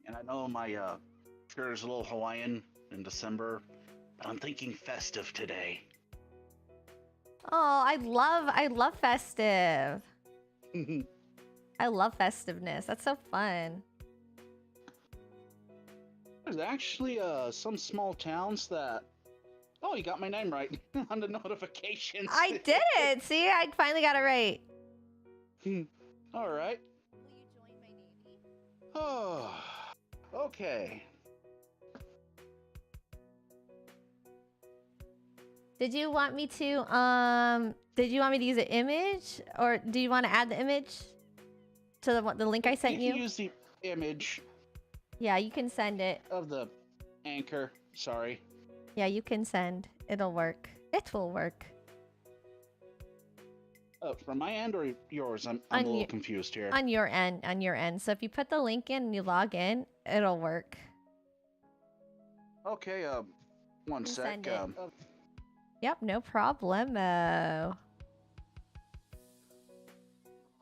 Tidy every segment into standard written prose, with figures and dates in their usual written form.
And I know my shirt is a little Hawaiian in December, but I'm thinking festive today. Oh, I love festive. I love festiveness. That's so fun. There's actually some small towns that. Oh, you got my name right on the notifications. I did it. See, I finally got it right. All right. Will you join my navy? Oh, okay. Did you want me to use an image, or do you want to add the image to the link I sent You you? can use the image Yeah, you can send it. of the anchor. Sorry. Yeah, you can send. It'll work. It will work. From my end or yours? I'm a little confused here. On your end, on your end. So if you put the link in and you log in, it'll work. Okay, one sec. Send it. Yep, no problemo.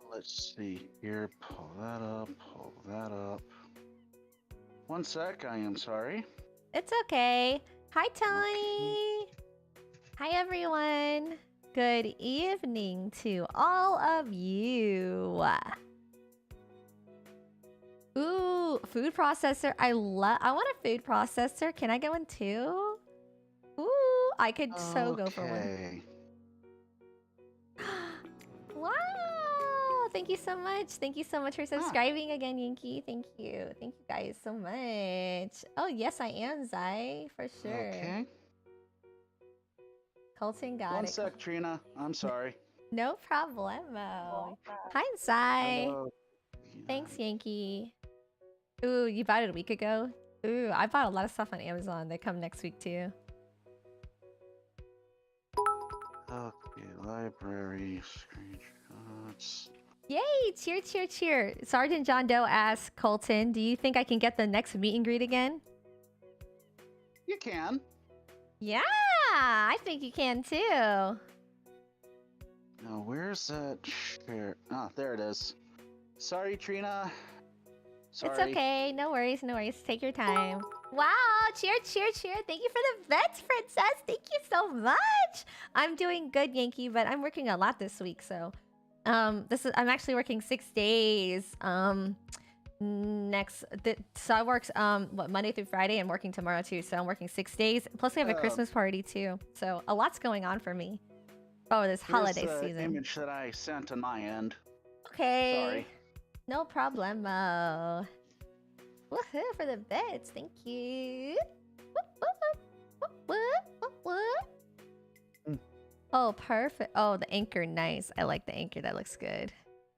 Let's see here. Pull that up. Pull that up. One sec. I am sorry. It's okay. Hi, Tony. Okay. Hi, everyone. Good evening to all of you. Ooh, food processor. I want a food processor. Can I get one too? Ooh, I could so go for one. Wow! Thank you so much. Thank you so much for subscribing again, Yankee. Thank you. Thank you guys so much. Oh, yes, I am, Zai. For sure. Okay. Colten got it. One sec, Trina. I'm sorry. No problemo. Hi, Zai. Hello. Thanks, Yankee. Ooh, you bought it a week ago? Ooh, I bought a lot of stuff on Amazon. They come next week, too. Okay, library screenshots. Yay! Cheer, cheer, cheer. Sergeant John Doe asks Colten, do you think I can get the next meet and greet again? You can. Yeah, I think you can too. Now, where's that share? Ah, there it is. Sorry, Trina. Sorry. It's okay. No worries, no worries. Take your time. Wow! Cheer, cheer, cheer. Thank you for the vets, princess. Thank you so much. I'm doing good, Yankee, but I'm working a lot this week, so... I'm actually working 6 days. So I work Monday through Friday and working tomorrow too. So I'm working 6 days. Plus we have a Christmas party too. So a lot's going on for me. Oh, this holiday season. Image that I sent on my end. Okay. Sorry. No problemo. Woohoo for the bits. Thank you. What? Oh, perfect. Oh, the anchor, nice. I like the anchor. That looks good.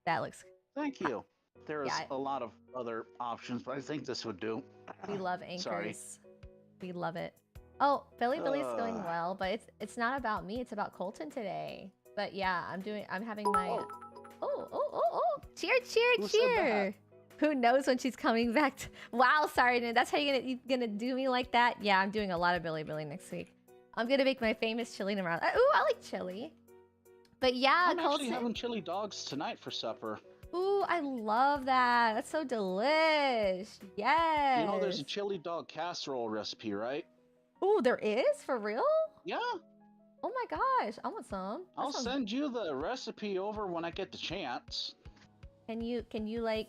That looks... Thank you. There is a lot of other options, but I think this would do. We love anchors. Sorry. We love it. Oh, Billy's going well, but it's not about me. It's about Colten today. But yeah, I'm having my... Oh. Cheer, cheer, cheer. Who knows when she's coming back to... Wow, sorry, that's how you're gonna do me like that? Yeah, I'm doing a lot of Billy next week. I'm gonna make my famous chili tomorrow. Ooh, I like chili. But yeah, I'm actually having chili dogs tonight for supper. Ooh, I love that. That's so delish. Yes. You know, there's a chili dog casserole recipe, right? Ooh, there is? For real? Yeah. Oh my gosh, I want some. I'll send you the recipe over when I get the chance. Can you like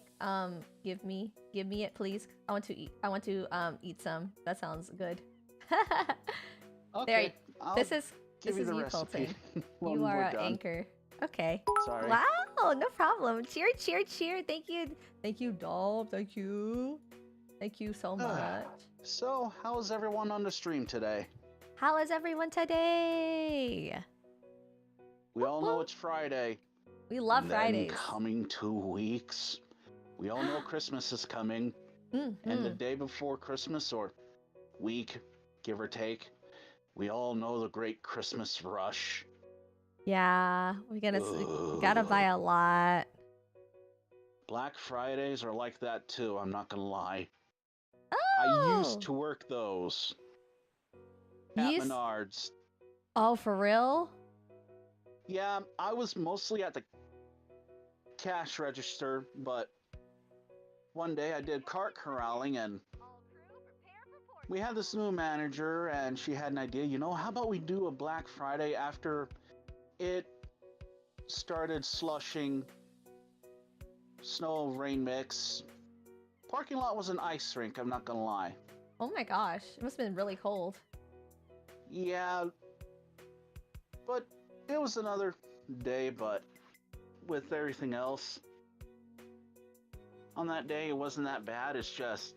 give me it, please? I want to eat some. That sounds good. Okay. This is you, Colten. You are an anchor. Okay. Sorry. Wow, no problem. Cheer, cheer, cheer. Thank you, doll. Thank you so much. So, how is everyone on the stream today? How is everyone today? We all know it's Friday. We love Fridays. Coming 2 weeks. We all know Christmas is coming. And the day before Christmas, or week, give or take, we all know the great Christmas rush. Yeah, we gotta buy a lot. Black Fridays are like that too, I'm not gonna lie. Oh! I used to work those. At Menards. Oh, for real? Yeah, I was mostly at the cash register, but one day I did cart corralling, and we had this new manager, and she had an idea. You know, how about we do a Black Friday after it started slushing, snow, rain mix. Parking lot was an ice rink, I'm not gonna lie. Oh my gosh, it must have been really cold. Yeah, but it was another day, but with everything else, on that day it wasn't that bad. It's just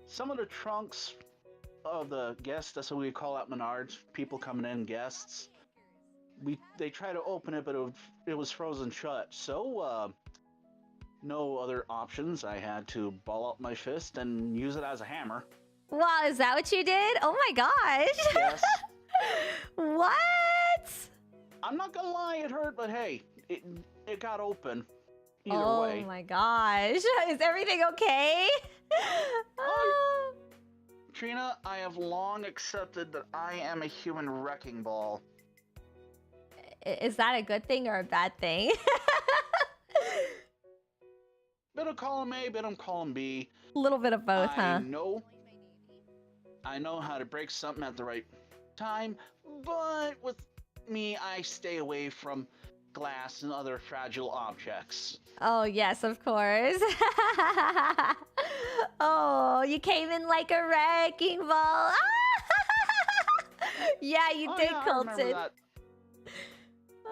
some of the trunks of the guests, that's what we call at Menards, people coming in, guests, they try to open it, but it was frozen shut. So, no other options. I had to ball up my fist and use it as a hammer. Wow, is that what you did? Oh my gosh. Yes. What? I'm not gonna lie, it hurt, but hey, it got open. Either way. Oh my gosh. Is everything okay? Oh. Trina, I have long accepted that I am a human wrecking ball. Is that a good thing or a bad thing? Bit of column A, bit of column B. A little bit of both, huh? I know how to break something at the right time, but with me, I stay away from glass and other fragile objects. Oh, yes, of course. Oh, you came in like a wrecking ball. Yeah, you did, yeah, Colten. I remember that.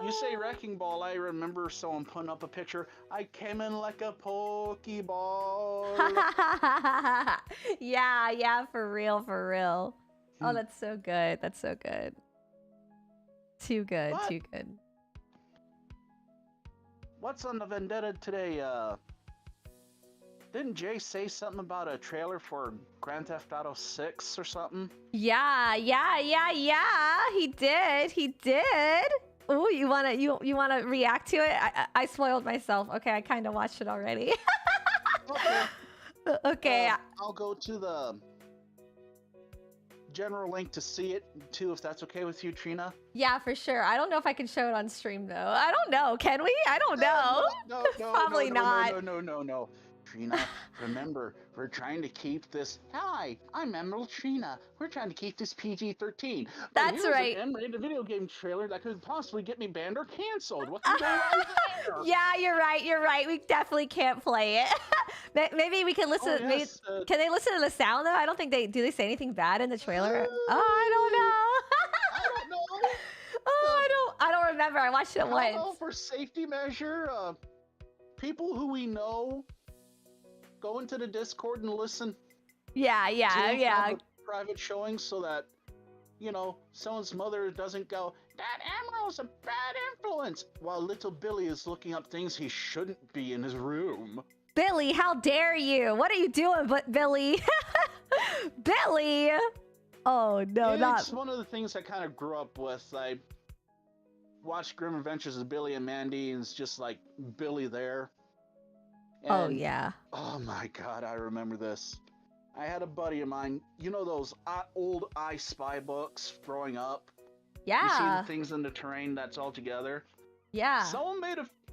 You say wrecking ball, I remember someone putting up a picture. I came in like a pokeball. Yeah, for real, for real. Oh, that's so good. That's so good. Too good, What? too good. What's on the vendetta today? Didn't Jay say something about a trailer for Grand Theft Auto 6 or something? Yeah. He did. Oh, you wanna react to it? I spoiled myself. Okay, I kind of watched it already. Okay. Okay. I'll go to the general link to see it too, if that's okay with you, Trina. Yeah, for sure. I don't know if I can show it on stream though. I don't know. Can we? I don't know. No, Probably not. No. Trina, remember, we're trying to keep this. Hi, I'm Emerald Trina. We're trying to keep this PG-13. That's right. An M-rated video game trailer that could possibly get me banned or canceled. What can go wrong there? Yeah, you're right. We definitely can't play it. Maybe we can listen. Oh, yes, can they listen to the sound though? I don't think do they say anything bad in the trailer? I don't know. I don't know. I don't remember. I watched it once. For safety measure, people who we know go into the Discord and listen. Yeah. Have a private showing so that, you know, someone's mother doesn't go, "That Emerald's a bad influence," while little Billy is looking up things he shouldn't be in his room. Billy, how dare you? What are you doing, Billy? Billy! Oh, no, It's one of the things I kind of grew up with. I watched Grim Adventures of Billy and Mandy, and it's just like Billy there. And, oh, yeah. Oh my God, I remember this. I had a buddy of mine, you know those old I Spy books growing up? Yeah. You see the things in the terrain that's all together? Yeah. Someone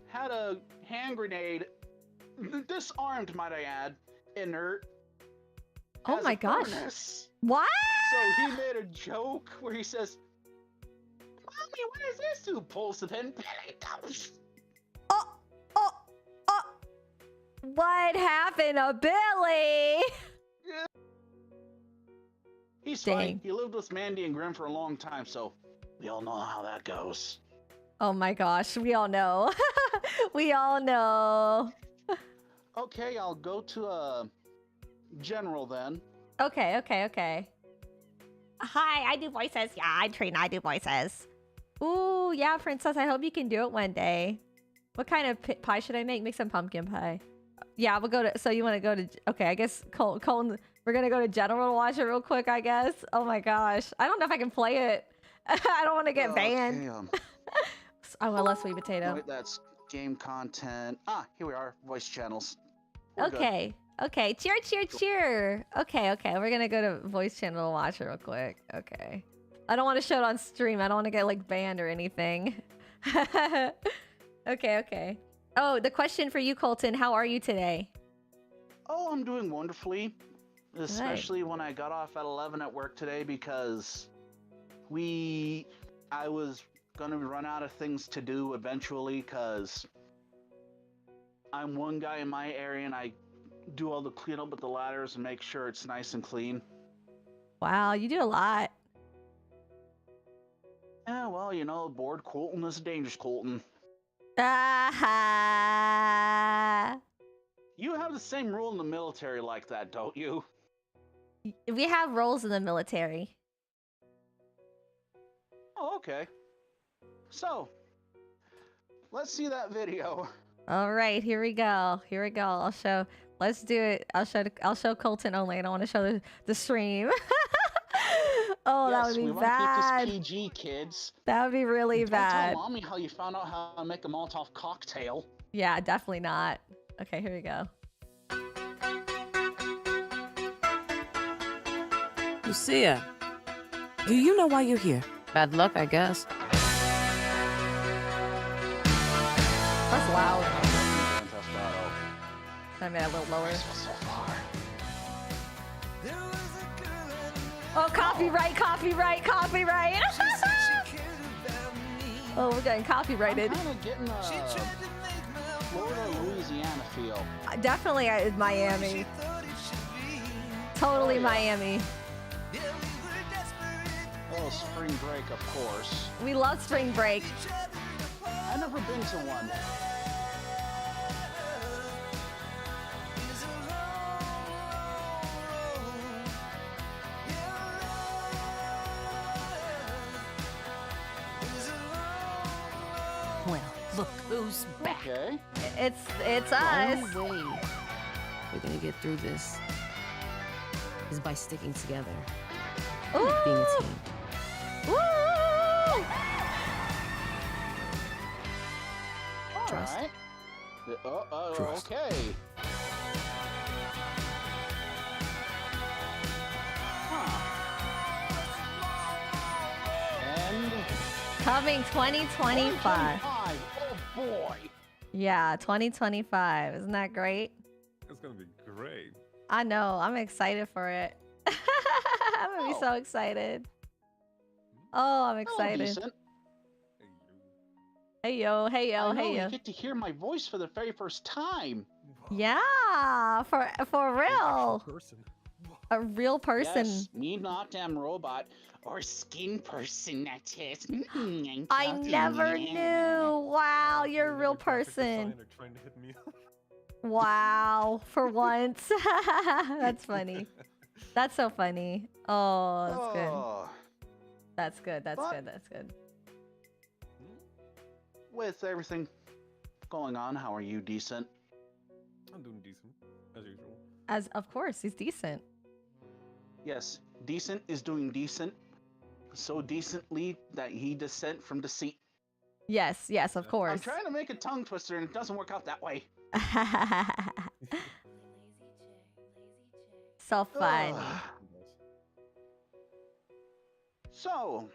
had a hand grenade, disarmed, might I add, inert. Oh my gosh. Furnace. What? So he made a joke where he says, "Mommy, what does this do?" Pulls the pin. What happened to Billy? Yeah. He's Dang. fine. He lived with Mandy and Grim for a long time, so we all know how that goes. Oh my gosh, we all know. We all know. Okay, I'll go to general then. Okay. Hi, I do voices. Yeah, I'm Trina. I do voices. Ooh, yeah, Princess. I hope you can do it one day. What kind of pie should I make? Make some pumpkin pie. Yeah, we'll go to. So you want to go to? Okay, I guess Colton. We're gonna go to general to watch it real quick. I guess. Oh my gosh, I don't know if I can play it. I don't want to get banned. I want less sweet potato. No, that's game content. Here we are. Voice channels. Okay. Cheer. Okay. We're gonna go to voice channel to watch it real quick. Okay. I don't want to show it on stream. I don't want to get like banned or anything. Okay. Oh, the question for you, Colten. How are you today? Oh, I'm doing wonderfully. Especially when I got off at 11 at work today because I was gonna run out of things to do eventually because I'm one guy in my area and I do all the cleanup with the ladders and make sure it's nice and clean. Wow, you do a lot. Yeah, well, you know, bored Colten is dangerous, Colten. Ah. You have the same rule in the military like that, don't you? We have roles in the military. Oh, okay. So, let's see that video. All right, here we go. Here we go. I'll show. Let's do it. I'll show Colten only. I don't want to show the stream. Oh, Yes, that would be we bad. want to keep this PG, kids. That would be really Don't bad. tell mommy how you found out how to make a Molotov cocktail. Yeah, definitely not. Okay, here we go. Lucia, do you know why you're here? Bad luck, I guess. That's loud. I made it a little lower. So far. Oh, copyright, copyright, copyright. Oh, we're getting copyrighted. I'm kind of getting a Florida, Louisiana feel. Definitely Miami. Totally Miami. Oh, spring break, of course. We love spring break. I've never been to one. Well, look who's back. Okay. It's us. The only way we're gonna get through this is by sticking together. Ooh. Being a team. Woo! Trust. All right. Trust. Okay. And Coming 2025. 2025. Oh boy. Yeah, 2025. Isn't that great? It's gonna be great. I know. I'm excited for it. I'm gonna be so excited. Oh, I'm excited. Decent. Hey yo, hey yo, I know, hey yo. you get to hear my voice for the very first time. Yeah, for real. Person. A real person. Yes, me not damn robot or skin person. That is. I never knew. Wow, you're a real person. Trying to hit me. Wow, for once. That's funny. That's so funny. Oh, that's good. Oh, That's good. That's But- good. That's good. with everything going on, how are you? Decent? I'm doing decent, as usual. As of course, he's decent. Yes, decent is doing decent. So decently that he descent from deceit. Yes, yes, of I'm course. I'm trying to make a tongue twister and it doesn't work out that way. So funny. Ugh. So,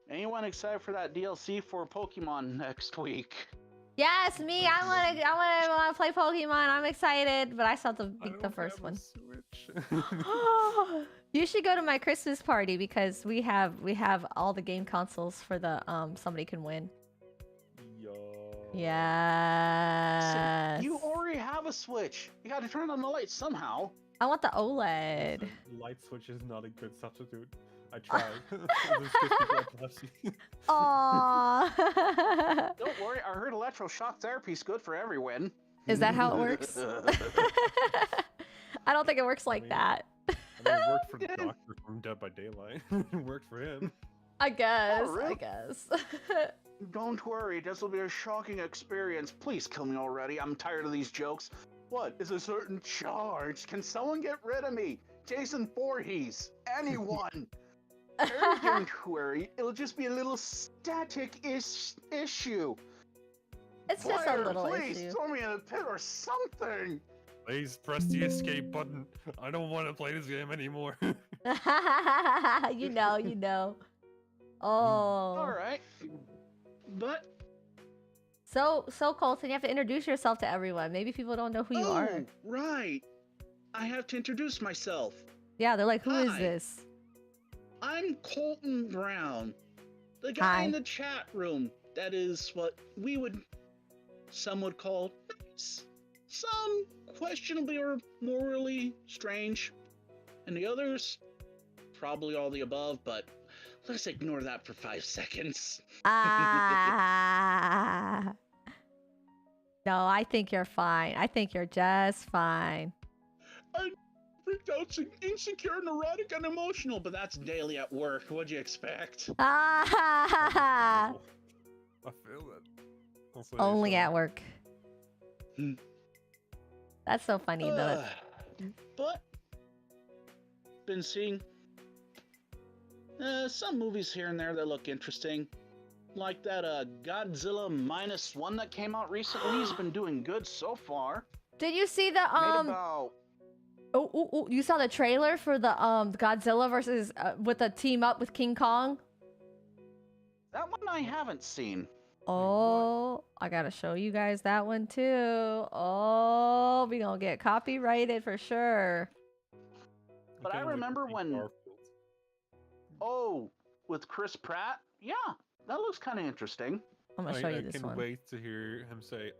anyone excited for that DLC for Pokemon next week? Yes, me. I wanna play Pokemon. I'm excited, but I still have to I beat the don't first have one. a Switch. You should go to my Christmas party because we have all the game consoles for the somebody can win. Yo. Yes. You already have a Switch. You gotta turn on the lights somehow. I want the OLED. Light switch is not a good substitute. I tried. There's 50 epilepsy. Aww. Don't worry, I heard electroshock therapy is good for everyone. Is that how it works? I don't think it works like mean, that. I mean, it worked for the doctor from Dead by Daylight. It worked for him. I guess. Oh, really? I guess. Don't worry, this will be a shocking experience. Please kill me already. I'm tired of these jokes. What is a certain charge? Can someone get rid of me? Jason Voorhees. Anyone. Don't worry, it'll just be a little static issue. It's just a Fire, little please issue. throw me in a pit or something. Please press the escape button. I don't want to play this game anymore. You know. Oh. All right, but So Colton, you have to introduce yourself to everyone. Maybe people don't know who you are. Oh, right. I have to introduce myself. Yeah, they're like, who is Hi. this? I'm Colton Brown, the guy Hi. in the chat room. That is what some would call nice, some questionably or morally strange, and the others probably all the above. But let's ignore that for 5 seconds. Ah. No, I think you're fine. I think you're just fine. I'm freaked out, insecure, neurotic, and emotional, but that's daily at work. What'd you expect? Ah. I feel it. Only at work. Hmm. That's so funny though. But been seeing some movies here and there that look interesting, like that Godzilla -1 that came out recently. He's been doing good so far. Did you see the Made about Oh, you saw the trailer for the Godzilla versus with the team up with King Kong? that one I haven't seen. Oh, I gotta show you guys that one too. Oh, we gonna get copyrighted for sure. But I remember when with Chris Pratt. Yeah, that looks kind of interesting. I'm gonna show you this I can one. wait to hear him say,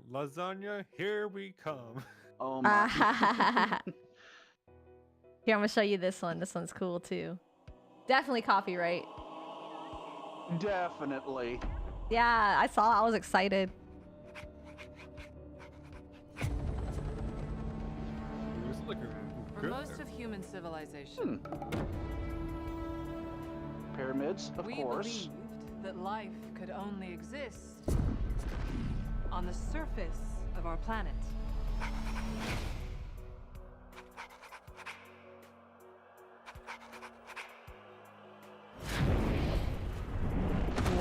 "Lasagna, here we come." Oh my. Here, I'm gonna show you this one. This one's cool too. Definitely copyright. Definitely. Yeah, I saw. I was excited. For most of human civilization, Pyramids, of we course. believed that life could only exist on the surface of our planet.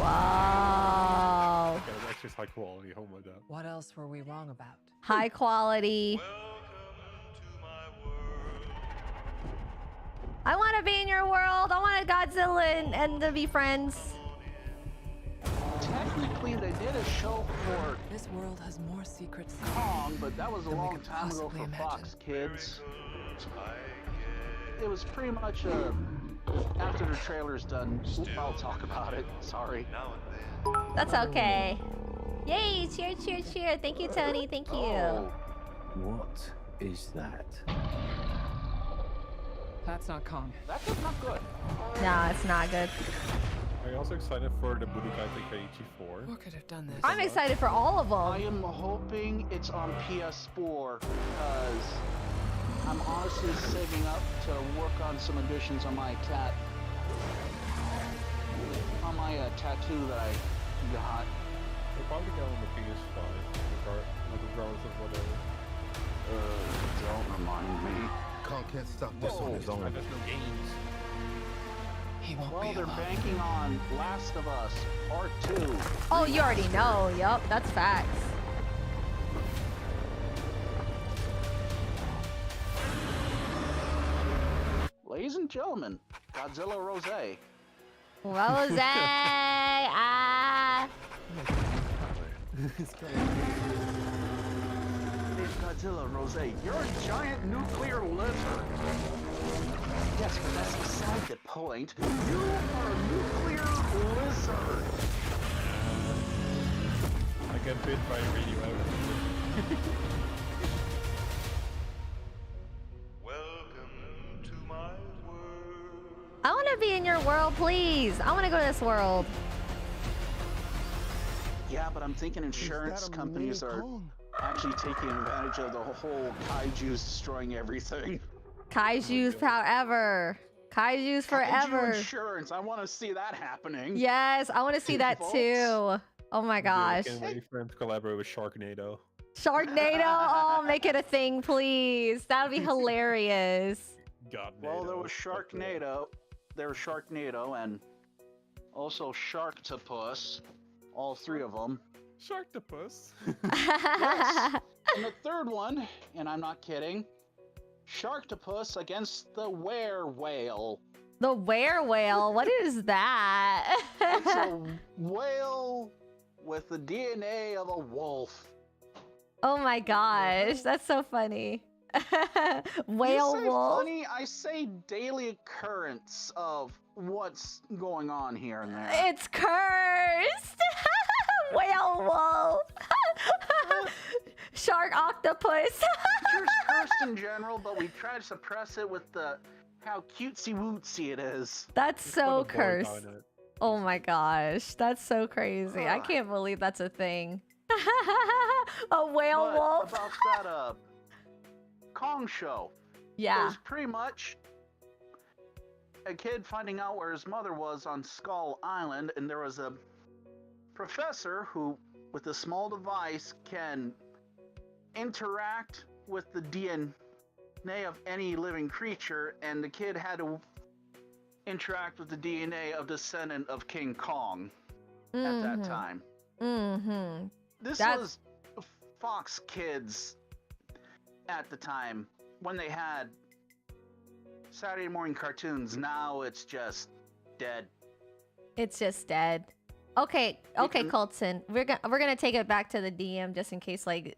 Wow. Okay, that's just high quality. Oh my god. What else were we wrong about? High quality. I want to be in your world. I want Godzilla and to be friends. Technically, they did a show for This world has more secrets Kong, but that was a than we long could time ago possibly for imagine. Fox Kids. It was pretty much after the trailer's done. I'll talk about it. Sorry. That's okay. Yay! Cheer, cheer, cheer. Thank you, Tony. Thank you. Oh, What is that? That's not Kong. that was not good. No, it's not good. Are you also excited for the Budokai Tenkaichi 4? What could have done this? I'm excited for all of I them. am hoping it's on PS4 because I'm honestly saving up to work on some additions on my tattoo that I got. They'll probably go on the PS5, regardless of whatever. Don't remind me. Kong can't stop this on his own. There's no games. He won't Well, be they're alone. banking on Last of Us Part 2. Oh, you already know. Yup, that's facts. Ladies and gentlemen, Godzilla Rosé. Rose. Ah. It's Godzilla Rosé. You're a giant nuclear lizard. Yes, but that's beside the point. You are a nuclear lizard. I get bit by a radioactive. Welcome to my world. I want to be in your world, please. I want to go to this world. Yeah, but I'm thinking insurance companies are actually taking advantage of the whole kaiju's destroying everything. Kaiju's forever. Kaiju's forever. Kaiju insurance. I want to see that happening. Yes, I want to see that Folks. too. Oh my gosh. Can't wait for him to collaborate with Sharknado. Sharknado. Oh, make it a thing, please. That would be hilarious. God. Well, there was Sharknado. There was Sharknado and also Sharktopus. All three of them. Sharktopus. Yes. And the third one, and I'm not kidding, Sharktopus against the whale. The were whale. What is that? It's a whale with the DNA of a wolf. Oh my gosh, that's so funny. Whale You say wolf. funny, I say daily occurrence of what's going on here and there. It's cursed. Whale wolf. Shark octopus. Nature's cursed in general, but we try to suppress it with the how cutesy wootsy it is. That's Just so put a boy cursed. on it. Oh my gosh, that's so crazy. I Ugh. can't believe that's a thing. A whale But wolf. about that Kong show. It Yeah. was pretty much a kid finding out where his mother was on Skull Island, and there was a professor who, with a small device, can interact with the DNA of any living creature, and the kid had to interact with the DNA of descendant of King Kong at that time. Mm-hmm. This That's- was Fox Kids at the time when they had Saturday morning cartoons. Now it's just dead. It's just dead. Okay, okay, can- Colton. We're gonna take it back to the DM just in case like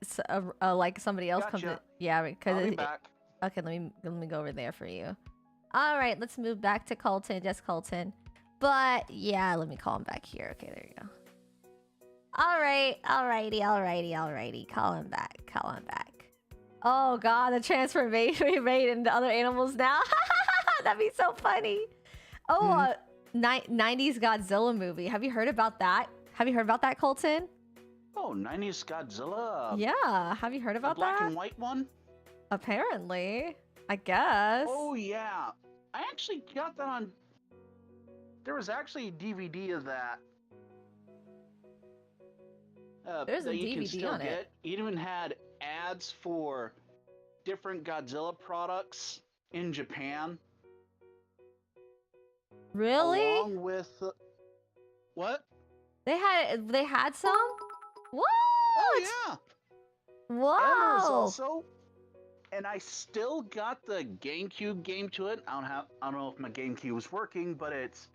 like somebody else comes in. Gotcha. Yeah, because I'll be back. okay, let me go over there for you. All right, let's move back to Colton, just Colton. But yeah, let me call him back here. Okay, there you go. All right, alrighty. Call him back. Oh god, the transformation we made into other animals now. That'd be so funny. Oh, 90s Godzilla movie. Have you heard about that? Colton? Oh, 90s Godzilla. Yeah, have you heard The about black that? and white one? Apparently, I guess. Oh, yeah. I actually got that on... There was actually a DVD of that. There's a that you can DVD still on it. get. It even had ads for different Godzilla products in Japan. Really? Along with... what? They had some? What? Oh, yeah. Whoa! And there was also... And I still got the GameCube game to it. I don't know if my GameCube was working, but it's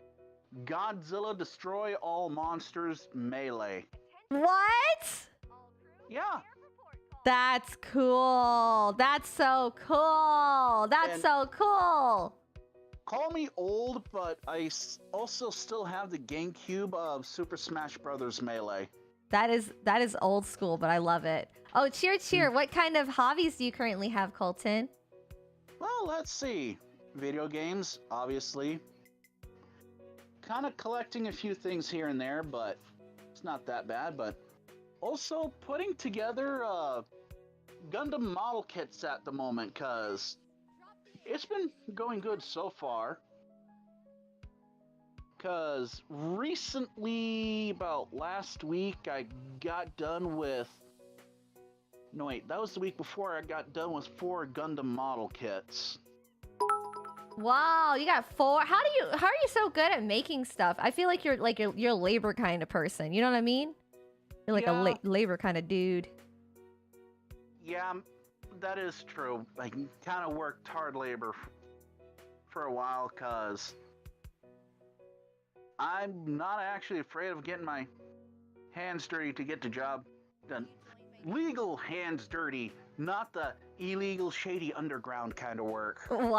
Godzilla Destroy All Monsters Melee. What? Yeah. That's cool. That's so cool. That's And- so cool. Call me old, but I also still have the GameCube of Super Smash Bros. Melee. That is old school, but I love it. Oh, cheer. What kind of hobbies do you currently have, Colton? Well, let's see. Video games, obviously. Kind of collecting a few things here and there, but it's not that bad. But also putting together Gundam model kits at the moment, because it's been going good so far. Because recently, about last week, I got done with... No, wait, that was the week before I got done with 4 Gundam model kits. Wow, you got 4. How are you so good at making stuff? I feel like you're a labor kind of person. You know what I mean? You're like Yeah. a labor kind of dude. Yeah, that is true. I kind of worked hard labor for a while, because I'm not actually afraid of getting my hands dirty to get the job done. Legal hands dirty, not the illegal, shady underground kind of work. Wow.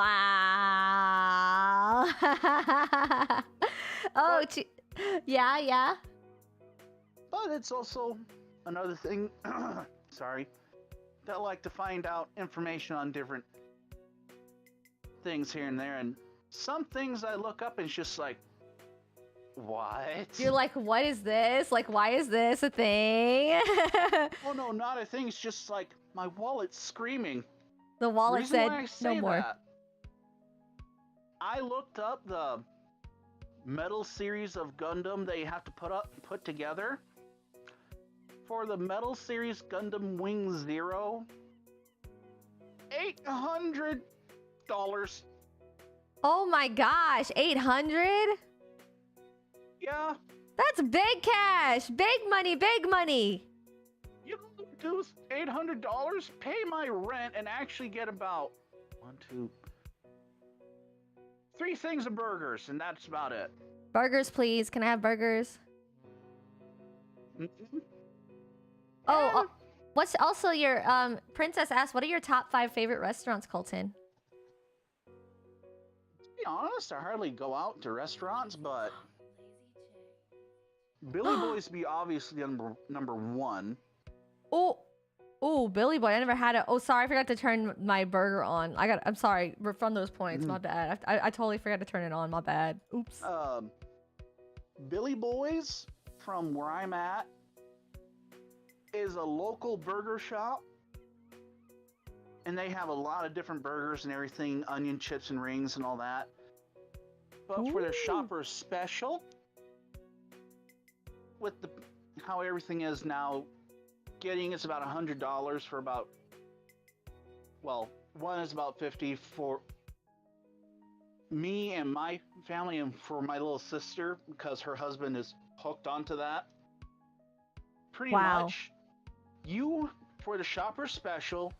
Oh, yeah. But it's also another thing, sorry, that I like to find out information on different things here and there, and some things I look up and it's just like, what? You're like, what is this? Like, why is this a thing? Oh no, not a thing, it's just like, my wallet's screaming. The wallet Reason said why I no say more. that, I looked up the metal series of Gundam that you have to put together. For the metal series Gundam Wing Zero, $800. Oh my gosh, 800? Yeah, That's big cash. Big money. you can do $800, pay my rent, and actually get about 3 things of burgers, and that's about it. Burgers, please. Can I have burgers? Mhm. Oh, what's also your Princess asked, what are your top 5 favorite restaurants, Colton? To be honest, I hardly go out to restaurants, but Billy Boy's be obviously number one. Oh, Billy Boy, I never had it. Oh, sorry, I forgot to turn my burger on. I'm sorry, from those points, my bad. I totally forgot to turn it on, my bad. Oops. Billy Boy's, from where I'm at, is a local burger shop. And they have a lot of different burgers and everything, onion chips and rings and all that. But for their Shopper's Special, with how everything is now, getting it's about $100 for about, well, one is about 50 for me and my family, and for my little sister, because her husband is hooked onto that. Pretty much, for the Shopper's Special,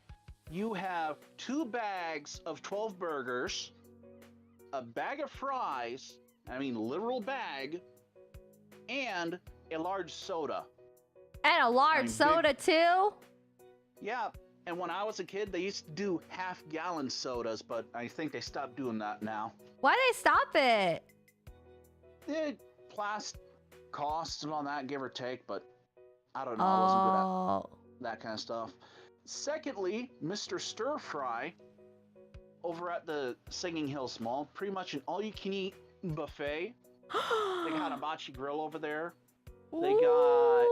you have 2 bags of 12 burgers, a bag of fries, I mean literal bag, and a large soda. And a large soda too? Yeah, and when I was a kid, they used to do half-gallon sodas, but I think they stopped doing that now. Why did they stop it? Plus costs and all that, give or take, but I don't know. I wasn't good at that kind of stuff. Secondly, Mr. Stir Fry over at the Singing Hills Mall, pretty much an all-you-can-eat buffet. They got a hibachi grill over there. They got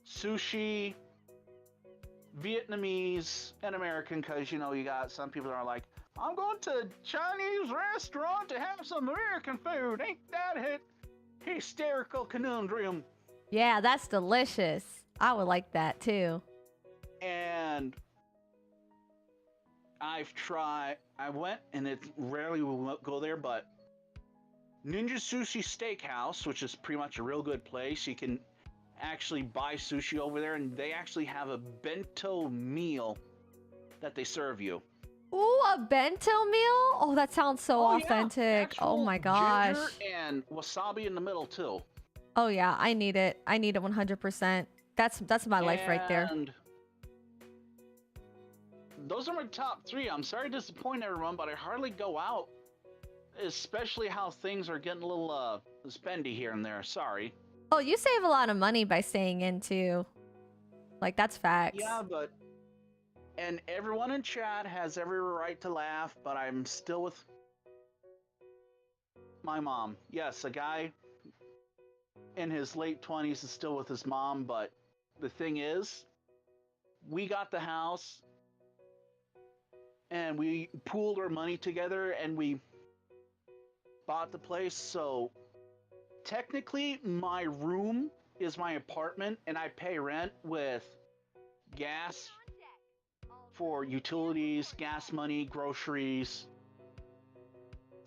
sushi, Vietnamese, and American, because, you know, you got some people that are like, I'm going to a Chinese restaurant to have some American food. Ain't that a hysterical conundrum? Yeah, that's delicious. I would like that too. And I went, and it rarely will go there, but Ninja Sushi Steakhouse, which is pretty much a real good place. You can actually buy sushi over there, and they actually have a bento meal that they serve you. Ooh, a bento meal? Oh, that sounds so authentic. Yeah. Oh my gosh. Ginger and wasabi in the middle too. Oh yeah, I need it. I need it 100%. That's my life right there. And those are my top 3. I'm sorry to disappoint everyone, but I hardly go out, especially how things are getting a little spendy here and there. Sorry. Oh, you save a lot of money by staying in too. Like, that's facts. Yeah, but and everyone in chat has every right to laugh, but I'm still with my mom. Yes, a guy in his late 20s is still with his mom, but the thing is, we got the house and we pooled our money together and we bought the place. So technically my room is my apartment, and I pay rent with gas for utilities, gas money, groceries,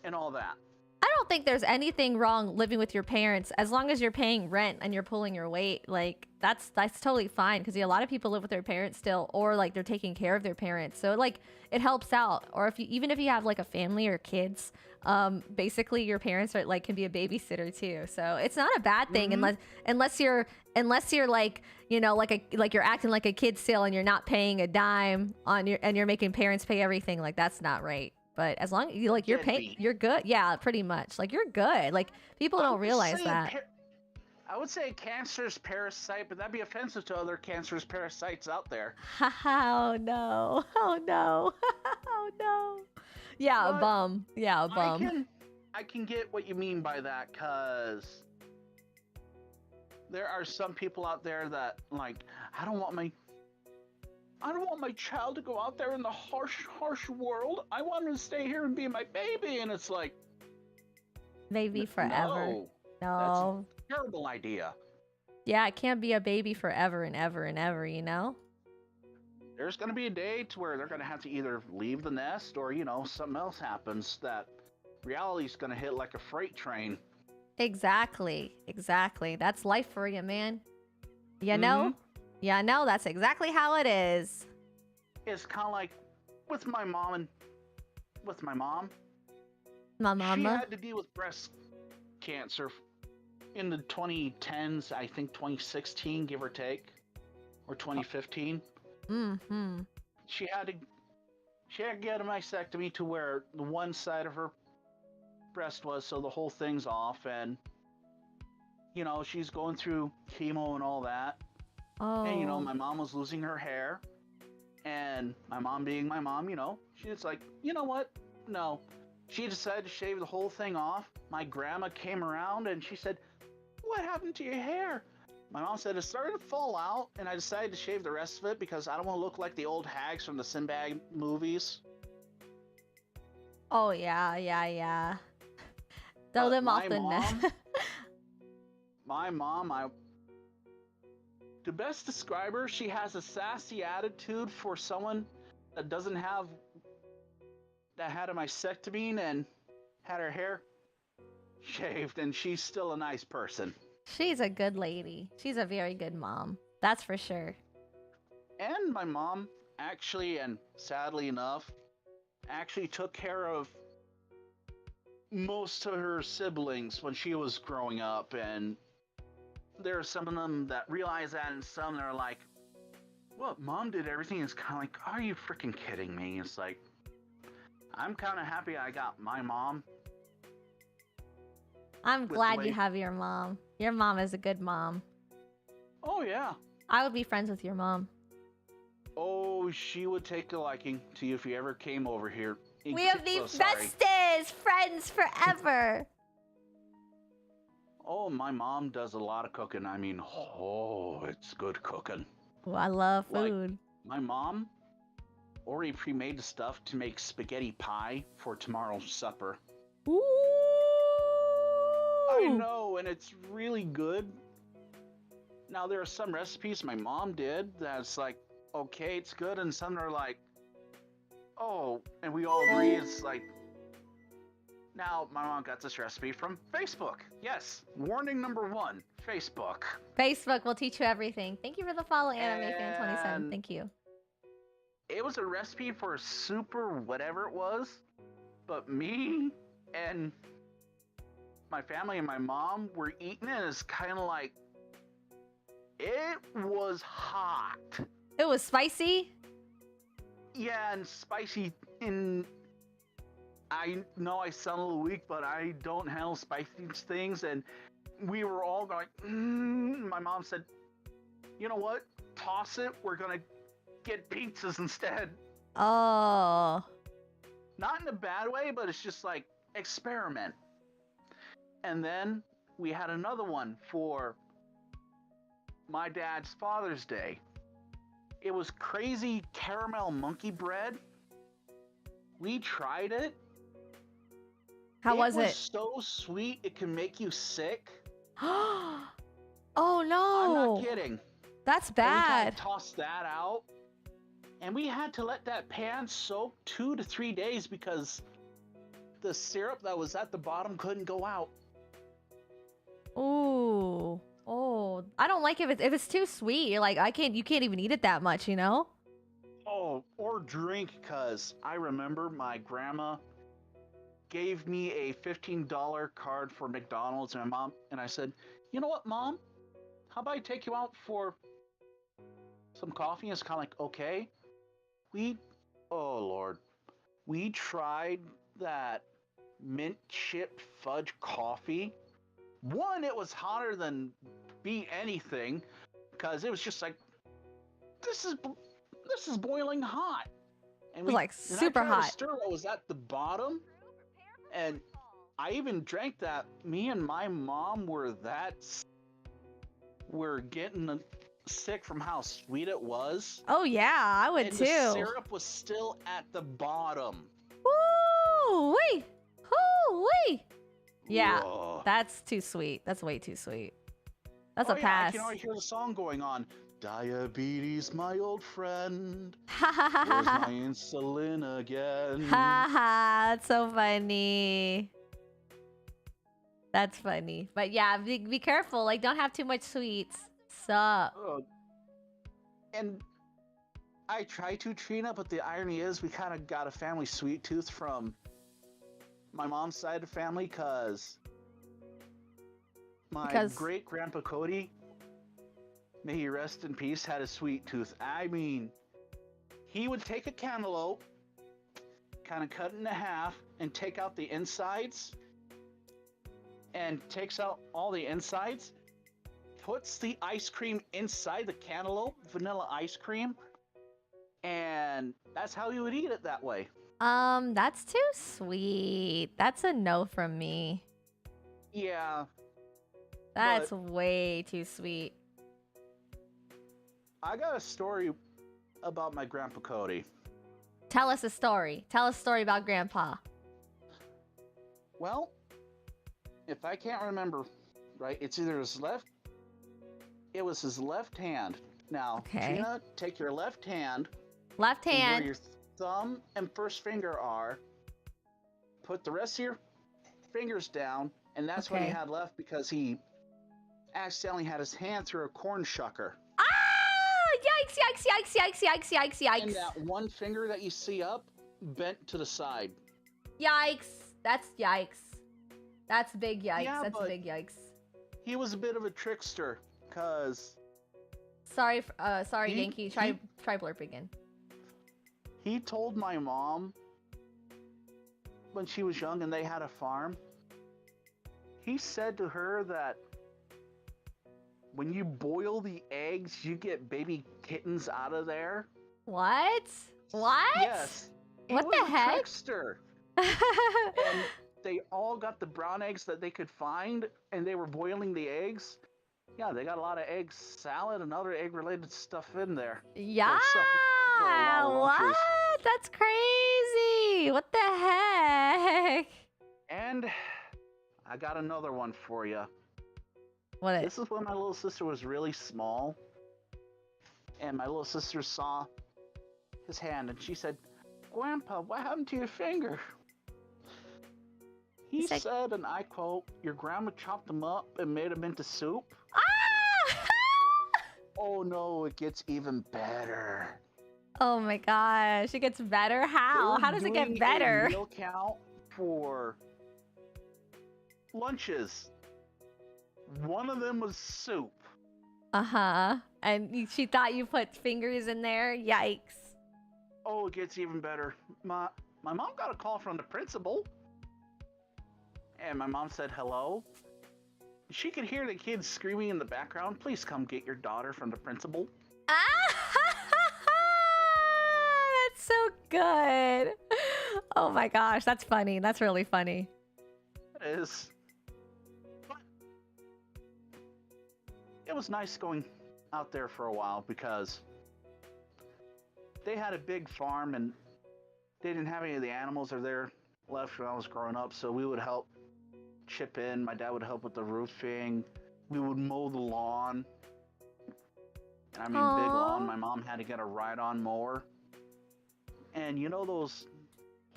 and all that. I don't think there's anything wrong living with your parents as long as you're paying rent and you're pulling your weight. Like, that's totally fine, because a lot of people live with their parents still, or like they're taking care of their parents, so like it helps out. Or even if you have like a family or kids, basically your parents are like can be a babysitter too, so it's not a bad thing. unless you're like, you know, like you're acting like a kid still and you're not paying a dime on and you're making parents pay everything. Like, that's not right. But as long as you like, you're paying, you're good. Yeah, pretty much. Like, you're good. Like, people don't realize that. I would say cancerous parasite, but that'd be offensive to other cancerous parasites out there. Oh no! Oh no! Oh no! Yeah, but a bum. Yeah, a bum. I can get what you mean by that, cause there are some people out there that like, I don't want my child to go out there in the harsh world. I want him to stay here and be my baby. And it's like, baby forever. No. That's a terrible idea. Yeah, it can't be a baby forever and ever and ever, you know? There's going to be a day to where they're going to have to either leave the nest or, you know, something else happens that reality's going to hit like a freight train. Exactly. That's life for you, man. You know? Yeah, no, that's exactly how it is. It's kind of like with my mom. My mama. She had to deal with breast cancer in the 2010s, I think 2016, give or take, or 2015. Mm-hmm. She had to get a mastectomy to where the one side of her breast was, so the whole thing's off, and you know, she's going through chemo and all that. Oh. And you know, my mom was losing her hair, and my mom being my mom, you know, she's like, you know what? No. She decided to shave the whole thing off. My grandma came around and she said, what happened to your hair? My mom said it started to fall out, and I decided to shave the rest of it because I don't want to look like the old hags from the Sinbad movies. Oh yeah. Throw them off the net. My mom, to best describe her, she has a sassy attitude for someone that doesn't have, that had a mastectomy and had her hair shaved, and she's still a nice person. She's a good lady. She's a very good mom. That's for sure. And my mom actually, and sadly enough, actually took care of most of her siblings when she was growing up, and there are some of them that realize that, and some that are like, well, mom did everything. It's kind of like, are you freaking kidding me? It's like, I'm kind of happy I got my mom. I'm glad you have your mom. Your mom is a good mom. Oh, yeah. I would be friends with your mom. Oh, she would take a liking to you if you ever came over here. We have the bestest friends forever. Oh, my mom does a lot of cooking. I mean, oh, it's good cooking. Oh, I love food. Like, my mom already pre-made the stuff to make spaghetti pie for tomorrow's supper. Ooh. I know, and it's really good. Now, there are some recipes my mom did that's like, okay, it's good, and some are like, oh, and we all agree it's like. Now, my mom got this recipe from Facebook. Yes, warning number 1, Facebook. Facebook will teach you everything. Thank you for the follow, AnimeFan27. Thank you. It was a recipe for super whatever it was, but me and my family and my mom were eating it, and it's kind of like, it was hot. It was spicy? Yeah, and spicy in... I know I sound a little weak, but I don't handle spicy things, and we were all going, My mom said, you know what? Toss it. We're going to get pizzas instead. Oh. Not in a bad way, but it's just like, experiment. And then we had another one for my dad's Father's Day. It was crazy caramel monkey bread. We tried it. How was it? It was so sweet, it can make you sick. Oh no! I'm not kidding. That's bad. And we tossed that out, and we had to let that pan soak 2 to 3 days because the syrup that was at the bottom couldn't go out. Ooh. Oh, I don't like if it's too sweet. You're like, you can't even eat it that much, you know? Oh, or drink, cause I remember my grandma gave me a $15 card for McDonald's, and my mom and I said, you know what, Mom? How about I take you out for some coffee? And it's kind of like, okay. Oh Lord, we tried that mint chip fudge coffee. One, it was hotter than be anything, because it was just like, this is boiling hot. And it was like super hot. To stir what was at the bottom, and I even drank that. Me and my mom were getting sick from how sweet it was. Oh yeah, I would and too. The syrup was still at the bottom. Woo wee, woo wee. Yeah, Whoa. That's too sweet. That's way too sweet. That's a yeah, pass. I can already hear the song going on. Diabetes, my old friend. Where's my insulin again? Haha, that's so funny. That's funny. But yeah, be careful. Like, don't have too much sweets. Sup. And I try to, Trina, but the irony is we kind of got a family sweet tooth from my mom's side of the family, because My Because great grandpa Cody, may he rest in peace, had a sweet tooth. I mean, he would take a cantaloupe, kind of cut it in half, and take out the insides, and takes out all the insides, puts the ice cream inside the cantaloupe, vanilla ice cream, and that's how he would eat it that way. that's too sweet. That's a no from me. Yeah, That's but way too sweet. I got a story about my grandpa Cody. Tell us a story. Tell us a story about Grandpa. Well, if I can't remember right, it was his left hand. Now, Okay. Gina, take your left hand, Left and where hand. your thumb and first finger are, put the rest of your fingers down, and that's what he Okay. had left because he accidentally had his hand through a corn shucker. Ah! Yikes! Yikes! Yikes! Yikes! Yikes! Yikes! And Yikes! that one finger that you see up bent to the side. Yikes! That's yikes. That's big yikes. Yeah, That's but big yikes. he was a bit of a trickster, cause Sorry, sorry, He- Yankee. Try blurp again. he told my mom when she was young and they had a farm, he said to her that when you boil the eggs, you get baby kittens out of there. What? What? Yes. He What was the a heck? trickster. And they all got the brown eggs that they could find, and they were boiling the eggs. Yeah, they got a lot of egg salad and other egg-related stuff in there. Yeah. for a lot of lunches. What? That's crazy. What the heck? And I got another one for you. What? This is when my little sister was really small, and my little sister saw his hand, and she said, "Grandpa, what happened to your finger?" He He's like- said, and I quote, "Your grandma chopped them up and made them into soup." Ah! Oh no, it gets even better. Oh my gosh, it gets better. How? They How were does it doing get better? A meal count for lunches. One of them was soup. Uh-huh. And she thought you put fingers in there? Yikes. Oh, it gets even better. My mom got a call from the principal. And my mom said hello. She could hear the kids screaming in the background. "Please come get your daughter from the principal." Ah! That's so good. Oh my gosh, that's funny. That's really funny. It is. But it was nice going out there for a while because they had a big farm and they didn't have any of the animals or there left when I was growing up, so we would help chip in. My dad would help with the roofing. We would mow the lawn. I mean, big lawn. Aw. My mom had to get a ride-on mower. And you know those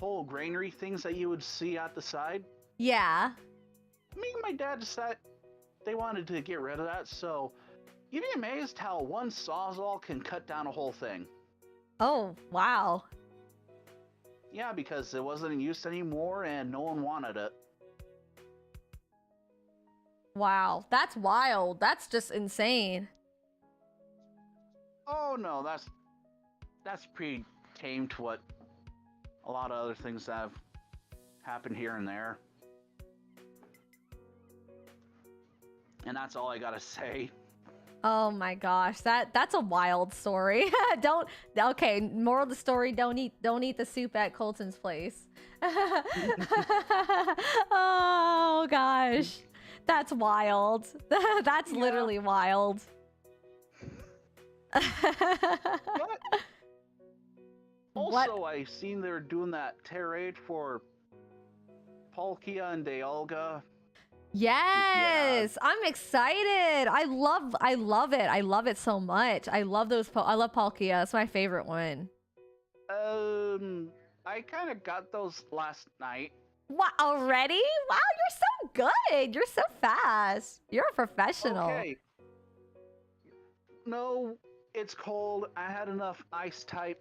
whole granary things that you would see at the side? Yeah. Me and my dad decided they wanted to get rid of that, so you'd be amazed how one sawzall can cut down a whole thing. Oh, wow. Yeah, because it wasn't in use anymore and no one wanted it. Wow. That's wild. That's just insane. Oh no, that's pretty tame to what a lot of other things that have happened here and there. And that's all I gotta say. Oh my gosh. That's a wild story. Okay, moral of the story, don't eat the soup at Colton's place. Oh gosh. That's wild. That's Yeah. literally wild. But What? also, I seen they're doing that terraid for Palkia and Dialga. Yes, I'm excited. I love it. I love it so much. I love I love Palkia. It's my favorite one. I kind of got those last night. What, already? Wow, you're so good. You're so fast. You're a professional. Okay. No, it's cold. I had enough ice type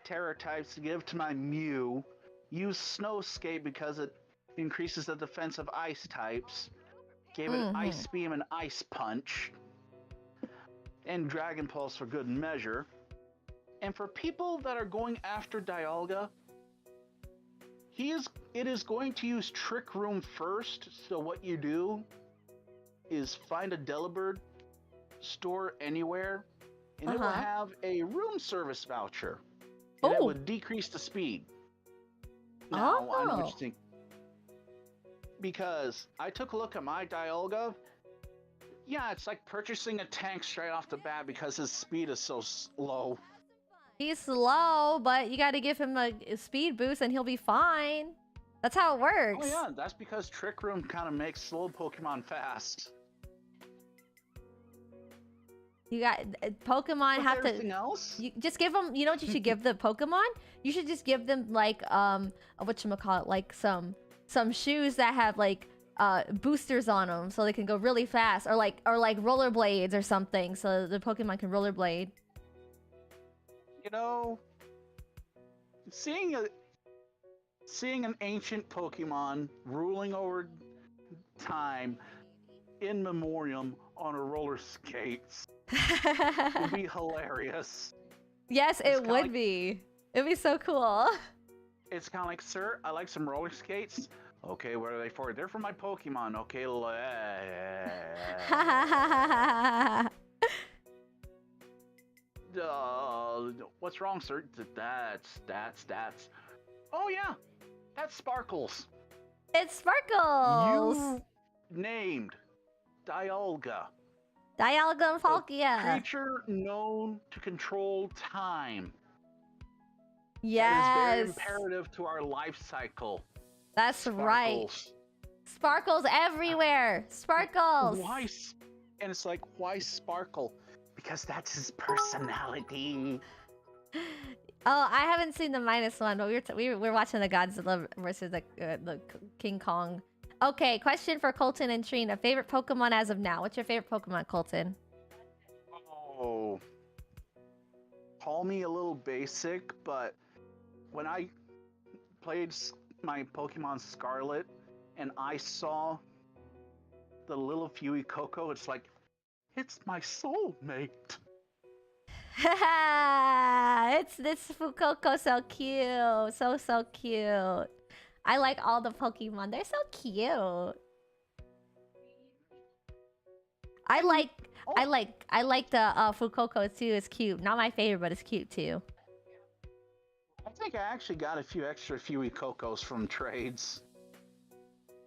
terror types to give to my Mew. Use Snowscape because it increases the defense of ice types. gave it Ice Beam and Ice Punch, and Dragon Pulse for good measure. And for people that are going after Dialga, it is going to use Trick Room first. So what you do is find a Delibird store anywhere, and it will have a room service voucher, and it would decrease the speed. Now, I know what you think. Because I took a look at my Dialga. Yeah, it's like purchasing a tank straight off the bat because his speed is so slow. He's slow, but you got to give him a speed boost and he'll be fine. That's how it works. Oh yeah, that's because Trick Room kind of makes slow Pokemon fast. You got Pokemon But have everything to. else? You just give them. You know what you should give the Pokemon? You should just give them like whatchamacallit, like some shoes that have like boosters on them so they can go really fast, or like rollerblades or something so the Pokemon can rollerblade. You know, seeing an ancient Pokemon ruling over time in memoriam on a roller skates would be hilarious. Yes, it would be. It'd be so cool. It's kind of like, sir, I like some roller skates. Okay, what are they for? They're for my Pokemon. Okay, what's wrong, sir? That's. Oh yeah, that's Sparkles. It's Sparkles. You named Dialga. Dialga and Palkia. Creature known to control time. Yes. That is very imperative to our life cycle. That's Sparkles. right. Sparkles everywhere. Sparkles. Why? And it's like, why Sparkle? Because that's his personality. Oh, I haven't seen the -1, but we're watching the Godzilla versus the King Kong. Okay, question for Colten and Trina. Favorite Pokemon as of now? What's your favorite Pokemon, Colten? Oh, call me a little basic, but when I played my Pokemon Scarlet and I saw the little Fuecoco, it's like, it's my soulmate. It's this Fuecoco, so cute, so cute. I like all the Pokemon. They're so cute. I like the Fuecoco too. It's cute. Not my favorite, but it's cute too. I think I actually got a few extra Fuecocos from trades.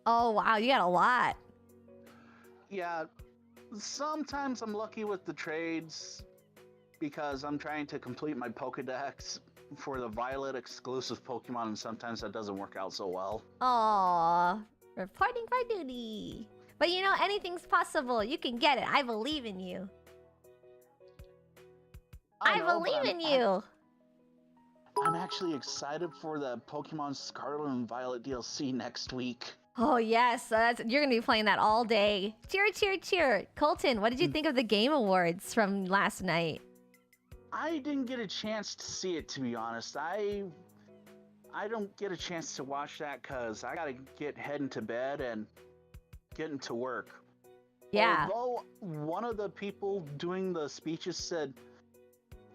Oh wow, you got a lot. Yeah, sometimes I'm lucky with the trades because I'm trying to complete my Pokedex for the Violet exclusive Pokemon, and sometimes that doesn't work out so well. Aww, reporting for duty. But you know, anything's possible. You can get it. I believe in you. I believe in you. I'm actually excited for the Pokemon Scarlet and Violet DLC next week. Oh yes, you're gonna be playing that all day. Cheer, cheer, cheer. Colten, what did you think of the Game Awards from last night? I didn't get a chance to see it, to be honest. I don't get a chance to watch that because I gotta get heading to bed and getting to work. Yeah. Although one of the people doing the speeches said,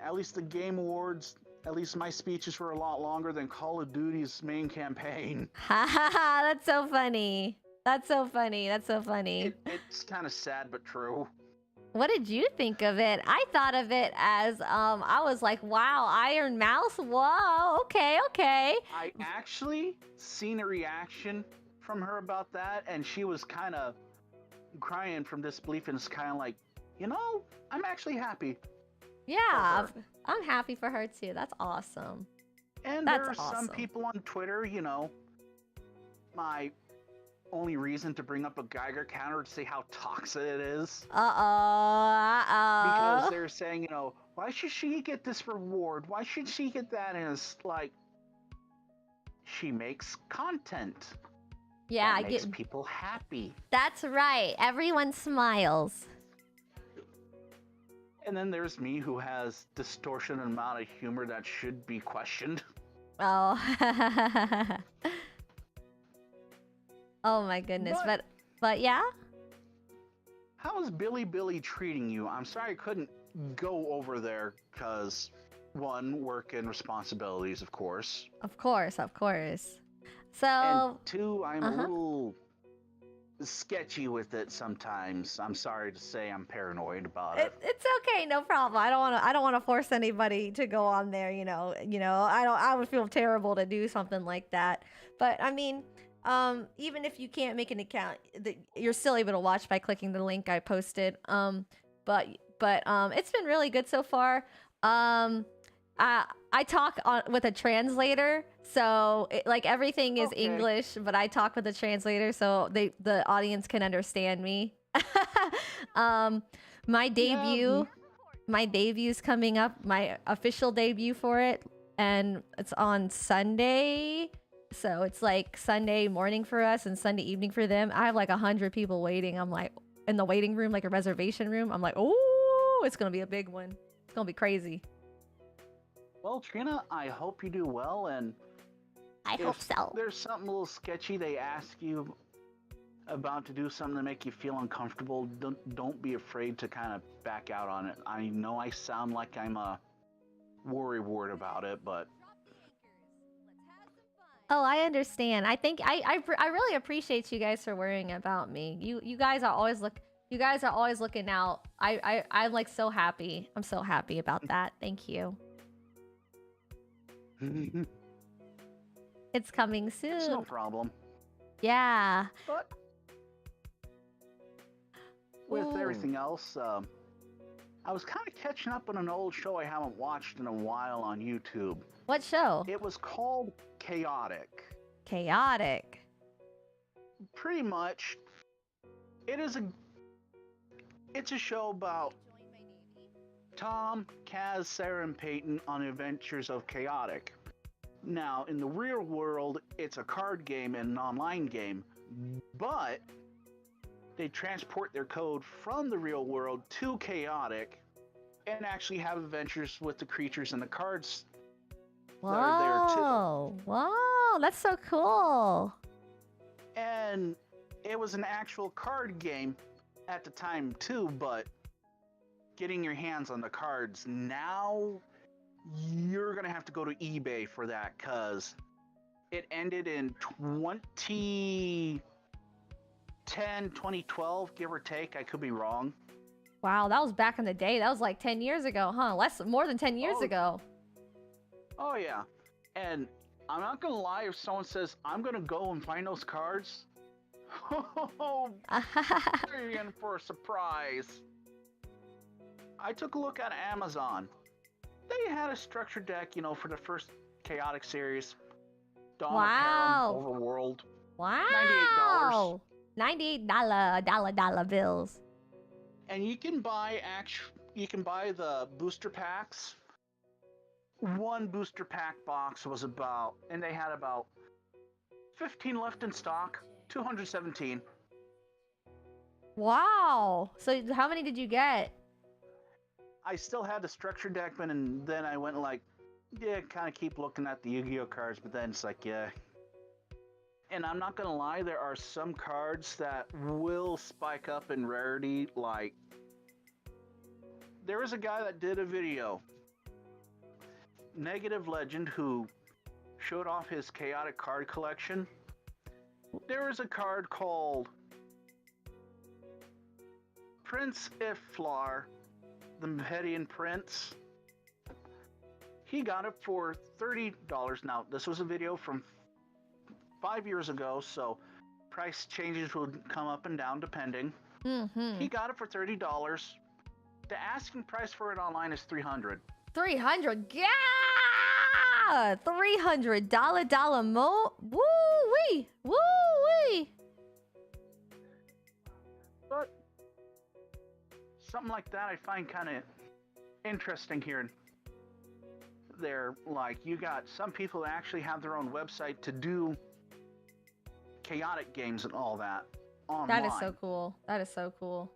at least the Game Awards, at least my speeches were a lot longer than Call of Duty's main campaign. Ha ha ha, that's so funny. That's so funny. That's so funny. It's kind of sad, but true. What did you think of it? I thought of it as, I was like, wow, Iron Mouse? Whoa, okay. I actually seen a reaction from her about that, and she was kind of crying from disbelief, and it's kind of like, you know, I'm actually happy. Yeah, I'm happy for her too. That's awesome. And there are some people on Twitter, you know, my only reason to bring up a Geiger counter to say how toxic it is. Because they're saying, you know, why should she get this reward? Why should she get that? And it's like, she makes content. Yeah, that makes people happy. That's right. Everyone smiles. And then there's me, who has distortion and amount of humor that should be questioned. Oh. Oh my goodness. But yeah? How's Billy treating you? I'm sorry I couldn't go over there because, one, work and responsibilities, of course. Of course, of course. So. And two, I'm a little sketchy with it sometimes. I'm sorry to say I'm paranoid about it. It's okay, no problem. I don't want to force anybody to go on there. I would feel terrible to do something like that. But I mean, even if you can't make an account, you're still able to watch by clicking the link I posted. But it's been really good so far. I talk with a translator, so everything is English, but I talk with a translator so the audience can understand me. My debu's coming up, my official debut for it, and it's on Sunday. So it's like Sunday morning for us and Sunday evening for them. I have like 100 people waiting. I'm like in the waiting room, like a reservation room. I'm like, oh, it's gonna be a big one. It's gonna be crazy. Well, Trina, I hope you do well, and I hope so. There's something a little sketchy they ask you about to do something to make you feel uncomfortable, don't be afraid to kind of back out on it. I know I sound like I'm a worrywart about it, but oh, I understand. I think I really appreciate you guys for worrying about me. You guys are always looking out. I'm like so happy. I'm so happy about that. Thank you. It's coming soon. It's no problem. Yeah. But with everything else, I was kind of catching up on an old show I haven't watched in a while on YouTube. What show? It was called Chaotic. Chaotic. Pretty much, it's a show about Tom, Kaz, Sarah, and Peyton on the adventures of Chaotic. Now, in the real world, it's a card game and an online game, but they transport their code from the real world to Chaotic and actually have adventures with the creatures and the cards that are there too. Wow, that's so cool. And it was an actual card game at the time too, but getting your hands on the cards now, you're gonna have to go to eBay for that because it ended in 2010, 2012, give or take. I could be wrong. Wow, that was back in the day. That was like 10 years ago, huh? More than 10 years ago. Oh yeah, and I'm not gonna lie, if someone says I'm gonna go and find those cards, you're in for a surprise. I took a look at Amazon. They had a structure deck, for the first Chaotic series. Dawn of Harem, Overworld. Wow. $98 dollar bills. And you can buy the booster packs. One booster pack box was and they had about 15 left in stock, 217. Wow. So how many did you get? I still had the structure deck, and then I went kind of keep looking at the Yu-Gi-Oh cards, but then it's like, yeah. And I'm not gonna lie, there are some cards that will spike up in rarity. Like, there was a guy that did a video, Negative Legend, who showed off his Chaotic card collection. There was a card called Prince Iflar, the Mehedian Prince. He got it for $30. Now, this was a video from 5 years ago, so price changes would come up and down depending. He got it for $30. The asking price for it online is $300. $300? Yeah! $300 mo? Woo-wee! Woo-wee! But something like that I find kind of interesting here. They're you got some people that actually have their own website to do Chaotic games and all that online. That is so cool. That is so cool.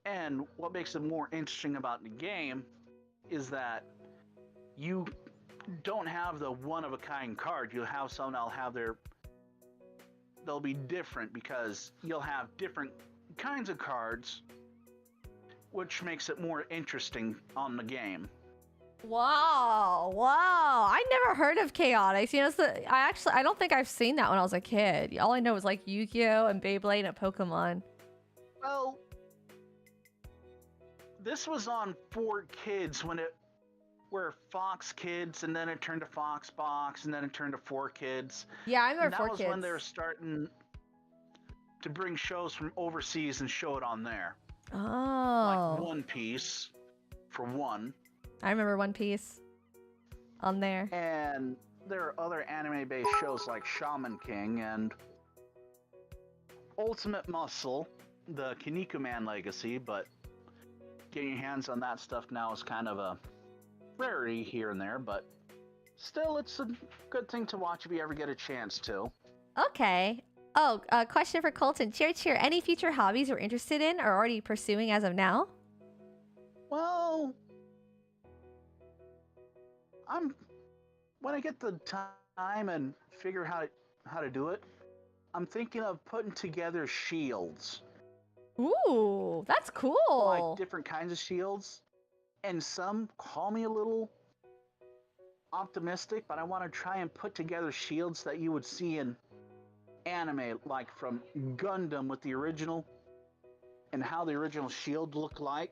And what makes it more interesting about the game is that you don't have the one-of-a-kind card. You'll have someone that'll have they'll be different because you'll have different kinds of cards, which makes it more interesting on the game. Wow, wow. I never heard of Chaotix. You know, I don't think I've seen that when I was a kid. All I know is like Yu-Gi-Oh! And Beyblade and Pokemon. Well, this was on 4Kids when it were Fox Kids, and then it turned to Fox Box, and then it turned to 4Kids. Yeah, I remember 4Kids. That was when they were starting to bring shows from overseas and show it on there. Oh. Like One Piece, for one. I remember One Piece on there. And there are other anime-based shows like Shaman King and Ultimate Muscle, the Kinnikuman legacy, but getting your hands on that stuff now is kind of a rarity here and there, but still, it's a good thing to watch if you ever get a chance to. Okay. Oh, question for Colten. Cheer, cheer. Any future hobbies you're interested in or already pursuing as of now? Well, when I get the time and figure how to do it, I'm thinking of putting together shields. Ooh, that's cool. Like different kinds of shields. And some call me a little optimistic, but I want to try and put together shields that you would see in anime, like from Gundam with the original, and how the original shield looked like.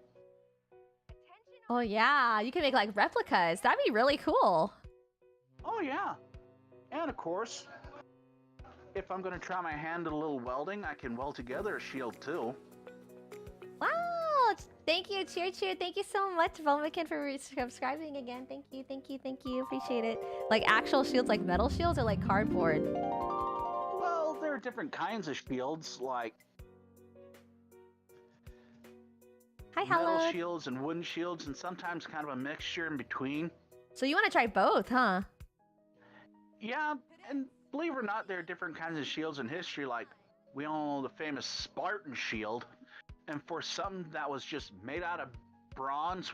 Oh yeah, you can make like replicas. That'd be really cool. Oh yeah. And of course, if I'm going to try my hand at a little welding, I can weld together a shield too. Wow! Thank you, cheer, cheer. Thank you so much, Volmikin, for subscribing again. Thank you, thank you, thank you. Appreciate it. Like actual shields, like metal shields, or like cardboard? Well, there are different kinds of shields, like metal shields and wooden shields, and sometimes kind of a mixture in between. So you want to try both, huh? Yeah, and believe it or not, there are different kinds of shields in history. Like, we all know the famous Spartan shield, and for something that was just made out of bronze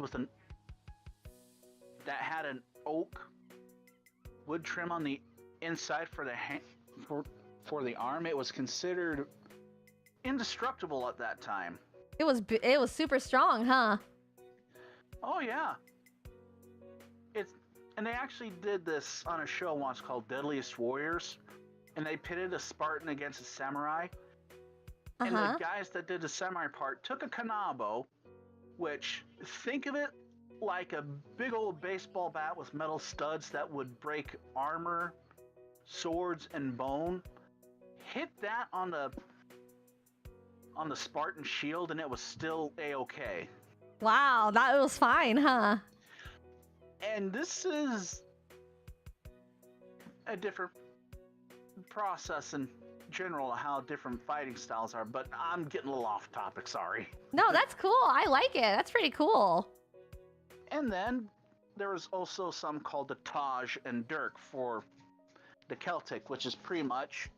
that had an oak wood trim on the inside for the for the arm, it was considered indestructible at that time. It was super strong, huh? Oh yeah. And they actually did this on a show once called Deadliest Warriors, and they pitted a Spartan against a samurai. And the guys that did the samurai part took a kanabo, which, think of it like a big old baseball bat with metal studs that would break armor, swords, and bone, hit that on the Spartan shield, and it was still a-okay. Wow, that was fine, huh? And this is a different process in general, how different fighting styles are, but I'm getting a little off topic, sorry. No, that's cool. I like it. That's pretty cool. And then there was also some called the Taj and Dirk for the Celtic, which is pretty much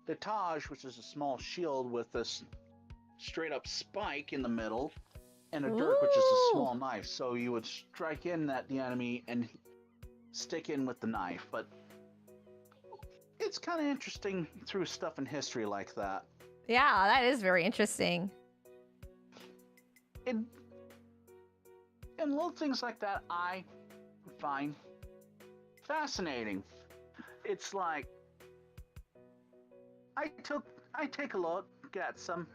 the Taj, which is a small shield with this straight up spike in the middle, and a dirk, which is a small knife. So you would strike in at the enemy and stick in with the knife. But it's kind of interesting through stuff in history like that. Yeah, that is very interesting. And little things like that I find fascinating. It's like I take a look at some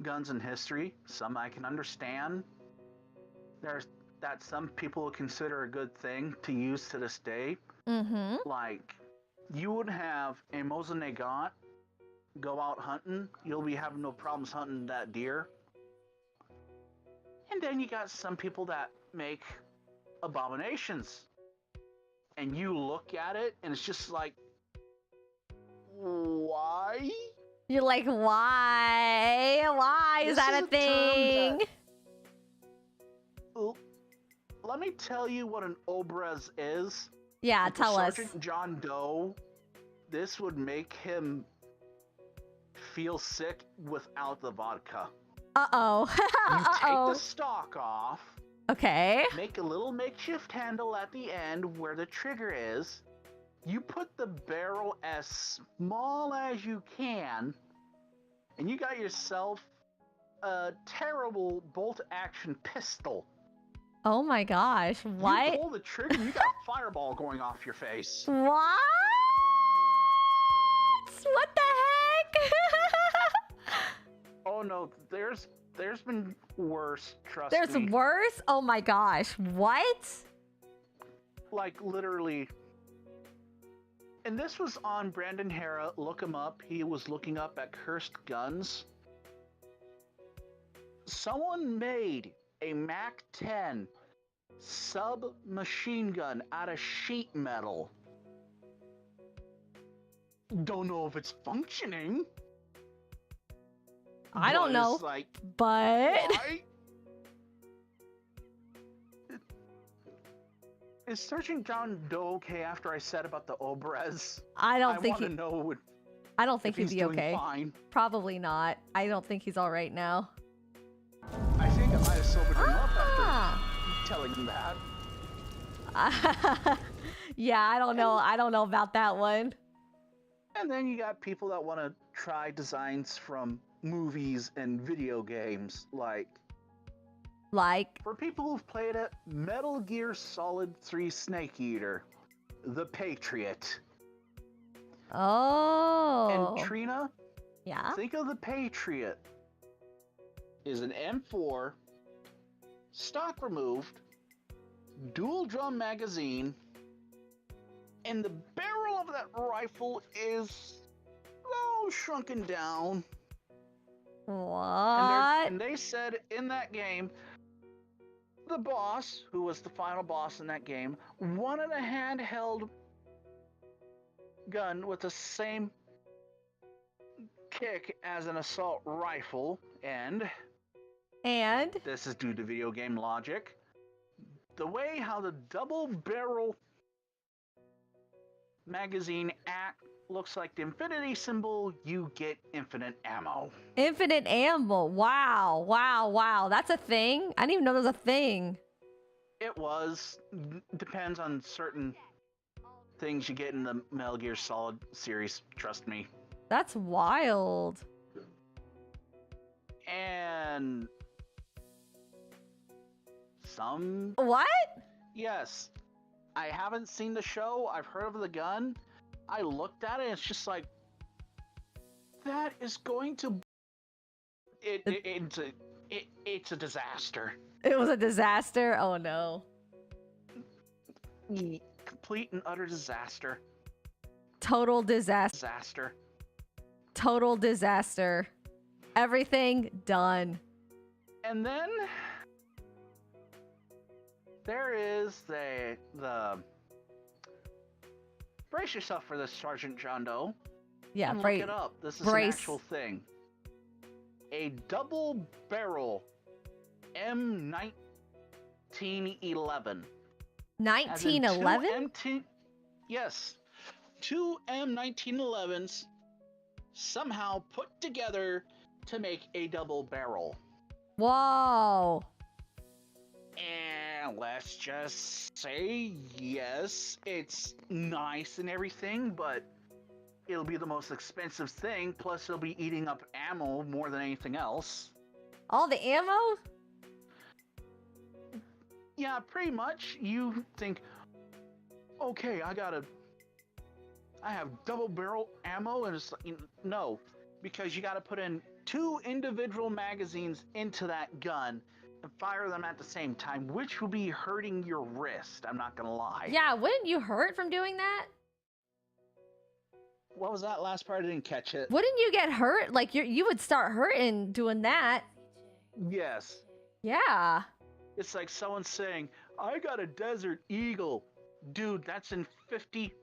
guns in history, some I can understand. There's that some people would consider a good thing to use to this day. Mm-hmm. Like, you would have a Mosin Nagant go out hunting, you'll be having no problems hunting that deer. And then you got some people that make abominations. And you look at it, and it's just like, why? You're like, why? Why is that a thing? Let me tell you what an Obrez is. Yeah, tell us. Sergeant John Doe, this would make him feel sick without the vodka. Uh-oh. You take the stock off. Okay. Make a little makeshift handle at the end where the trigger is. You put the barrel as small as you can, and you got yourself a terrible bolt-action pistol. Oh my gosh, what? You pull the trigger, and you got a fireball going off your face. What? What the heck? Oh no, there's been worse, trust There's me. worse? Oh my gosh, what? Like, literally. And this was on Brandon Hera. Look him up. He was looking up at cursed guns. Someone made a MAC-10 submachine gun out of sheet metal. Don't know if it's functioning. I don't but know. It's like, But why? Is Sergeant John Doe okay after I said about the Obrez? I don't think want to know I don't think if he's he'd be doing okay. fine. Probably not. I don't think he's all right now. I think I might have sobered him up Ah. after telling him that. Yeah, I don't know. I don't know about that one. And then you got people that want to try designs from movies and video games, like for people who've played it, Metal Gear Solid 3 Snake Eater, The Patriot. Oh. And Trina, Yeah. think of The Patriot is an M4, stock removed, dual drum magazine, and the barrel of that rifle is shrunken down. What? And they said in that game, the boss, who was the final boss in that game, wanted a handheld gun with the same kick as an assault rifle, and this is due to video game logic. The way how the double barrel magazine looks like the infinity symbol, you get infinite ammo. Infinite ammo. Wow. Wow. Wow. That's a thing? I didn't even know there was a thing. It was. Depends on certain things you get in the Metal Gear Solid series, trust me. That's wild. And some... What? Yes. I haven't seen the show. I've heard of the gun. I looked at it and it's just like, that is going to... It's a disaster. It was a disaster? Oh no. Complete and utter disaster. Total disaster. Disaster. Total disaster. Everything done. And then there is the brace yourself for this, Sergeant John Doe. Yeah, and look it up. This is an actual thing. A double barrel M1911. 1911? Yes. Two M1911s somehow put together to make a double barrel. Whoa. And let's just say, yes, it's nice and everything, but it'll be the most expensive thing, plus it'll be eating up ammo more than anything else. All the ammo? Yeah, pretty much. You think, okay, I have double barrel ammo, and it's like, no, because you gotta put in 2 individual magazines into that gun and fire them at the same time, which will be hurting your wrist, I'm not gonna lie. Yeah, wouldn't you hurt from doing that? What was that last part? I didn't catch it. Wouldn't you get hurt? Like you would start hurting doing that. Yes. Yeah. It's like someone saying, I got a Desert Eagle. Dude, that's in 50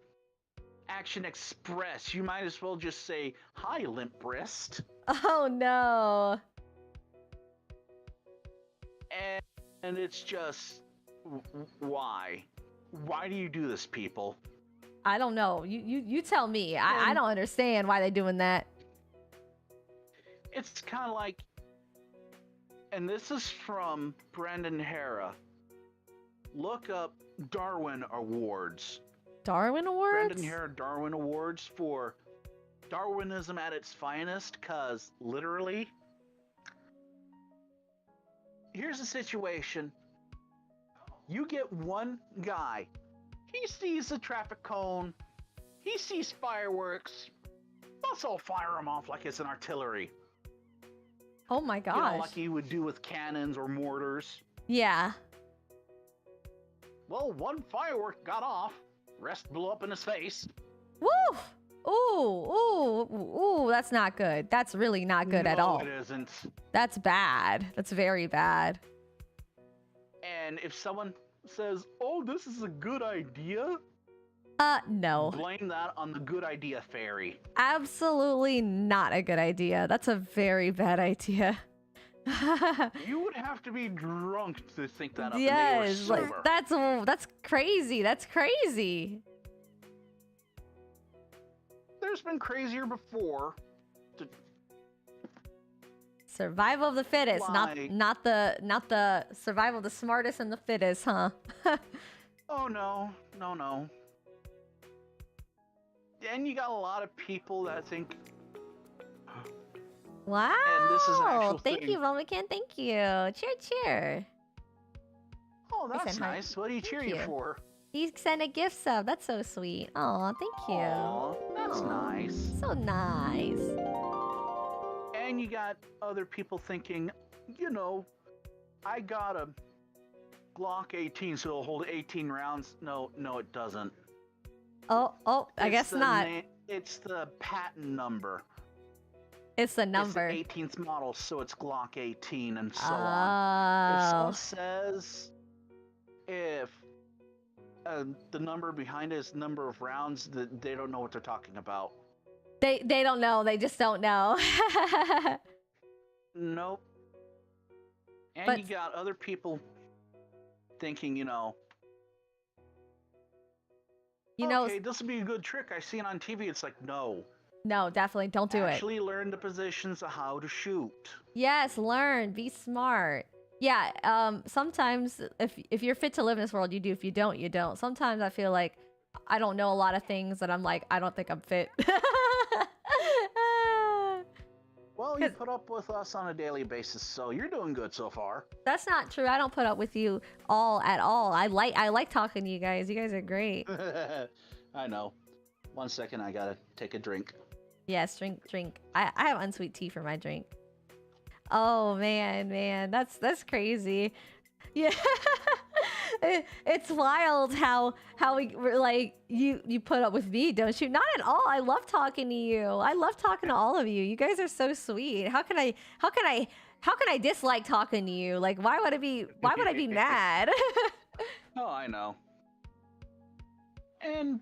Action Express. You might as well just say, hi, limp wrist. Oh no. And it's just, why? Why do you do this, people? I don't know. You tell me. I don't understand why they're doing that. It's kind of like, and this is from Brandon Hera. Look up Darwin Awards. Darwin Awards? Brandon Hera Darwin Awards for Darwinism at its finest, because literally, here's the situation. You get one guy, he sees the traffic cone, he sees fireworks, let's all fire them off like it's an artillery. Oh my You gosh. know, like you would do with cannons or mortars. Yeah. Well, one firework got off, rest blew up in his face. Woo! Ooh, that's not good. That's really not good at all. No, it isn't. That's bad. That's very bad. And if someone says, oh, this is a good idea, No. blame that on the good idea fairy. Absolutely not a good idea. That's a very bad idea. You would have to be drunk to think that up. Yes, And they were sober. that's crazy. That's crazy. There's been crazier before. Survival of the fittest, Like- not the survival of the smartest and the fittest, huh? Oh no. And you got a lot of people that think, Wow. And this is an actual Thank thing. you, Romican. Thank you. Cheer. oh, that's said hi. nice. What are you Thank cheering you. for? He sent a gift sub. That's so sweet. Oh, thank you. Aw, that's Aw, nice. So nice. And you got other people thinking, you know, I got a Glock 18, so it'll hold 18 rounds. No, it doesn't. Oh, I It's guess the not. It's the patent number. It's the number. It's the 18th model, so it's Glock 18 and so on. If Oh. someone says if the number behind it is number of rounds, that they don't know what they're talking about. They don't know. They just don't know. Nope. And But- you got other people thinking, you know, okay, this would be a good trick. I see it on TV. It's like, no. no, definitely don't do it. Actually learn the positions of how to shoot. Yes, learn, be smart. Yeah, sometimes if you're fit to live in this world, you do. If you don't, you don't. Sometimes I feel like I don't know a lot of things that I'm like, I don't think I'm fit. Well, you put up with us on a daily basis, so you're doing good so far. That's not true. I don't put up with you all at all. I like talking to you guys. You guys are great. I know. 1 second, I gotta take a drink. Yes, drink. I have unsweet tea for my drink. Oh man, that's crazy. Yeah, it's wild how we're like you put up with me, don't you? Not at all. I love talking to you. I love talking to all of you. You guys are so sweet. How can I dislike talking to you? Like why would I be mad? Oh, I know. And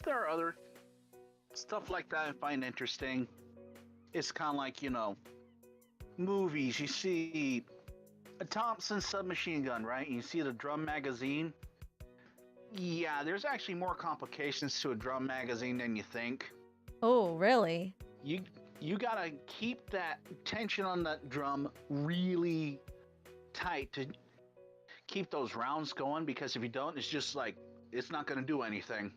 there are other stuff like that I find interesting. It's kind of like, you know, movies. You see a Thompson submachine gun, right? You see the drum magazine. Yeah, there's actually more complications to a drum magazine than you think. Oh, really? You gotta keep that tension on that drum really tight to keep those rounds going, because if you don't, it's just like, it's not gonna do anything.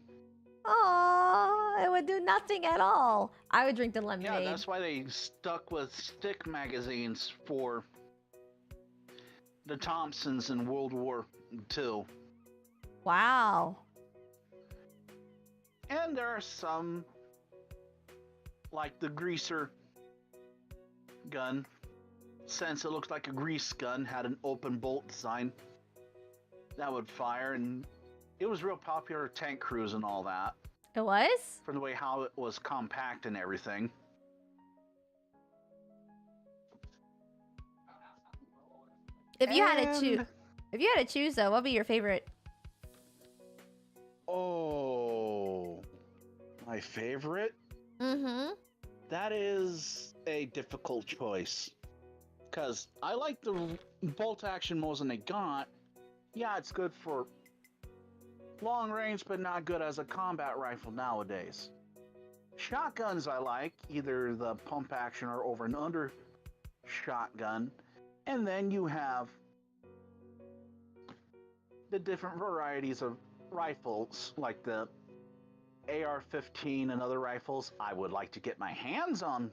Oh, it would do nothing at all. I would drink the lemonade. Yeah, that's why they stuck with stick magazines for the Thompsons in World War II. Wow. And there are some, like the greaser gun, since it looks like a grease gun, had an open bolt design that would fire, and it was real popular with tank crews and all that, It was? for the way how it was compact and everything. If you had to choose though, what would be your favorite? Oh, my favorite? Mm-hmm. That is a difficult choice. Because I like the bolt action Mosin they got. Yeah, it's good for long range, but not good as a combat rifle nowadays. Shotguns I like, either the pump action or over and under shotgun. And then you have the different varieties of rifles, like the AR-15 and other rifles. I would like to get my hands on.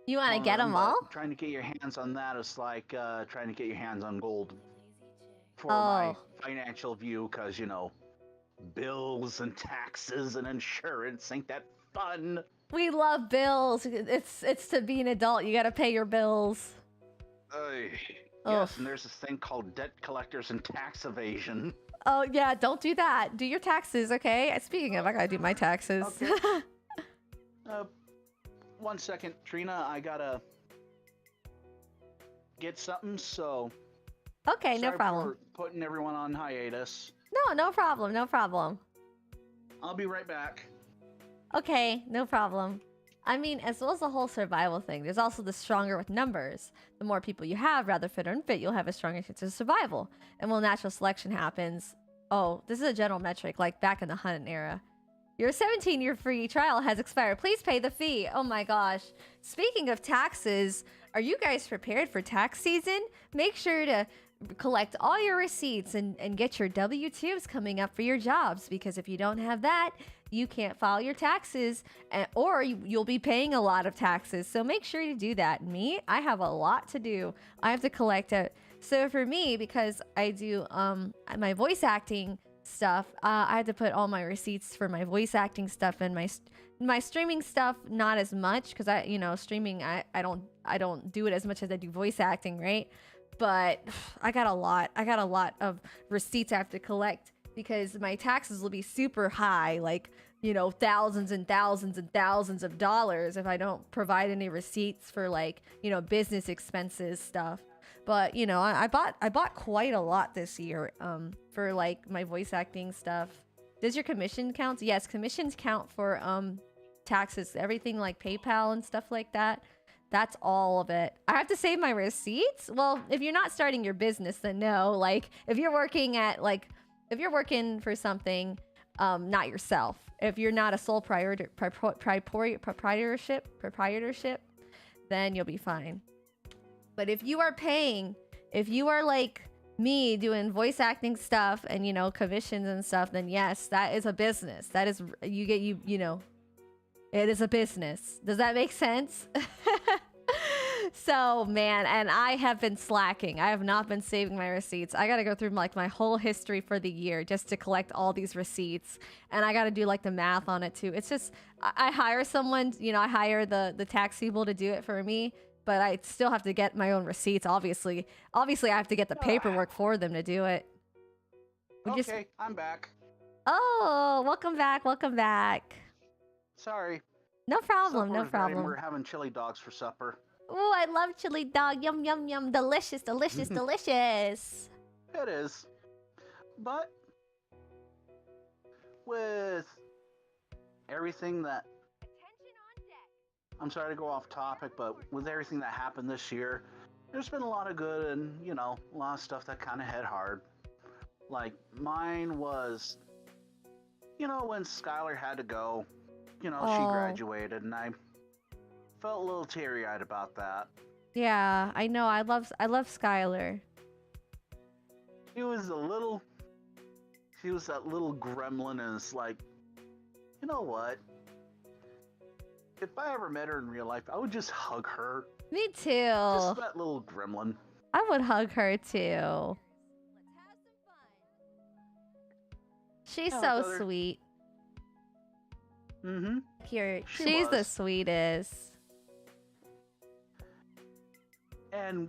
You want to get them all? Trying to get your hands on that is like trying to get your hands on gold. For my financial view, because, you know, bills and taxes and insurance, ain't that fun? We love bills. It's to be an adult. You got to pay your bills. Yes, and there's this thing called debt collectors and tax evasion. Oh, yeah, don't do that. Do your taxes, okay? Speaking of, I gotta do my taxes. Okay. 1 second, Trina. I gotta get something, so... Okay, no problem. Sorry for putting everyone on hiatus. No problem, no problem. I'll be right back. Okay, no problem. I mean, as well as the whole survival thing, there's also the stronger with numbers. The more people you have, rather fit or unfit, you'll have a stronger chance of survival. And when natural selection happens, this is a general metric, like back in the hunting era. Your 17-year free trial has expired. Please pay the fee. Oh my gosh. Speaking of taxes, are you guys prepared for tax season? Make sure to collect all your receipts and get your W-2s coming up for your jobs, because if you don't have that, you can't file your taxes, or you'll be paying a lot of taxes. So make sure to do that. Me, I have a lot to do. I have to collect it. So for me, because I do my voice acting stuff, I had to put all my receipts for my voice acting stuff and my streaming stuff. Not as much, because streaming I don't do it as much as I do voice acting, right? But I got a lot of receipts I have to collect, because my taxes will be super high, like, thousands and thousands and thousands of dollars if I don't provide any receipts for, like, business expenses stuff. But, I bought quite a lot this year for, like, my voice acting stuff. Does your commission count? Yes, commissions count for taxes, everything like PayPal and stuff like that. That's all of it. I have to save my receipts? Well, if you're not starting your business, then no. Like, if you're working for something, not yourself. If you're not a sole proprietorship, then you'll be fine. But if you are like me doing voice acting stuff and, commissions and stuff, then yes, that is a business. That is, it is a business. Does that make sense? So, man, and I have been slacking. I have not been saving my receipts. I got to go through like my whole history for the year just to collect all these receipts. And I got to do like the math on it too. It's just, I hire someone, I hire the tax people to do it for me, but I still have to get my own receipts, obviously. Obviously, I have to get the paperwork for them to do it. I'm back. Oh, welcome back. Welcome back. Sorry. No problem, no problem. We're having chili dogs for supper. Oh, I love chili dog. Yum, yum, yum. Delicious, delicious, delicious. It is. But with everything that... I'm sorry to go off topic, but with everything that happened this year, there's been a lot of good and, a lot of stuff that kind of hit hard. Like, mine was, when Skylar had to go, she graduated, and I felt a little teary-eyed about that. Yeah, I know. I love Skylar. She was that little gremlin, and it's like, you know what? If I ever met her in real life, I would just hug her. Me too. Just that little gremlin. I would hug her too. She's so sweet. Mm-hmm. She's the sweetest. And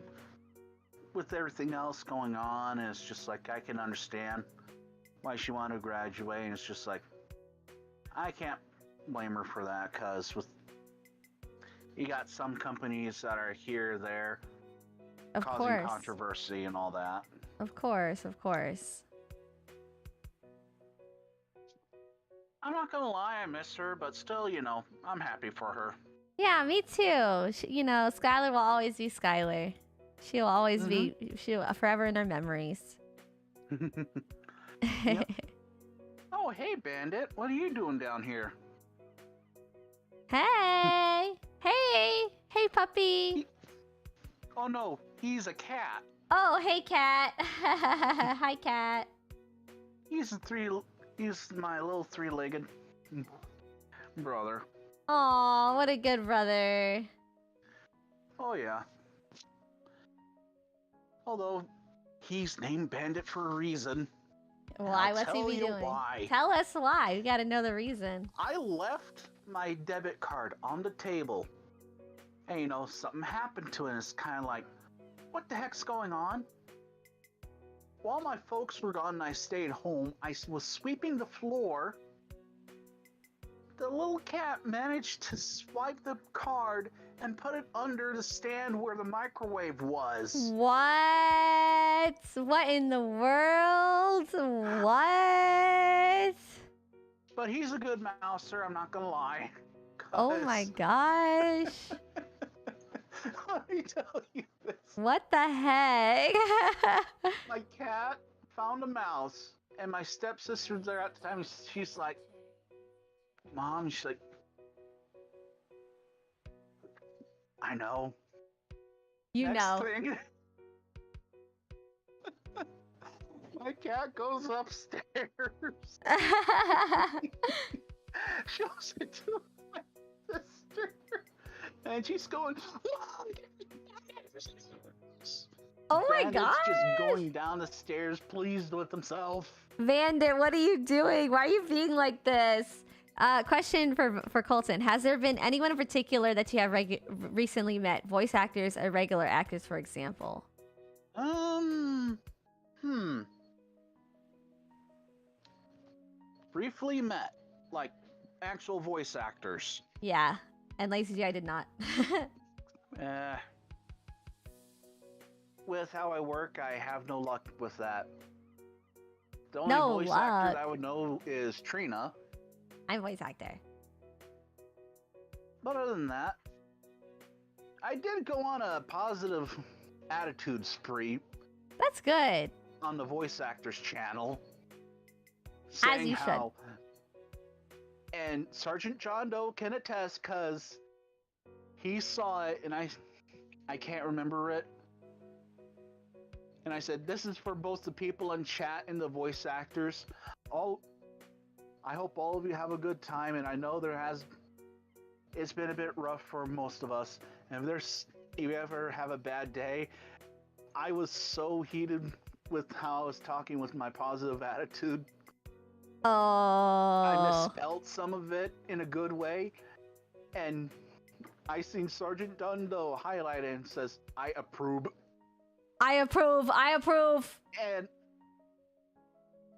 with everything else going on, it's just like, I can understand why she wanted to graduate, and it's just like, I can't blame her for that, because you got some companies that are here or there causing controversy and all that. Of course. I'm not gonna lie, I miss her, but still, I'm happy for her. Yeah, me too. Skylar will always be Skylar. She'll always be, she'll forever in our memories. Yep. Oh, hey, Bandit. What are you doing down here? Hey, puppy. Oh no, he's a cat. Oh, hey, cat. Hi, cat. He's my little three-legged. brother. Aw, what a good brother. Oh yeah. Although he's named Bandit for a reason. Why? I'll What's he tell be you doing? why. Tell us why. We gotta know the reason. I left my debit card on the table. And something happened to it. It's kind of like, what the heck's going on? While my folks were gone and I stayed home, I was sweeping the floor. The little cat managed to swipe the card and put it under the stand where the microwave was. What? What in the world? What? But he's a good mouser, I'm not gonna lie. Oh my gosh. Let me tell you this. What the heck? My cat found a mouse, and my stepsister was there at the time. She's like, Mom, she's like, I know. You Next know. thing, my cat goes upstairs, shows it to my sister, and she's going, Oh my Bandit's gosh. just going down the stairs, pleased with himself. Bandit, what are you doing? Why are you being like this? Question for Colton. Has there been anyone in particular that you have recently met? Voice actors or regular actors, for example? Briefly met, like, actual voice actors. Yeah. And Lazy J, I did not. With how I work, I have no luck with that. The only voice actor that I would know is Trina. I'm a voice actor. But other than that, I did go on a positive attitude spree That's good. on the voice actors channel. As you should. And Sergeant John Doe can attest, because he saw it and I can't remember it. And I said, this is for both the people in chat and the voice actors. I hope all of you have a good time, and I know it's been a bit rough for most of us. And if you ever have a bad day, I was so heated with how I was talking with my positive attitude. Oh. I misspelled some of it in a good way, and I seen Sergeant Dundo highlight it and says, I approve. I approve. I approve. And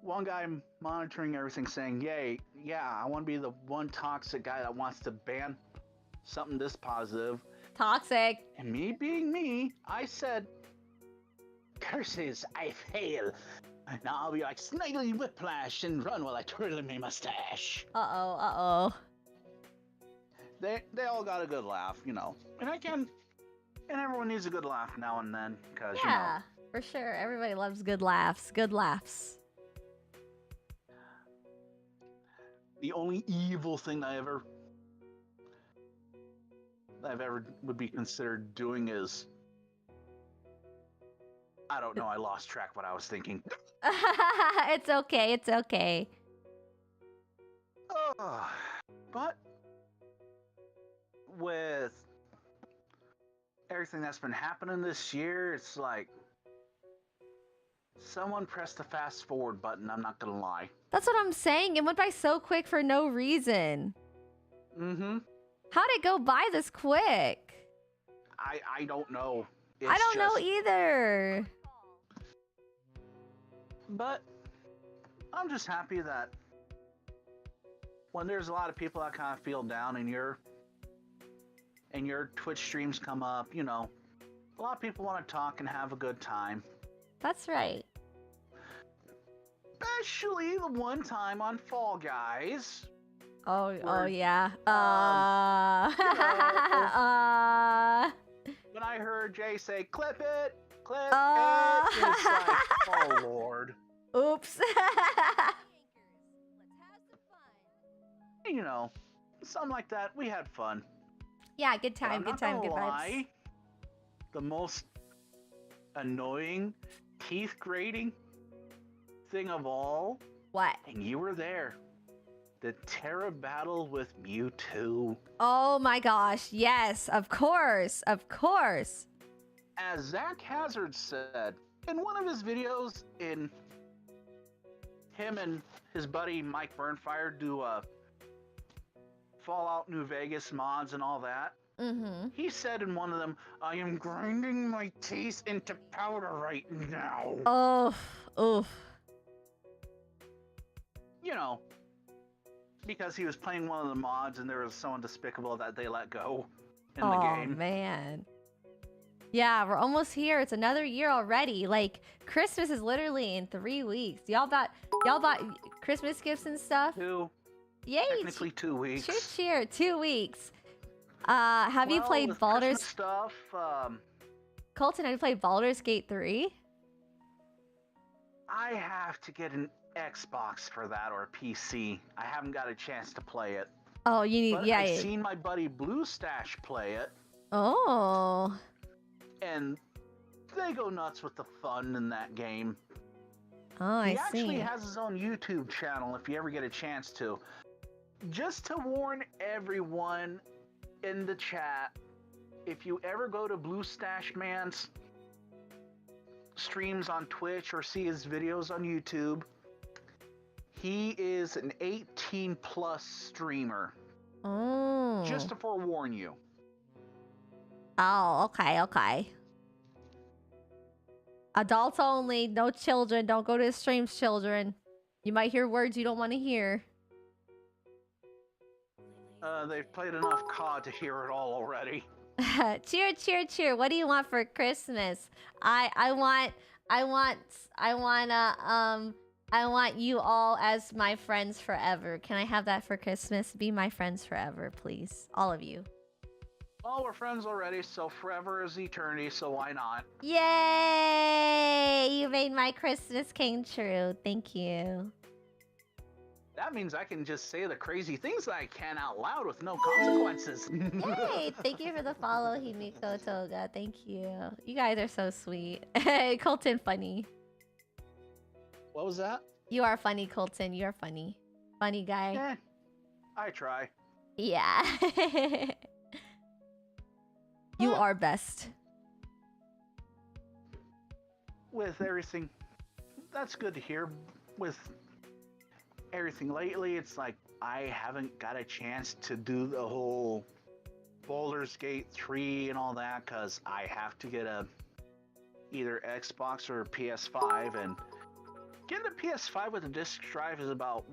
one guy monitoring everything saying, yay, yeah, I want to be the one toxic guy that wants to ban something this positive. Toxic. And me being me, I said, curses, I fail. Now I'll be like Snidely Whiplash and run while I twirl my mustache. Uh-oh, uh-oh. They all got a good laugh, and everyone needs a good laugh now and then, because, Yeah, for sure. Everybody loves good laughs. Good laughs. The only evil thing I've ever would be considered doing is, I don't know, I lost track what I was thinking. It's okay, it's okay. But with everything that's been happening this year, it's like someone pressed the fast forward button, I'm not gonna lie. That's what I'm saying. It went by so quick for no reason. Mm-hmm. How'd it go by this quick? I don't know. I don't know either. But I'm just happy that when there's a lot of people that kind of feel down and your Twitch streams come up, a lot of people want to talk and have a good time. That's right. Especially the one time on Fall Guys. Oh Where, yeah. When I heard Jay say, clip it, it's like, oh Lord. Oops. Something like that. We had fun. Yeah, good time, good time, good vibes. The most annoying, teeth grating thing of all. What? And you were there. The Terra battle with Mewtwo. Oh my gosh, yes, of course, of course. As Zach Hazard said in one of his videos, in him and his buddy Mike Burnfire do Fallout New Vegas mods and all that. Mm-hmm. He said in one of them, I am grinding my teeth into powder right now. Oh, oof. You know, because he was playing one of the mods and there was someone despicable that they let go in the game. Oh, man. Yeah, we're almost here. It's another year already. Like, Christmas is literally in 3 weeks. Y'all bought Christmas gifts and stuff? Yay! Technically 2 weeks. Cheer. 2 weeks. Have you played with Baldur's... Christmas stuff, Colten, have you played Baldur's Gate 3? I have to get an Xbox for that or a PC. I haven't got a chance to play it. Oh, you need... But yeah. I've seen my buddy Blue Stash play it. Oh. And they go nuts with the fun in that game. Oh, I see. He actually has his own YouTube channel if you ever get a chance to. Just to warn everyone in the chat, if you ever go to Blue Stash Man's streams on Twitch or see his videos on YouTube, he is an 18 plus streamer. Oh. Just to forewarn you. Oh, okay. Adults only, no children. Don't go to his streams, children. You might hear words you don't want to hear. They've played enough COD to hear it all already. Cheer. What do you want for Christmas? I want you all as my friends forever. Can I have that for Christmas? Be my friends forever, please. All of you. Well, we're friends already, so forever is eternity, so why not? Yay! You made my Christmas came true. Thank you. That means I can just say the crazy things that I can out loud with no consequences. Yay! Thank you for the follow, Himiko Toga. Thank you. You guys are so sweet. Colten, funny. What was that? You are funny, Colten. You are funny. Funny guy. I try. Yeah. You are best. With everything, that's good to hear. With everything lately, it's like I haven't got a chance to do the whole Baldur's Gate 3 and all that because I have to get either Xbox or PS5, and getting a PS5 with a disc drive is about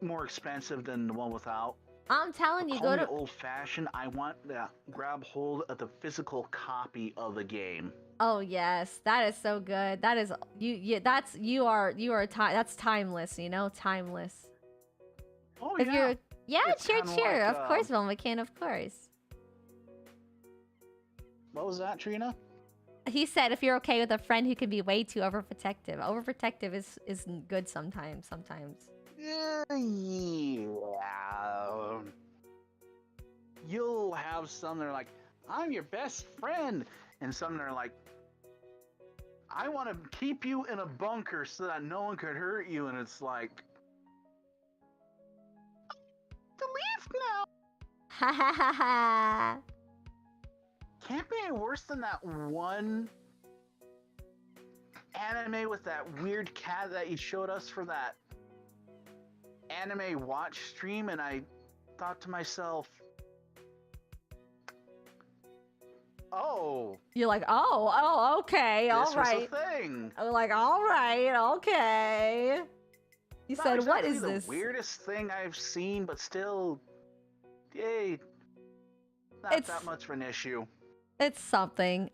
more expensive than the one without. I'm telling you, go to old-fashioned. I want to grab hold of the physical copy of the game. Oh yes, that is so good. That is that's that's timeless, you know, timeless. Oh if yeah. Cheer. Like, of course, McCann, of course. What was that, Trina? He said if you're okay with a friend who can be way too overprotective. Overprotective is good sometimes. Yeah. You'll have some that are like, I'm your best friend, and some that are like, I want to keep you in a bunker so that no one could hurt you, and it's like, to leave now. Ha ha ha ha. Can't be any worse than that one anime with that weird cat that you showed us for that anime watch stream, and I thought to myself, oh. You're like, oh, okay, all right. This was a thing. I'm like, all right, okay. You said, exactly what is the this? Weirdest thing I've seen, but still, yay, not that much of an issue. It's something.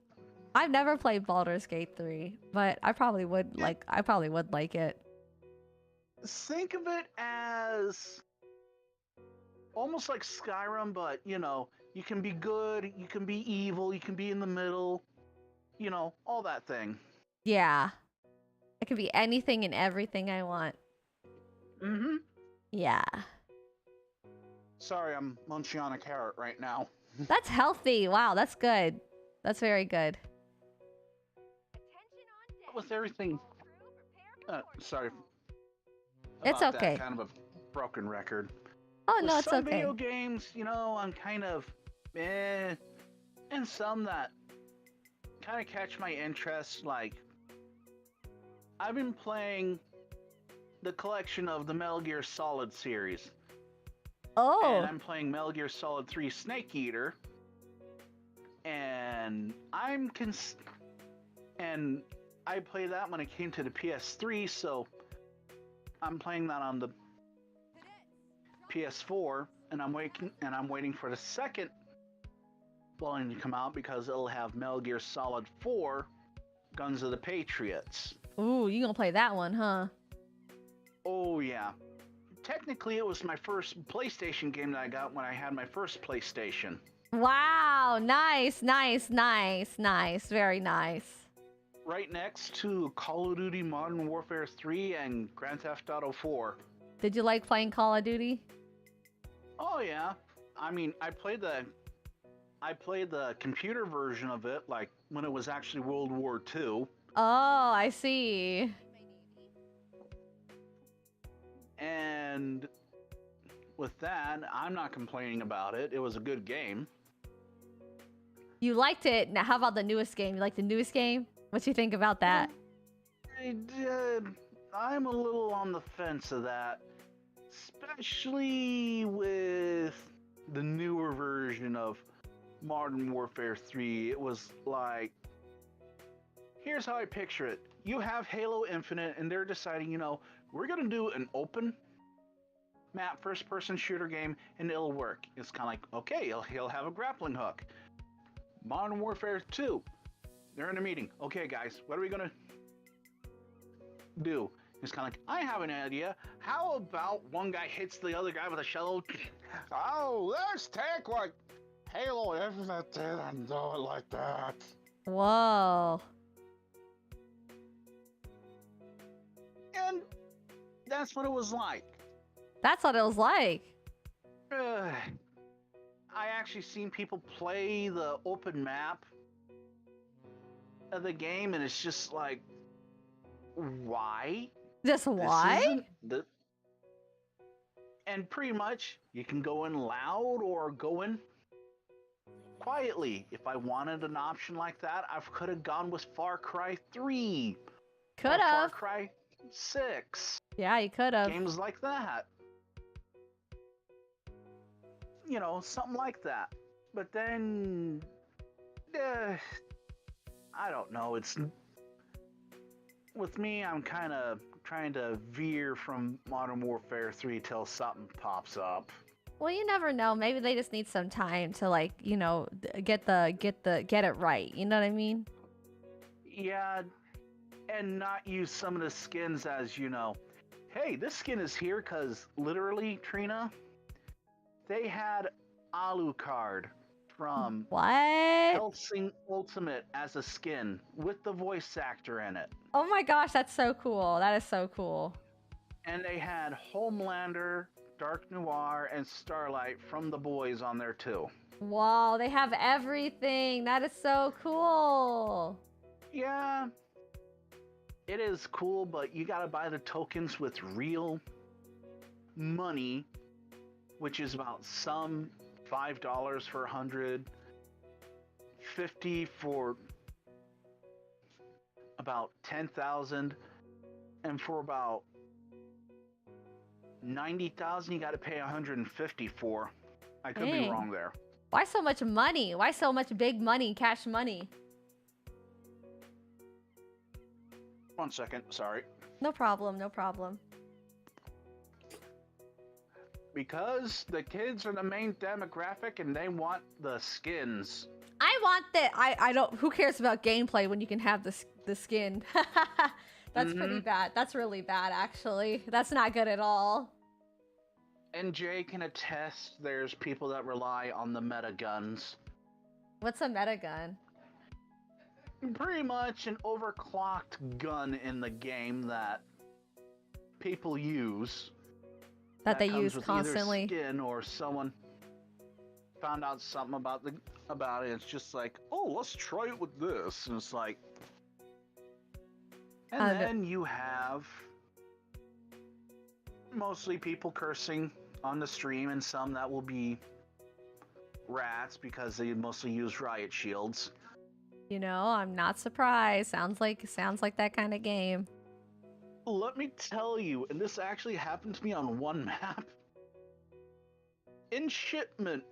I've never played Baldur's Gate 3, but I probably would like it. Think of it as almost like Skyrim, but you know, you can be good, you can be evil, you can be in the middle, you know, all that thing. Yeah. It could be anything and everything I want. Mm-hmm. Yeah. Sorry, I'm munching on a carrot right now. That's healthy. Wow, that's good. That's very good. With everything, sorry. It's okay. Kind of a broken record. Oh With no, it's some okay. video games, you know, I'm kind of and some that kind of catch my interest. Like, I've been playing the collection of the Metal Gear Solid series. Oh. And I'm playing Metal Gear Solid 3 Snake Eater. And and I played that when it came to the PS3, so I'm playing that on the PS4, and I'm waiting for the second volume to come out because it'll have Metal Gear Solid 4 Guns of the Patriots. Ooh, you gonna play that one, huh? Oh yeah. Technically, it was my first PlayStation game that I got when I had my first PlayStation. Wow, nice, nice, nice, nice, very nice. Right next to Call of Duty Modern Warfare 3 and Grand Theft Auto 4. Did you like playing Call of Duty? Oh yeah. I mean, I played the computer version of it, like when it was actually World War II. Oh, I see. And with that, I'm not complaining about it. It was a good game. You liked it. Now, how about the newest game? You like the newest game? What you think about that? I'm a little on the fence of that, especially with the newer version of Modern Warfare 3. It was like, here's how I picture it. You have Halo Infinite, and they're deciding, you know, we're going to do an open map first-person shooter game, and it'll work. It's kind of like, okay, he'll have a grappling hook. Modern Warfare 2, they're in a meeting. Okay, guys, what are we going to do? It's kind of like, I have an idea. How about one guy hits the other guy with a shell? Oh, let's take what Halo Infinite did and do it like that. Whoa. And that's what it was like. That's what it was like. I actually seen people play the open map of the game, and it's just like, why? Just why? And pretty much, you can go in loud or go in quietly. If I wanted an option like that, I could have gone with Far Cry 3. Could Far have. Cry 6. Yeah, you could have. Games like that. You know, something like that. But then, I don't know. It's with me, I'm kind of trying to veer from Modern Warfare 3 till something pops up. Well, you never know. Maybe they just need some time to, like, you know, get it right. You know what I mean? Yeah, and not use some of the skins as, you know, hey, this skin is here because literally, Trina, they had Alucard from What? Hellsing Ultimate as a skin with the voice actor in it. Oh my gosh, that's so cool. That is so cool. And they had Homelander, Dark Noir, and Starlight from The Boys on there too. Wow, they have everything. That is so cool. Yeah, it is cool, but you gotta buy the tokens with real money, which is about some $5 for 100, $50 for about 10,000, and for about 90,000 you got to pay 150 for. I could be Dang. wrong there. Why so much money? Why so much big money, cash money? 1 second, sorry. No problem, no problem. Because the kids are the main demographic and they want the skins. I want that. I don't. Who cares about gameplay when you can have the skin? That's pretty bad. That's really bad, actually. That's not good at all. And Jay can attest there's people that rely on the meta guns. What's a meta gun? Pretty much an overclocked gun in the game that people use. That they comes use with constantly. Either skin or someone found out something about it. It's just like, oh, let's try it with this, and it's like, and then you have mostly people cursing on the stream, and some that will be rats because they mostly use riot shields. You know, I'm not surprised. Sounds like that kind of game. Let me tell you, and this actually happened to me on one map. In shipment,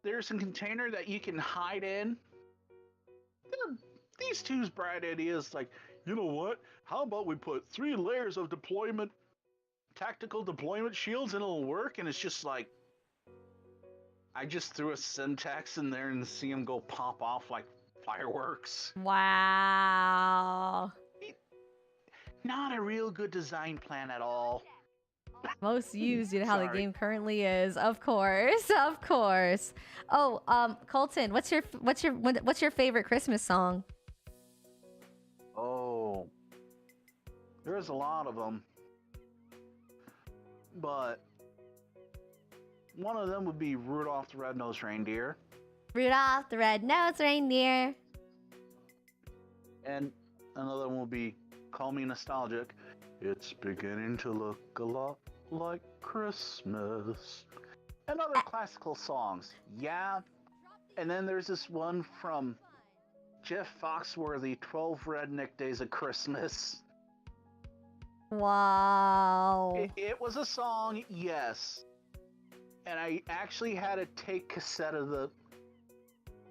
there's a container that you can hide in. These two's bright ideas, like, you know what? How about we put 3 layers of deployment, tactical deployment shields, and it'll work? And it's just like, I just threw a syntax in there and see them go pop off like fireworks. Wow. Not a real good design plan at all. Most used, you know how the Sorry. game currently is. Of course, of course. Oh, Colton, what's your favorite Christmas song? Oh, there's a lot of them, but one of them would be Rudolph the Red-Nosed Reindeer. Rudolph the Red-Nosed Reindeer. And another one will be Call Me Nostalgic. It's beginning to look a lot like Christmas. And other classical songs. Yeah. And then there's this one from Jeff Foxworthy, 12 Redneck Days of Christmas. Wow. It was a song, yes. And I actually had to take cassette of the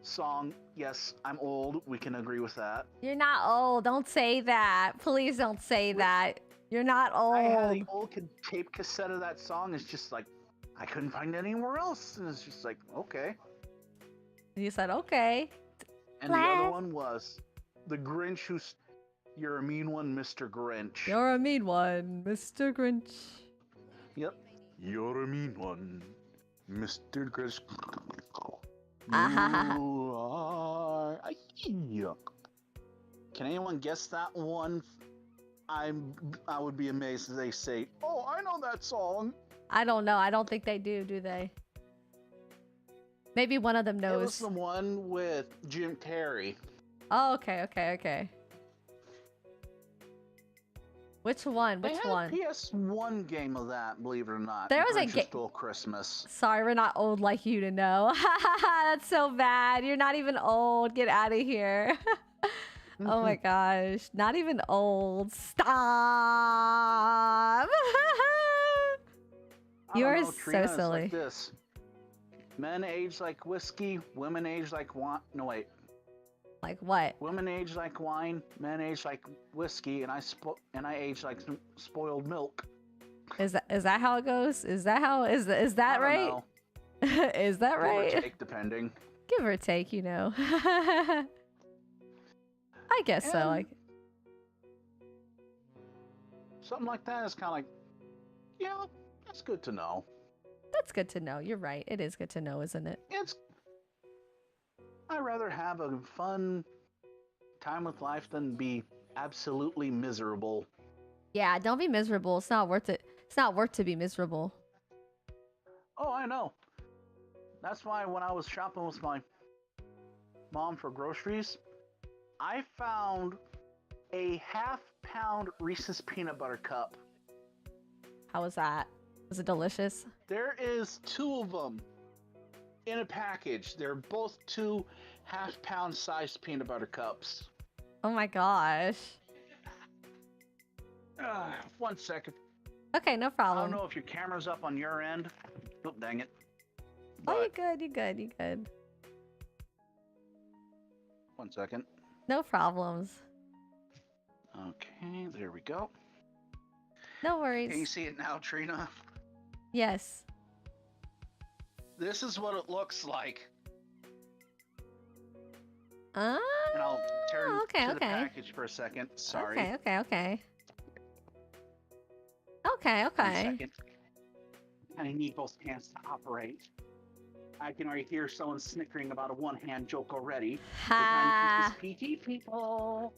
song. Yes, I'm old. We can agree with that. You're not old. Don't say that. Please don't say that. You're not old. I had the old tape cassette of that song. It's just like, I couldn't find it anywhere else. And it's just like, okay. You said, okay. And the other one was The Grinch Who's... You're a mean one, Mr. Grinch. You're a mean one, Mr. Grinch. Yep. You're a mean one, Mr. Grinch. Ah. You are... Can anyone guess that one? I would be amazed if they say, oh, I know that song. I don't know. I don't think they do they? Maybe one of them It knows. was the one with Jim Carrey. Oh, okay. Which one? They Which had one? a PS1 game of that, believe it or not. There was a Grinch game. Stole Christmas. Sorry, we're not old like you to know. That's so bad. You're not even old. Get out of here. Oh my gosh. Not even old. Stop. You are so Trina, it's silly. like this. Men age like whiskey, women age like wine. No, wait. Like what? Women age like wine, men age like whiskey, and I age like spoiled milk. Is that how it goes? Is that I right? don't Is that know. right? Give or take, depending. Give or take, you know. I guess so. And Like something like that is kind of like, yeah, that's good to know. that's good to know. You're right. It is good to know, isn't it? I'd rather have a fun time with life than be absolutely miserable. Yeah, don't be miserable. It's not worth it. It's not worth to be miserable. Oh, I know. That's why when I was shopping with my mom for groceries, I found a half-pound Reese's peanut butter cup. How was that? Was it delicious? There is 2 of them in a package. They're both 2 half-pound sized peanut butter cups. Oh my gosh. 1 second. Okay, no I problem. don't know if your camera's up on your end. Oh, dang it. Oh, you're But good. You're good. You're good. 1 second. No problems. Okay, there we go. No Can you worries. see it now, Trina? Yes. This is what it looks like. Ah. And I'll turn Okay. to the Okay. package for a second. Sorry. Okay. Okay. Okay. Okay. 1 Okay. second. I need both hands to operate. I can already hear someone snickering about a one-hand joke already. We're trying to keep this PG, people.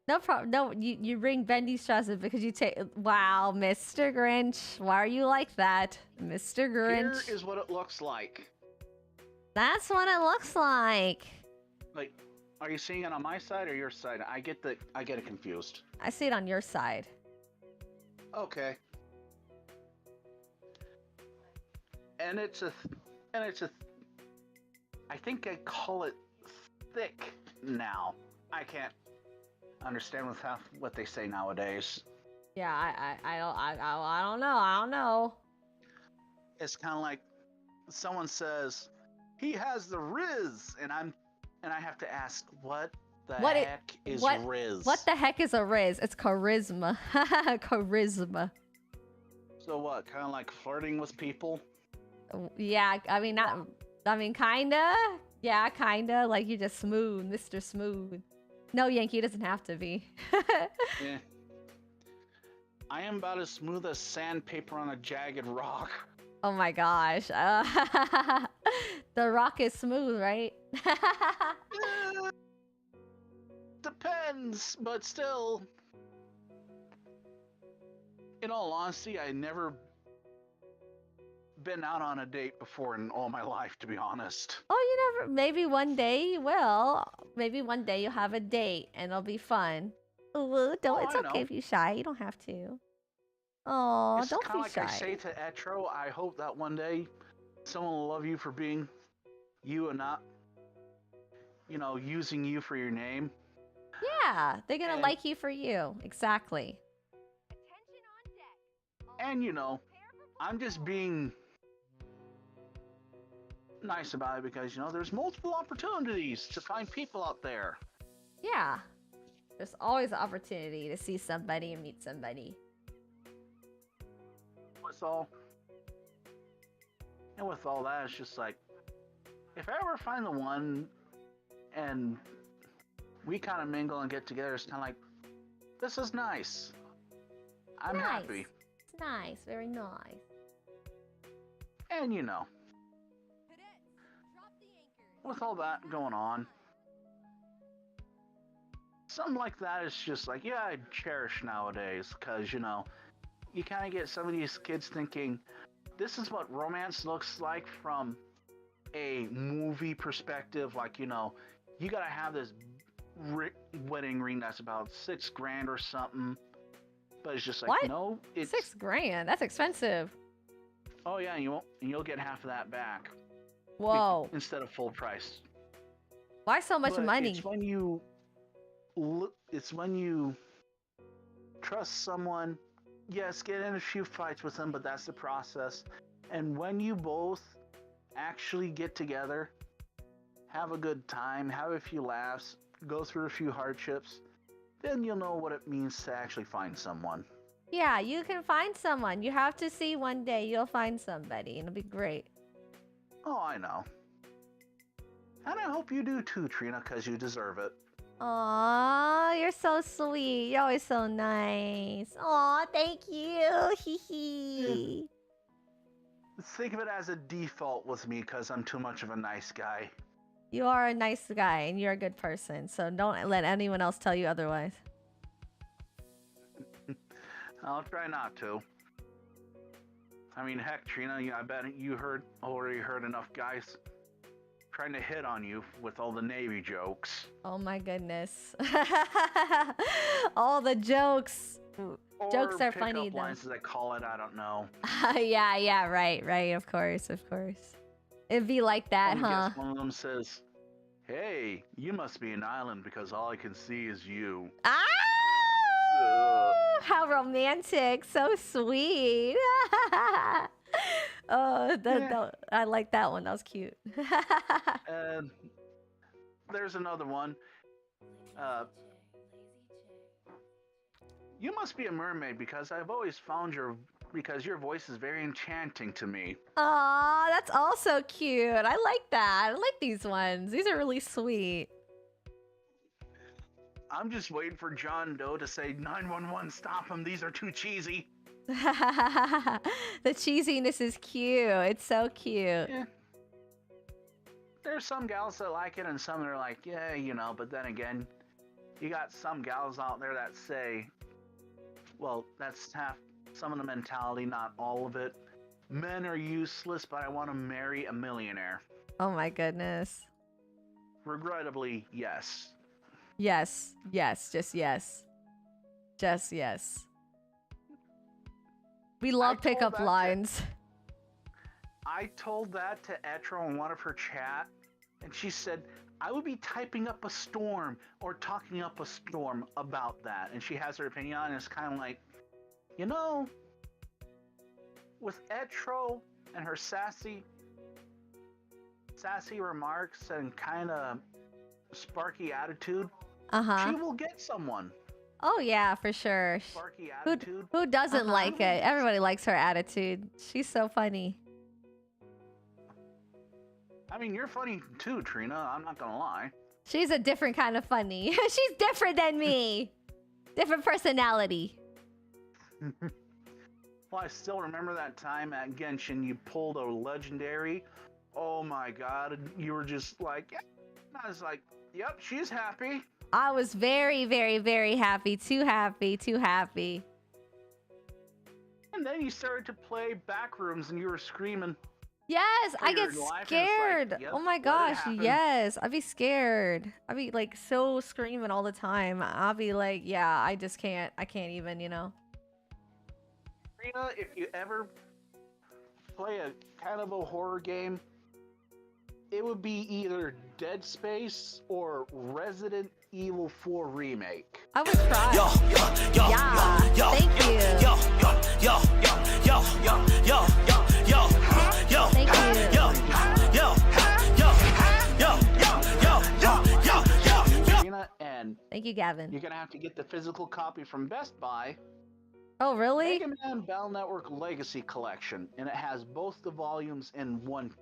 No problem. No, you ring Bendy Strasse because you take. Wow, Mr. Grinch. Why are you like that, Mr. Grinch? Here is what it looks like. That's what it looks like. Like, Are you seeing it on my side or your side? I get it confused. I see it on your side. Okay. And it's a, I think I call it thick now. I can't understand what they say nowadays. Yeah, I don't know. I don't know. It's kind of like someone says, "He has the Riz," and I have to ask, what the heck is Riz? What the heck is a Riz? It's charisma. Charisma. So what? Kind of like flirting with people? Yeah, I mean kinda. Yeah, kinda. Like you're just smooth, Mr. Smooth. No, Yankee doesn't have to be. Yeah. I am about as smooth as sandpaper on a jagged rock. Oh my gosh. The rock is smooth, right? Depends, but still. In all honesty, I never been out on a date before in all my life, to be honest. Oh, you never. Maybe one day you will. Maybe one day you'll have a date and it'll be fun. Ooh, don't. It's okay if you're shy. You don't have to. Oh, don't be like shy. I say to Etro, I hope that one day someone will love you for being you and not, using you for your name. Yeah, they're gonna like you for you. Exactly. And I'm just being nice about it because there's multiple opportunities to find people out there. Yeah, there's always an opportunity to see somebody and meet somebody. With all that, it's just like, if I ever find the one and we kind of mingle and get together, it's kind of like, this is nice. I'm happy. It's nice, very nice. And with all that going on, something like that is just like, yeah, I cherish nowadays, because you kind of get some of these kids thinking, this is what romance looks like from a movie perspective. Like, you gotta have this wedding ring that's about $6,000 or something. But it's just like, what? No, it's $6,000. That's expensive. Oh yeah, you'll get half of that back. Whoa! Instead of full price. Why so much money? It's when you trust someone. Yes, get in a few fights with them, but that's the process. And when you both actually get together, have a good time, have a few laughs, go through a few hardships, then you'll know what it means to actually find someone. Yeah, you can find someone. You have to see one day you'll find somebody. It'll be great. Oh, I know. And I hope you do too, Trina, because you deserve it. Aw, you're so sweet. You're always so nice. Aw, thank you. Hee hee. Think of it as a default with me because I'm too much of a nice guy. You are a nice guy and you're a good person, so don't let anyone else tell you otherwise. I'll try not to. I mean, heck, Trina, I bet you already heard enough guys trying to hit on you with all the Navy jokes. Oh my goodness. All the jokes. Or jokes are funny though. Lines, as I call it, I don't know. yeah, right, of course. It'd be like that, huh? Guess one of them says, "Hey, you must be an island because all I can see is you." Ah! How romantic. So sweet. I like that one. That was cute. And there's another one. You must be a mermaid because I've always found your voice is very enchanting to me. Aw, that's also cute. I like that. I like these ones. These are really sweet. I'm just waiting for John Doe to say 911, stop him. These are too cheesy. The cheesiness is cute. It's so cute. Yeah. There's some gals that like it and some that are like, yeah, but then again, you got some gals out there that say, well, that's half some of the mentality, not all of it. Men are useless, but I want to marry a millionaire. Oh my goodness. regrettably, yes. Yes, yes, just yes. Just yes. We love pickup lines. I told that to Etro in one of her chat, and she said, I would be typing up a storm or talking up a storm about that. And she has her opinion, and it's kind of like, you know, with Etro and her sassy remarks and kind of sparky attitude, she will get someone. Oh yeah, for sure. Sparky attitude. Who doesn't like it? Everybody likes her attitude. She's so funny. I mean, you're funny too, Trina. I'm not gonna lie. She's a different kind of funny. She's different than me. Different personality. Well, I still remember that time at Genshin you pulled a legendary. Oh my god, you were just like, yeah. I was like, yep, she's happy. I was very, very, very happy. Too happy, too happy. And then you started to play Backrooms and you were screaming. Yes, I get scared. Like, yep, oh my gosh, yes. I'd be scared. I'd be like so screaming all the time. I'll be like, yeah, I just can't. I can't even, you know. Rena, if you ever play a kind of a horror game, it would be either Dead Space or Resident Evil 4 Remake. I would cry. Thank you. Thank you. Rena, and thank you, Gavin. You're gonna have to get the physical copy from Best Buy. Oh, really? Mega Man Battle Network Legacy Collection, and it has both the volumes in one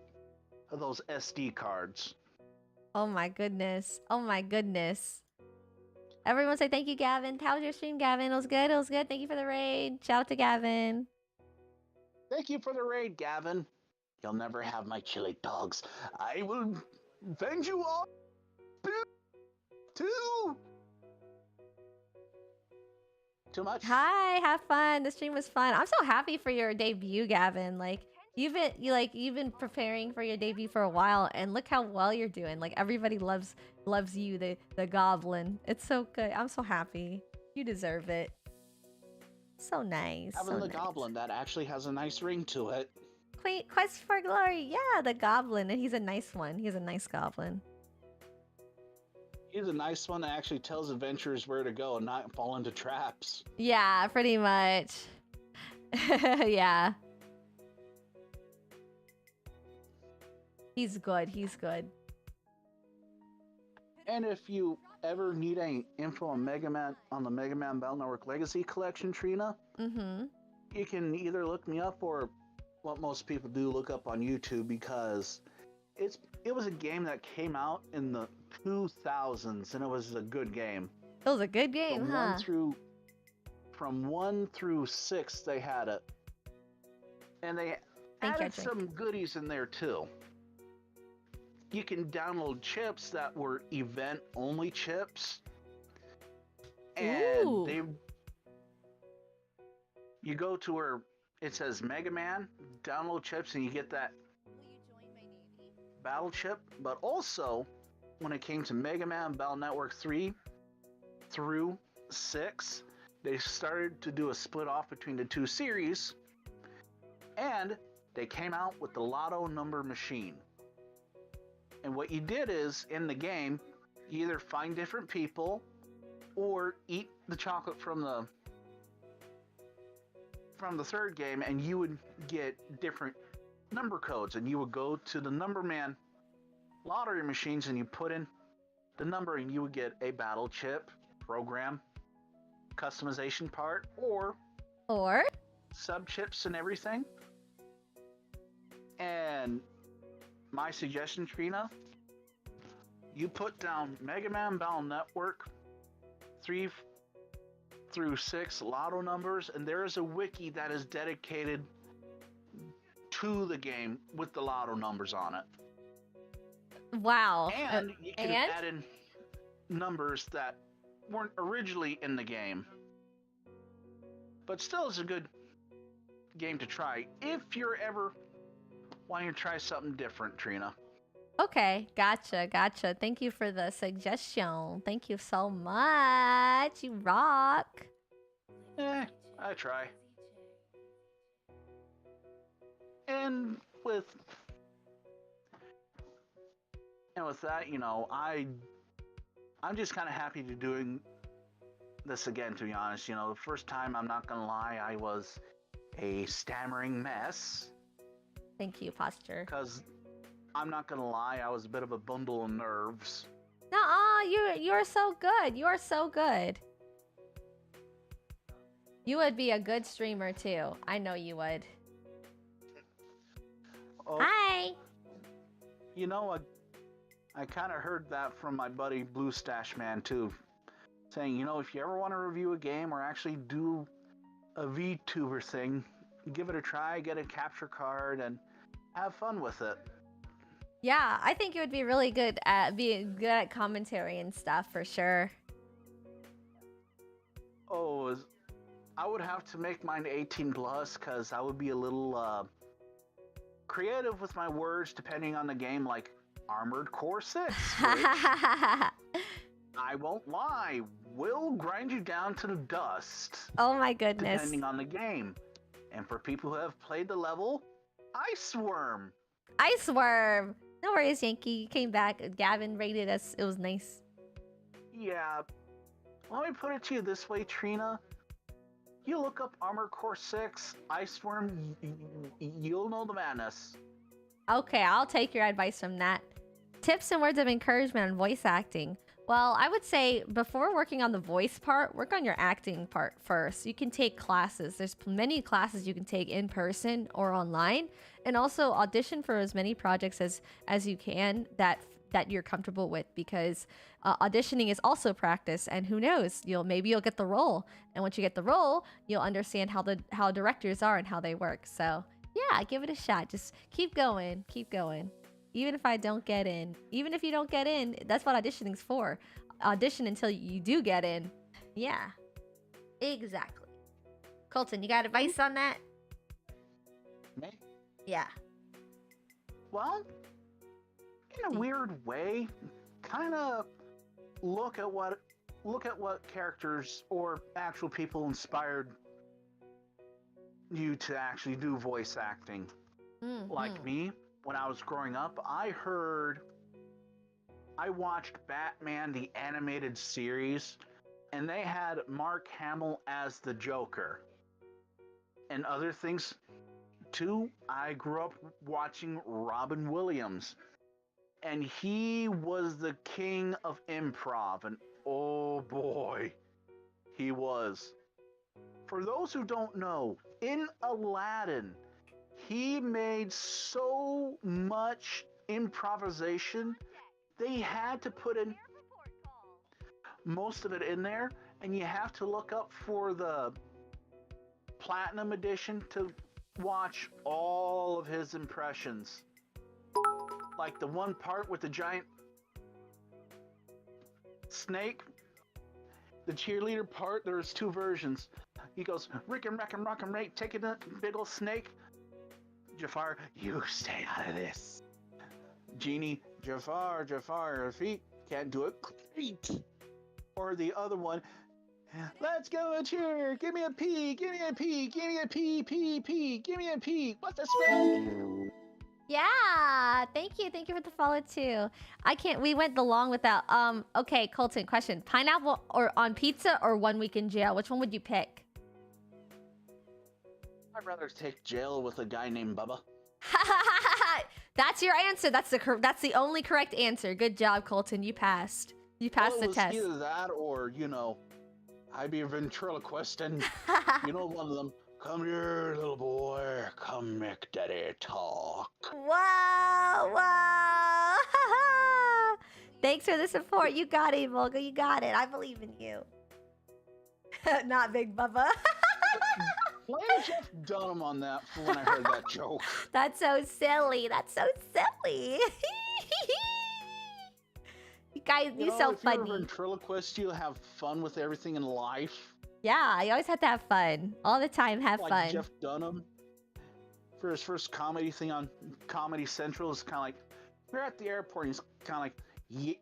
of those SD cards. Oh my goodness. Oh my goodness. Everyone say thank you, Gavin. How was your stream, Gavin? It was good. It was good. Thank you for the raid. Shout out to Gavin. Thank you for the raid, Gavin. You'll never have my chili dogs. I will avenge you all. Too much? Hi, have fun. The stream was fun. I'm so happy for your debut, Gavin. Like you've been preparing for your debut for a while, and look how well you're doing. Like everybody loves you, the goblin. It's so good. I'm so happy. You deserve it. So nice. Having so the nice. goblin that actually has a nice ring to it. Quest for Glory. Yeah, the goblin, and he's a nice one. He's a nice goblin. He's a nice one that actually tells adventurers where to go and not fall into traps. Yeah, pretty much. Yeah. He's good. He's good. And if you ever need any info on the Mega Man Battle Network Legacy Collection, Trina, you can either look me up or what most people do, look up on YouTube, because it was a game that came out in the 2000s, and it was a good game. It was a good game, huh? From 1 through 6, they had it. And they added some goodies in there, too. You can download chips that were event-only chips. And you go to where it says Mega Man, download chips, and you get that battle chip. But also, when it came to Mega Man Battle Network 3 through 6, they started to do a split off between the two series, and they came out with the Lotto number machine. And what you did is, in the game, you either find different people or eat the chocolate from the third game, and you would get different number codes, and you would go to the Number Man lottery machines and you put in the number and you would get a battle chip, program, customization part, or sub chips and everything. And my suggestion, Trina, you put down Mega Man Battle Network 3 through 6 lotto numbers, and there is a wiki that is dedicated to the game with the lotto numbers on it. Wow. And you can add in numbers that weren't originally in the game. But still, it's a good game to try if you're ever wanting to try something different, Trina. Okay, gotcha. Thank you for the suggestion. Thank you so much. You rock. I try. And with that, I'm just kind of happy to doing this again, to be honest. The first time, I'm not gonna lie, I was a stammering mess. Thank you, posture. Because I'm not gonna lie, I was a bit of a bundle of nerves. Nuh-uh, you're so good. You are so good. You would be a good streamer too. I know you would. Oh, Hi. I kind of heard that from my buddy Blue Stash Man too, saying, if you ever want to review a game or actually do a VTuber thing, give it a try, get a capture card, and have fun with it. Yeah, I think you would be really good at being good at commentary and stuff for sure. Oh, I would have to make mine 18 plus because I would be a little creative with my words depending on the game, like Armored Core 6. I won't lie, will grind you down to the dust. Oh my goodness. Depending on the game. And for people who have played the level, Ice Worm. Ice Worm. No worries, Yankee. You came back. Gavin rated us. It was nice. Yeah. Let me put it to you this way, Trina. You look up Armored Core 6, Ice Worm, you'll know the madness. Okay, I'll take your advice from that. Tips and words of encouragement on voice acting. Well, I would say before working on the voice part, work on your acting part first. You can take classes. There's many classes you can take in person or online, and also audition for as many projects as you can that you're comfortable with, because auditioning is also practice, and who knows, maybe you'll get the role, and once you get the role, you'll understand how directors are and how they work. So yeah, give it a shot. Just keep going. Even if I don't get in, even if you don't get in, that's what auditioning's for. Audition until you do get in. Yeah, exactly. Colten, you got advice on that? Me? Yeah. Well, in a weird way, kind of look at what characters or actual people inspired you to actually do voice acting. Like me, when I was growing up, I watched Batman the animated series, and they had Mark Hamill as the Joker. And other things too, I grew up watching Robin Williams, and he was the king of improv, and oh boy, he was. For those who don't know, in Aladdin, he made so much improvisation, they had to put in most of it in there, and you have to look up for the Platinum Edition to watch all of his impressions. Like the one part with the giant snake, the cheerleader part, there's two versions. He goes, Rick and Rack and Rock and Rake, taking a big old snake. Jafar, you stay out of this. Genie, Jafar, your feet can't do it. Or the other one, let's go cheer, give me a pee, give me a pee, give me a pee, pee, give me a pee. What's the spell? Yeah, thank you for the follow too. We went along with that. Okay, Colten, question: pineapple or on pizza or 1 week in jail? Which one would you pick? I'd rather take jail with a guy named Bubba. That's your answer. That's the only correct answer. Good job, Colten. You passed. You passed the test. Either that or, I'd be a ventriloquist and, one of them, come here, little boy, come make daddy talk. Whoa. Thanks for the support. You got it, Volga. You got it. I believe in you. Not Big Bubba. Blame Jeff Dunham on that for when I heard that joke. That's so silly. You guys, you're so funny. If you're a ventriloquist, you have fun with everything in life. Yeah, you always have to have fun. All the time, have fun. Like Jeff Dunham, for his first comedy thing on Comedy Central, is kind of like, we're at the airport, and he's kind of like, yeah.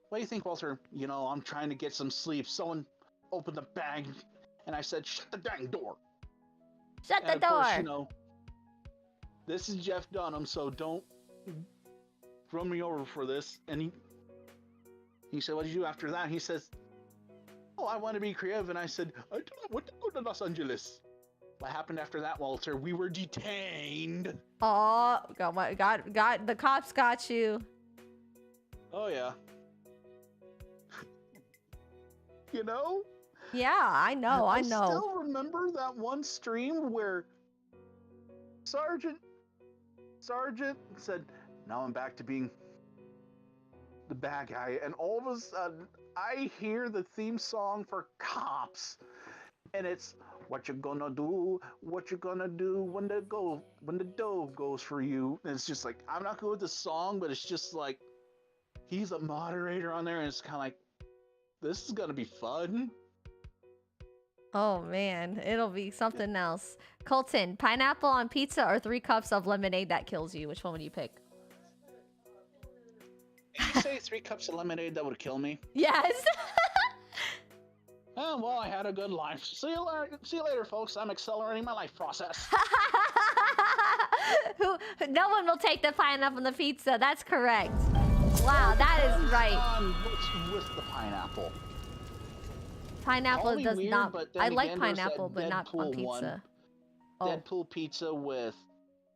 What do you think, Walter? You know, I'm trying to get some sleep. Someone opened the bag, and I said, shut the dang door. Shut the of door. Course, you know, this is Jeff Dunham, so don't run me over for this. And he said, what did you do after that? He says, oh, I want to be creative. And I said, I don't want to go to Los Angeles. What happened after that, Walter? We were detained. Oh, got the cops got you. Oh, yeah. You know? Yeah, I know. I still remember that one stream where Sergeant said, now I'm back to being the bad guy. And all of a sudden, I hear the theme song for Cops. And it's, what you gonna do? What you gonna do when the dough goes for you? And it's just like, I'm not good with the song, but it's just like, he's a moderator on there, and it's kind of like, this is gonna be fun. Oh man, it'll be something else. Colten, pineapple on pizza or 3 cups of lemonade that kills you? Which one would you pick? Did you say 3 cups of lemonade that would kill me? Yes. Oh, well, I had a good life. See you later, folks. I'm accelerating my life process. No one will take the pineapple on the pizza. That's correct. Wow, that is right. What's with the pineapple? Pineapple Probably does weird, not. but then I like again, there's that pineapple, but not on Deadpool one. pizza. Oh. Deadpool pizza with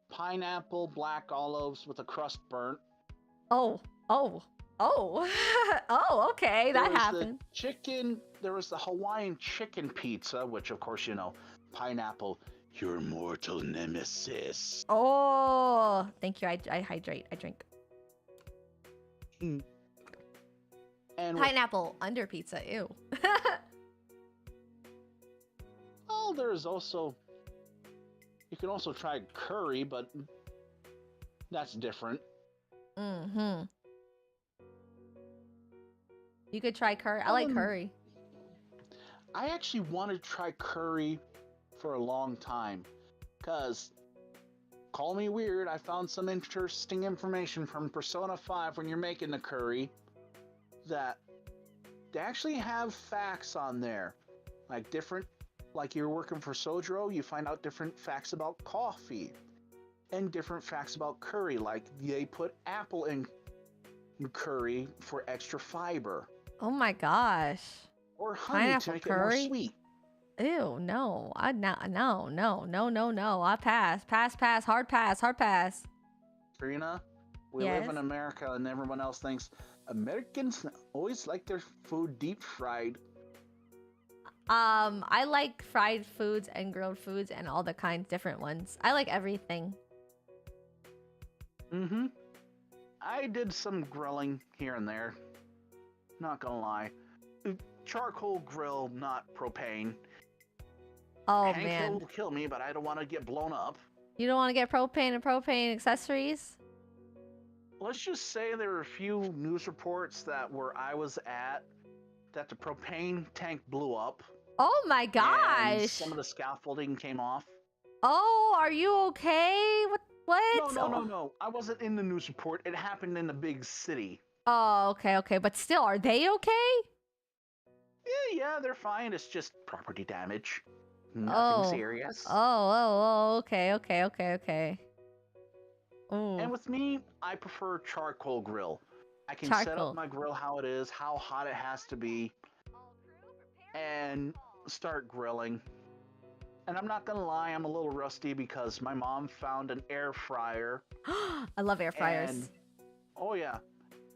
pineapple, black olives with a crust burnt. Oh. Oh, okay, that happened. There was the Hawaiian chicken pizza, which of course, you know, pineapple, your mortal nemesis. Oh, thank you. I hydrate. I drink. And pineapple under pizza. Ew. Oh, there's also, you can also try curry, but that's different. Mm-hmm. You could try curry. I like curry. I actually wanted to try curry for a long time, because, call me weird, I found some interesting information from Persona 5 when you're making the curry, that they actually have facts on there, like you're working for Sojiro, you find out different facts about coffee, and different facts about curry, like they put apple in curry for extra fiber. Oh my gosh. Or honey pineapple to make curry? it more sweet. Ew, no. No. I pass. Pass. Hard pass. Karina, we Yes? live in America, and everyone else thinks Americans always like their food deep fried. I like fried foods and grilled foods and all the different ones. I like everything. Mm-hmm. I did some grilling here and there. Not gonna lie. Charcoal grill, not propane. Oh Hank man. will kill me, but I don't want to get blown up. You don't want to get propane and propane accessories? Let's just say there were a few news reports that where I was at that the propane tank blew up. Oh my And gosh. some of the scaffolding came off. Oh, are you okay? What? No. I wasn't in the news report. It happened in a big city. Oh, okay. But still, are they okay? Yeah, they're fine. It's just property damage. Nothing serious. Okay. Ooh. And with me, I prefer charcoal grill. I can set Charcoal. up my grill how it is, how hot it has to be, and start grilling. And I'm not gonna lie, I'm a little rusty because my mom found an air fryer. I love air fryers. Oh yeah.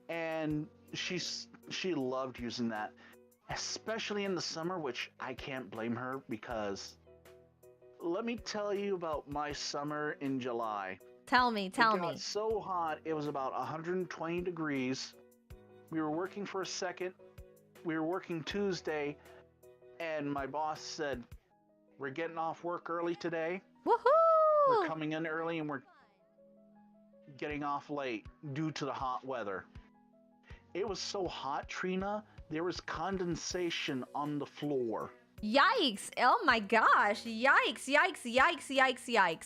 And she loved using that, especially in the summer, which I can't blame her, because let me tell you about my summer in July. Tell me. It got so hot, it was about 120 degrees. We were working for a second. We were working Tuesday, and my boss said, we're getting off work early today. Woohoo! We're coming in early, and we're getting off late due to the hot weather. It was so hot, Trina, there was condensation on the floor. Yikes! Oh my gosh! Yikes!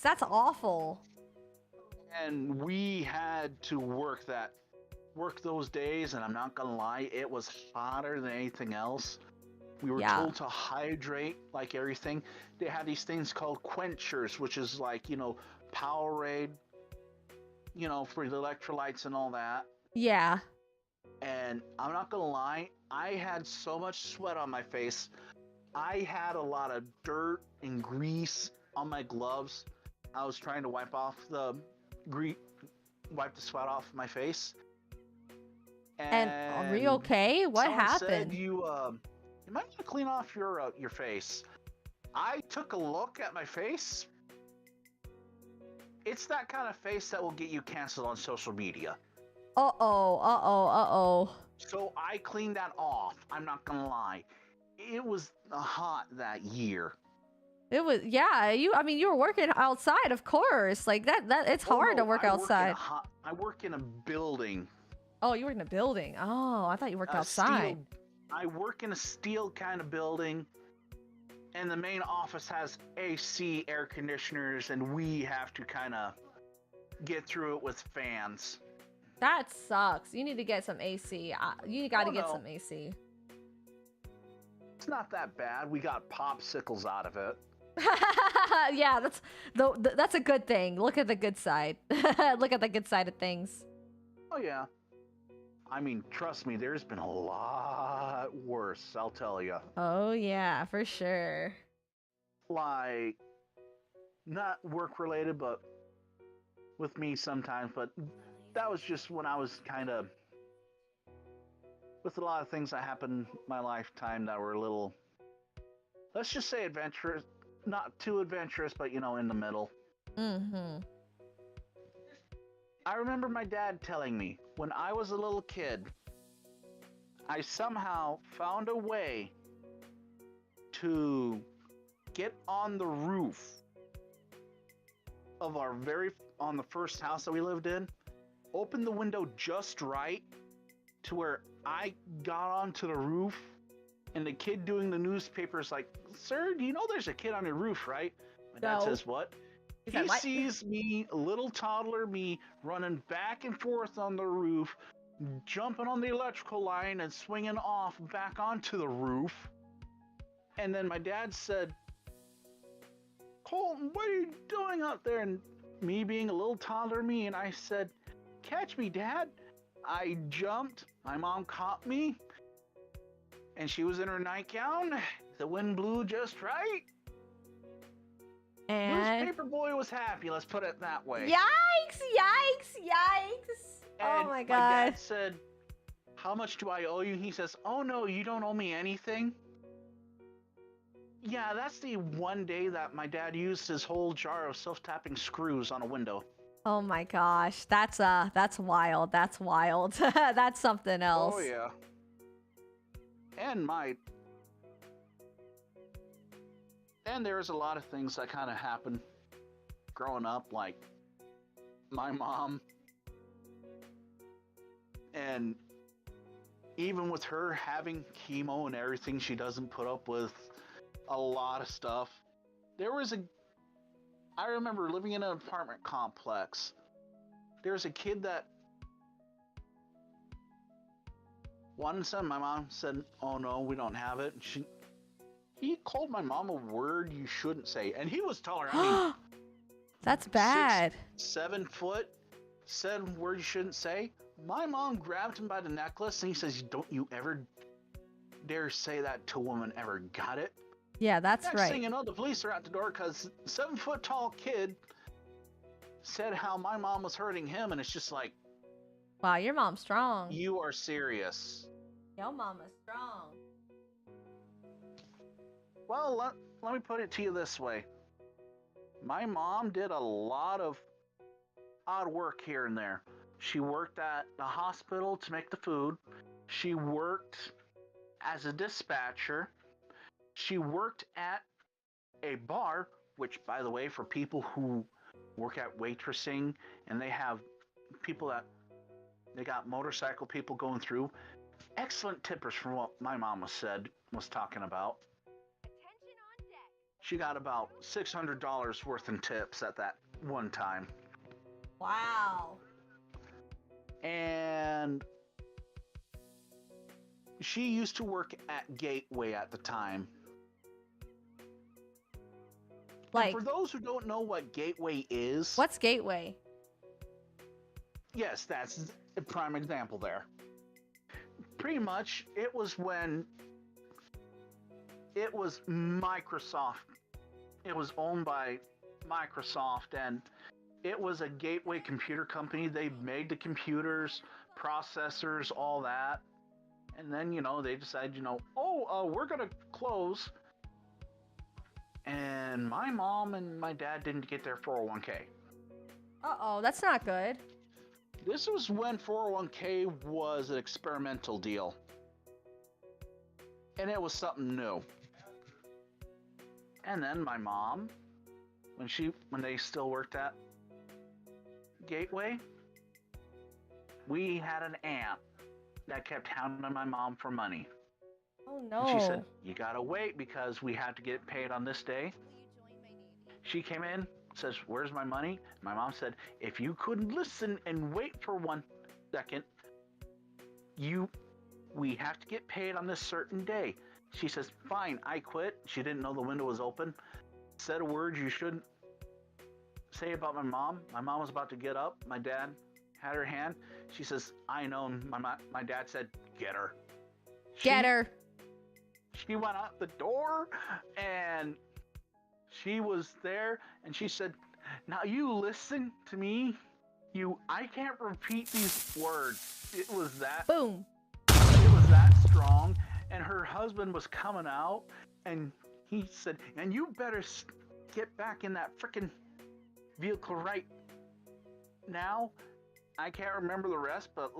That's awful. And we had to work those days, and I'm not gonna lie, it was hotter than anything else. We were told to hydrate like everything. They had these things called quenchers, which is like, Powerade, for the electrolytes and all that. Yeah. And I'm not gonna lie, I had so much sweat on my face. I had a lot of dirt and grease on my gloves. I was trying to wipe the sweat off my face. And are you okay? What happened? Said you might want to clean off your face. I took a look at my face. It's that kind of face that will get you canceled on social media. Uh-oh. So I cleaned that off. I'm not gonna lie. It was hot that year. It was, yeah. You were working outside, of course. Like that. It's hard to work outside. I work in a building. Oh, you work in a building. Oh, I thought you worked outside. I work in a steel kind of building, and the main office has AC, air conditioners, and we have to kind of get through it with fans. That sucks. You need to get some AC. You got to get some AC. It's not that bad. We got popsicles out of it. Yeah, that's a good thing. Look at the good side. Look at the good side of things. Oh yeah. I mean, trust me, there's been a lot worse, I'll tell you. Oh yeah, for sure. Like, not work related, but with me sometimes, but that was just when I was kind of with a lot of things that happened in my lifetime that were a little, let's just say adventurous. Not too adventurous, but in the middle. Mm-hmm. I remember my dad telling me when I was a little kid, I somehow found a way to get on the roof of on the first house that we lived in, open the window just right to where I got onto the roof, and the kid doing the newspaper is like, "Sir, do you know there's a kid on your roof, right?" My dad says, "What?" He sees me, a little toddler me, running back and forth on the roof, jumping on the electrical line and swinging off back onto the roof. And then my dad said, "Colten, what are you doing out there?" And me being a little toddler me, and I said, "Catch me, Dad." I jumped. My mom caught me. And she was in her nightgown. The wind blew just right. And Newspaper boy was happy, let's put it that way. Yikes! And oh my god. My dad said, "How much do I owe you?" He says, "Oh no, you don't owe me anything." Yeah, that's the one day that my dad used his whole jar of self-tapping screws on a window. Oh my gosh, that's wild. That's wild. That's something else. Oh yeah. And there's a lot of things that kind of happened growing up, like my mom, and even with her having chemo and everything, she doesn't put up with a lot of stuff. I remember living in an apartment complex. There's a kid that one son, my mom said, "Oh no, we don't have it." And he called my mom a word you shouldn't say, and he was taller. I mean, that's bad. 7 foot, said a word you shouldn't say. My mom grabbed him by the necklace and he says, "Don't you ever dare say that to a woman ever." Got it? Yeah, that's Next right. thing you know, the police are at the door because 7 foot tall kid said how my mom was hurting him, and it's just like, wow, your mom's strong. You are serious. Your mama's strong. Well, let me put it to you this way. My mom did a lot of odd work here and there. She worked at the hospital to make the food. She worked as a dispatcher. She worked at a bar, which, by the way, for people who work at waitressing and they have people that they got motorcycle people going through, excellent tippers from what my mom was talking about. Attention on deck. She got about $600 worth in tips at that one time. Wow. And she used to work at Gateway at the time. Like, and for those who don't know what Gateway is, what's Gateway? yes, that's a prime example there. Pretty much, it was when it was Microsoft. It was owned by Microsoft, and it was a gateway computer company. They made the computers, processors, all that. And then, they decided, we're going to close. And my mom and my dad didn't get their 401k. Uh-oh, that's not good. This was when 401k was an experimental deal. And it was something new. And then my mom, when they still worked at Gateway, we had an aunt that kept hounding my mom for money. Oh no. And she said, you gotta wait because we have to get paid on this day. She came in, says, where's my money? My mom said, if you couldn't listen and wait for 1 second, we have to get paid on this certain day. She says, fine, I quit. She didn't know the window was open. Said a word you shouldn't say about my mom. My mom was about to get up. My dad had her hand. She says, I know. My dad said, get her. Get her. She went out the door and she was there and she said, now you listen to me. I can't repeat these words. It was that. Boom. It was that strong. And her husband was coming out and he said, and you better get back in that frickin' vehicle right now. I can't remember the rest, but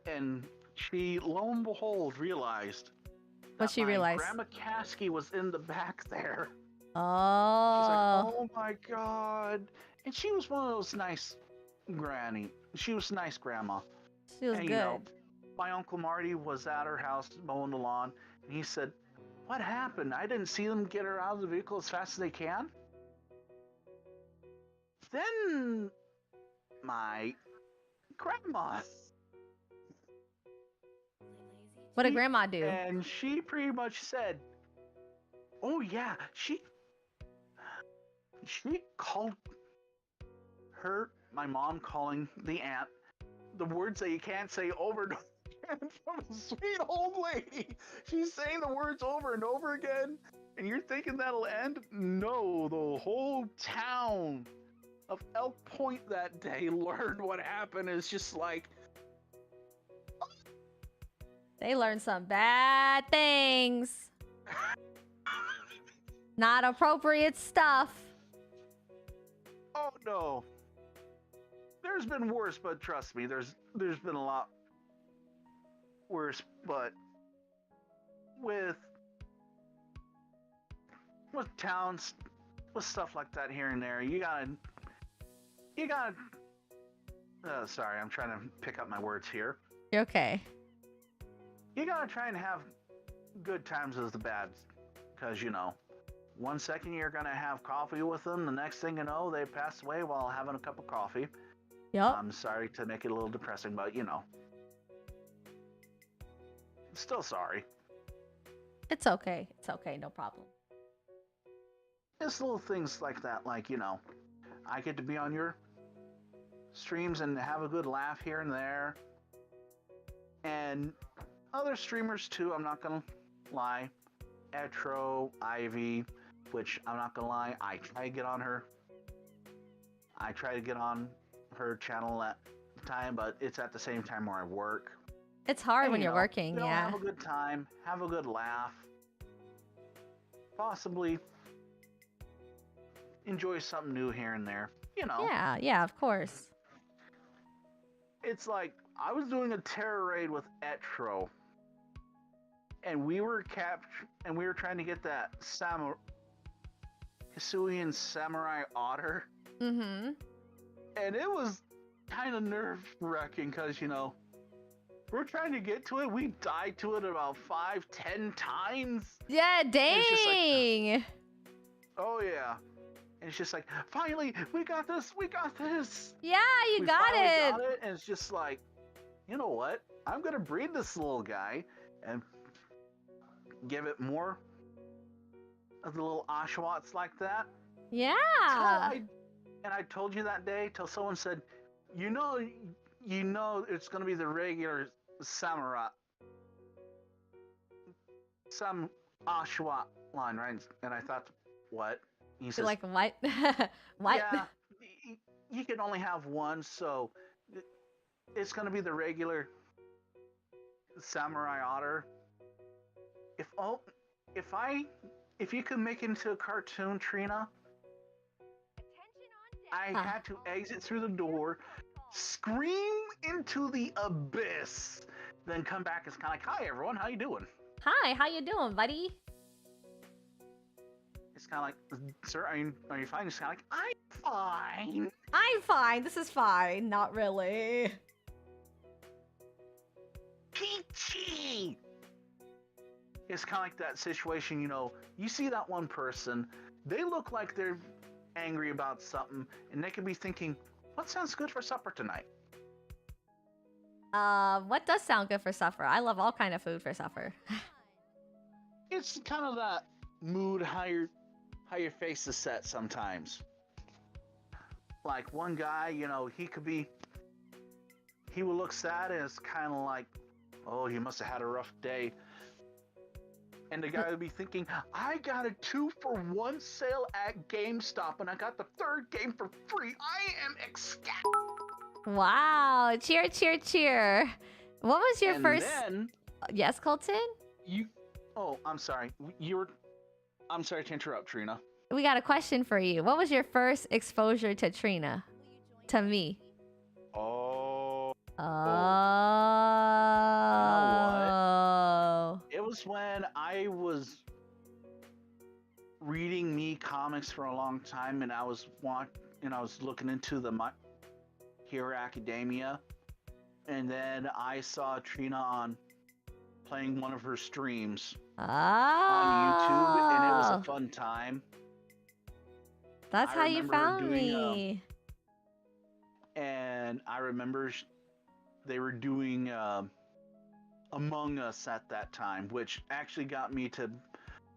and she, lo and behold, realized What she realized? Grandma Kasky was in the back there. Oh. She's like, oh my God. And she was one of those nice granny. She was nice grandma. She was and, good. My Uncle Marty was at her house mowing the lawn, and he said, what happened? I didn't see them get her out of the vehicle as fast as they can. Then my grandma. What did grandma do? And she pretty much said, oh yeah, she called my mom calling the aunt, the words that you can't say over and over again from a sweet old lady. She's saying the words over and over again, and you're thinking that'll end? No, the whole town of Elk Point that day learned what happened. It's just like, They learned some bad things. Not appropriate stuff. oh no. There's been worse, but trust me, there's been a lot worse, but with towns, with stuff like that here and there, you gotta sorry, I'm trying to pick up my words here. You're okay. You gotta try and have good times as the bad, because 1 second you're gonna have coffee with them, the next thing you know, they pass away while having a cup of coffee. Yep. I'm sorry to make it a little depressing, but still sorry. It's okay. It's okay. No problem. It's little things like that, like, I get to be on your streams and have a good laugh here and there. And other streamers too, I'm not gonna lie. Etro, Ivy, which I'm not gonna lie, I try to get on her channel at the time, but it's at the same time where I work. It's hard And, when you're working, yeah. Have a good time, have a good laugh, possibly enjoy something new here and there. Yeah, of course. It's like I was doing a terror raid with Etro, and we were trying to get that Hisuian samurai otter. Mm-hmm. And it was kind of nerve-wracking because, we're trying to get to it. We died to it about 5-10 times. Yeah, It's just dang. oh, yeah. And it's just like, finally, we got this, we got this. Yeah, you We got finally it. got it, and it's just like, you know what? I'm gonna breed this little guy and give it more of the little Oshawotts like that. Yeah. And I told you that day till someone said, you know it's gonna be the regular samurai, some Oshawott line, right? And I thought, what? He You're says, like, what? What? yeah, you can only have one, so it's gonna be the regular samurai otter. If you could make it into a cartoon, Trina, I had to exit through the door, scream into the abyss, then come back. It's kind of like, hi everyone, how you doing? Hi, how you doing, buddy? It's kind of like, sir, are you fine? It's kind of like, I'm fine. I'm fine. This is fine. Not really. Peachy. It's kind of like that situation, you see that one person, they look like they're angry about something, and they could be thinking, what sounds good for supper tonight? What does sound good for supper? I love all kind of food for supper. It's kind of that mood, how your face is set sometimes. Like one guy, he will look sad, and it's kind of like, oh, he must have had a rough day. And the guy would be thinking, I got a 2-for-1 sale at GameStop, and I got the third game for free. I am ecstatic. Wow. Cheer, cheer, cheer. What was your first... Then, yes, Colton? I'm sorry. I'm sorry to interrupt, Trina. We got a question for you. What was your first exposure to Trina? To me. Oh. Oh. It was when I was reading comics for a long time, and I was looking into the My Hero Academia, and then I saw Trina playing one of her streams on YouTube, and it was a fun time. That's how you found me. And I remember they were doing Among Us at that time, which actually got me to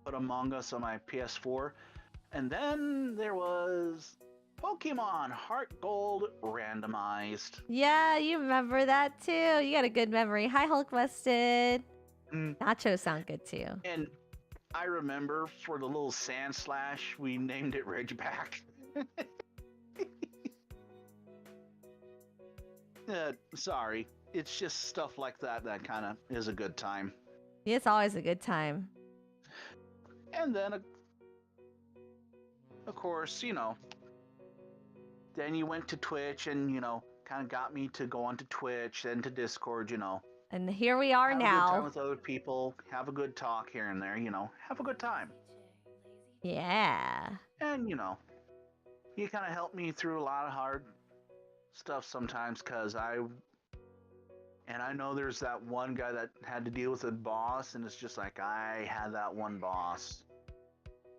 put Among Us on my PS4. And then there was Pokemon Heart Gold randomized. Yeah, you remember that too. You got a good memory. Hi, Hulk Busted. Nachos sound good too. And I remember for the little sand slash, we named it Ridgeback. Sorry. It's just stuff like that kind of is a good time. It's always a good time. And then, of course, then you went to Twitch and, kind of got me to go onto Twitch, then to Discord, And here we are have now. Have a good time with other people, have a good talk here and there, have a good time. Yeah. And, you kind of helped me through a lot of hard stuff sometimes, because I know there's that one guy that had to deal with a boss, and it's just like, I had that one boss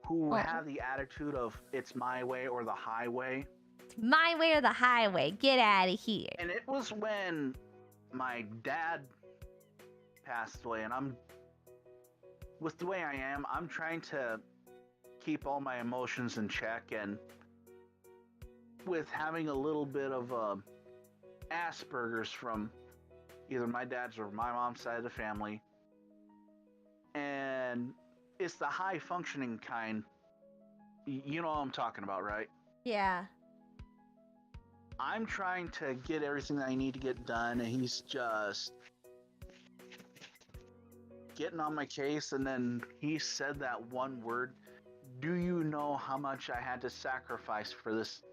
who had the attitude of, it's my way or the highway. It's my way or the highway. Get out of here. And it was when my dad passed away, and with the way I am, I'm trying to keep all my emotions in check, and with having a little bit of Asperger's from either my dad's or my mom's side of the family, and it's the high functioning kind. You know what I'm talking about, right? Yeah. I'm trying to get everything that I need to get done, and he's just getting on my case. And then he said that one word, do you know how much I had to sacrifice for this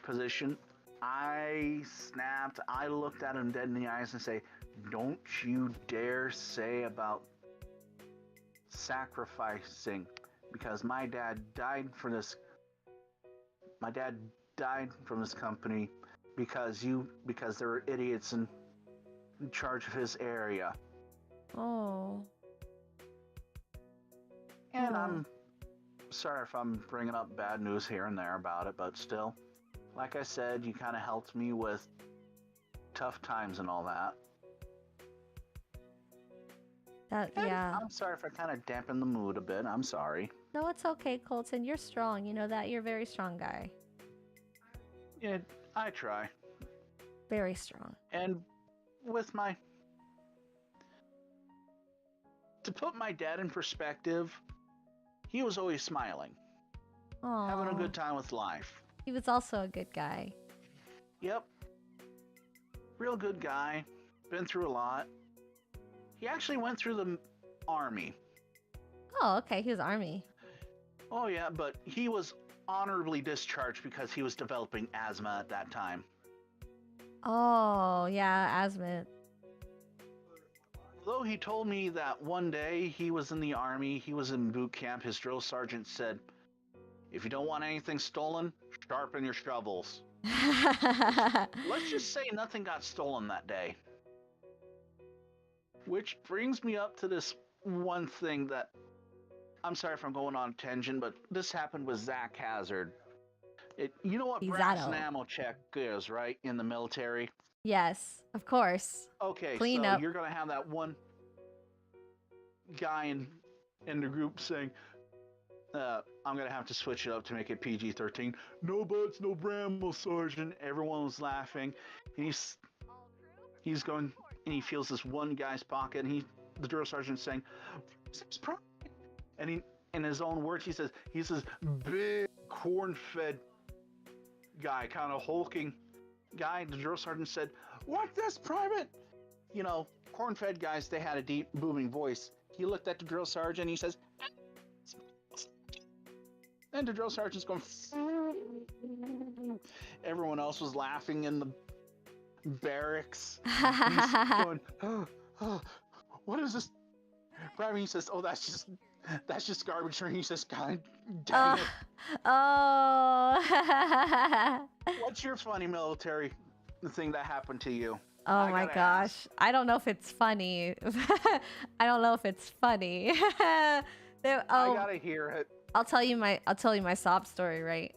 position? I snapped. I looked at him dead in the eyes and say, don't you dare say about sacrificing, because my dad died for this. My dad died from this company because there were idiots in charge of his area. Oh. And I'm sorry if I'm bringing up bad news here and there about it, but still, like I said, you kind of helped me with tough times and all that. Yeah. I'm sorry if I kind of dampened the mood a bit. I'm sorry. No, it's okay, Colton. You're strong. You know that. You're a very strong guy. Yeah, I try. Very strong. And with my... To put my dad in perspective, he was always smiling. Aww. Having a good time with life. He was also a good guy. Yep. Real good guy. Been through a lot. He actually went through the army. Oh, okay. He was Army. Oh yeah, but he was honorably discharged because he was developing asthma at that time. Oh, yeah. Asthma. Although he told me that one day he was in the army, he was in boot camp, his drill sergeant said, "If you don't want anything stolen, sharpen your shovels." Let's just say nothing got stolen that day. Which brings me up to this one thing that, I'm sorry if I'm going on a tangent, but this happened with Zach Hazard. You know what brass and ammo check is, right, in the military? Yes, of course. Okay, Clean so up. you're going to have that one guy in the group saying, I'm going to have to switch it up to make it PG-13. No buts, no bramble, Sergeant. Everyone was laughing. And he's going, and he feels this one guy's pocket, and the drill sergeant's saying, and he, in his own words, he's this big corn-fed guy, kind of hulking guy. The drill sergeant said, "What this, Private?" You know, corn-fed guys, they had a deep, booming voice. He looked at the drill sergeant, and he says, and the drill sergeant's going, everyone else was laughing in the barracks. He's going, oh, what is this? Private, he says, "Oh, that's just garbage." And he says, "God dang it." Oh. What's your funny military thing that happened to you? Oh my gosh. Ask. I don't know if it's funny. I don't know if it's funny. I gotta hear it. I'll tell you my sob story, right?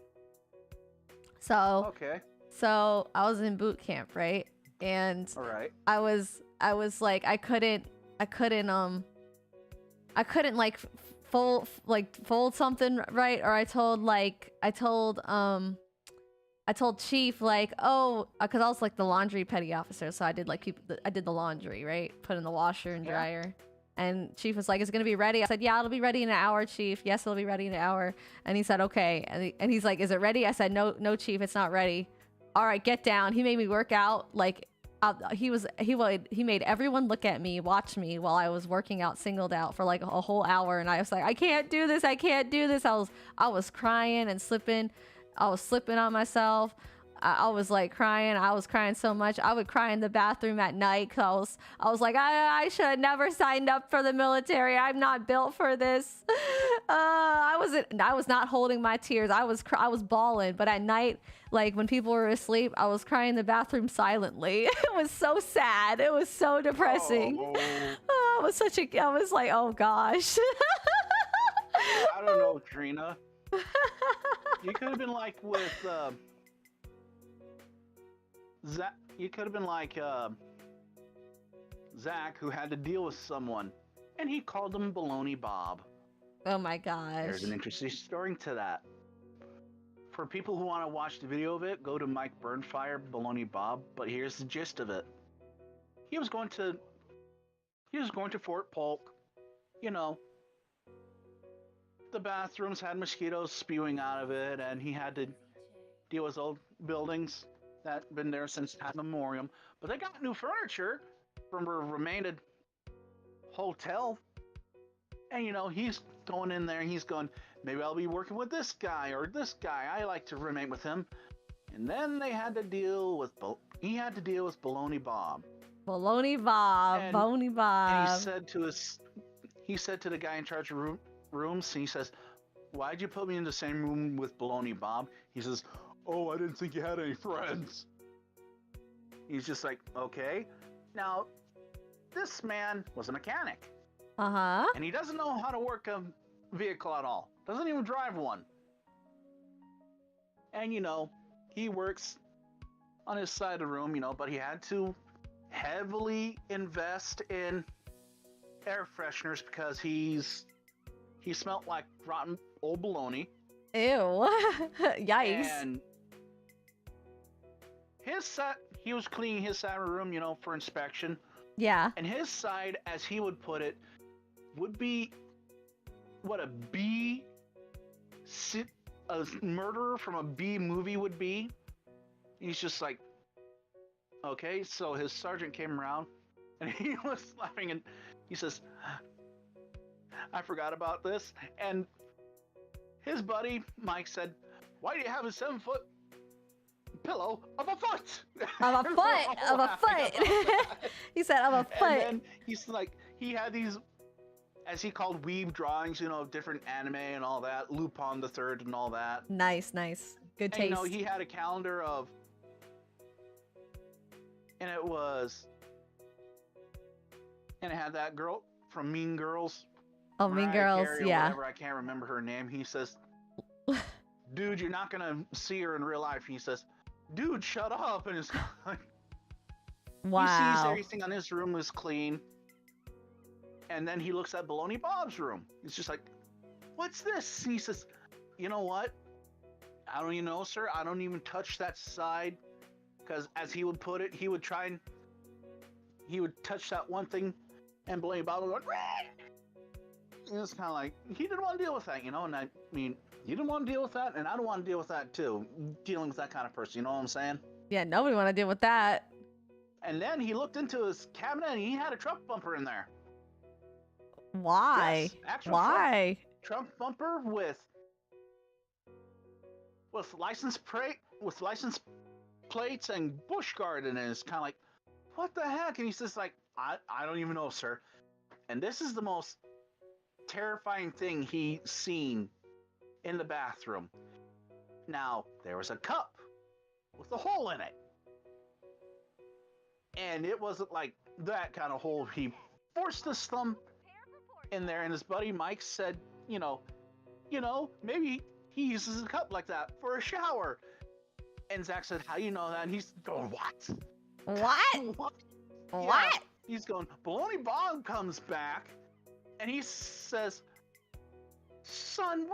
So okay. So I was in boot camp, right? And all right. I was like I couldn't like fold something right, or I told Chief, like, oh, because I was like the laundry petty officer, so I did the laundry, right? Put in the washer and dryer. And Chief was like, "Is it gonna be ready?" I said, "Yeah, it'll be ready in an hour, Chief." "Yes, it'll be ready in an hour." And he said, "Okay." And he's like, "Is it ready?" I said, No, Chief, it's not ready." "All right, get down." He made me work out. Like, he made everyone look at me, watch me while I was working out, singled out for like a whole hour. And I was like, I can't do this. I was crying and slipping. I was slipping on myself. I was like crying. I was crying so much. I would cry in the bathroom at night because I was like, I should have never signed up for the military. I'm not built for this. I was not holding my tears. I was bawling. But at night, like when people were asleep, I was crying in the bathroom silently. It was so sad. It was so depressing. I was like, oh gosh. I don't know, Trina. You could have been like with Zach. You could have been like Zach, who had to deal with someone, and he called him Baloney Bob. Oh my gosh. There's an interesting story to that. For people who want to watch the video of it, go to Mike Burnfire, Baloney Bob. But here's the gist of it. He was going to Fort Polk. You know, the bathrooms had mosquitoes spewing out of it, and he had to deal with old buildings that been there since time memoriam. But they got new furniture from a remained hotel, and you know, he's going in there and he's going, maybe I'll be working with this guy or this guy. I like to remain with him. And then he had to deal with Baloney Bob. Baloney Bob. And, Baloney Bob. And he said to the guy in charge of rooms, he says, "Why'd you put me in the same room with Baloney Bob?" He says, "Oh, I didn't think you had any friends." He's just like, okay. Now, this man was a mechanic. Uh-huh. And he doesn't know how to work a vehicle at all. Doesn't even drive one. And, he works on his side of the room, but he had to heavily invest in air fresheners because he smelled like rotten old bologna. Ew. Yikes. And he was cleaning his side of the room, for inspection. Yeah. And his side, as he would put it, would be what a murderer from a B movie would be. He's just like, okay. So his sergeant came around and he was laughing and he says, I forgot about this. And his buddy Mike said, why do you have a 7-foot pillow of a foot? Of a foot. Of a foot. He said of a foot. And then he's like, he had these, as he called weeb drawings, different anime and all that, Lupin the Third and all that. Nice. Good taste. And, he had a calendar of, and it had that girl from Mean Girls. Oh, Mean Mariah Girls, Carey or yeah. whatever, I can't remember her name. He says, dude, you're not gonna see her in real life. He says, dude, shut up. And it's like, Wow. he sees everything on his room is clean. And then he looks at Baloney Bob's room. He's just like, what's this? He says, you know what? I don't even know, sir. I don't even touch that side. Because as he would put it, he would touch that one thing and Baloney Bob would go, and it's kind of like, he didn't want to deal with that, And I mean, you didn't want to deal with that, and I don't want to deal with that too. Dealing with that kind of person, you know what I'm saying? Yeah, nobody want to deal with that. And then he looked into his cabinet and he had a Trump bumper in there. Why? Yes, actual Why? Trump bumper with license plates and Bush Guard in it. It's kind of like, what the heck? And he's just like, I don't even know, sir. And this is the most terrifying thing he's seen in the bathroom. Now, there was a cup with a hole in it. And it wasn't like that kind of hole. He forced his thumb in there, and his buddy Mike said, maybe he uses a cup like that for a shower. And Zach said, how do you know that? And he's going, what? What? Yeah. He's going, Baloney Bob comes back, and he says, son,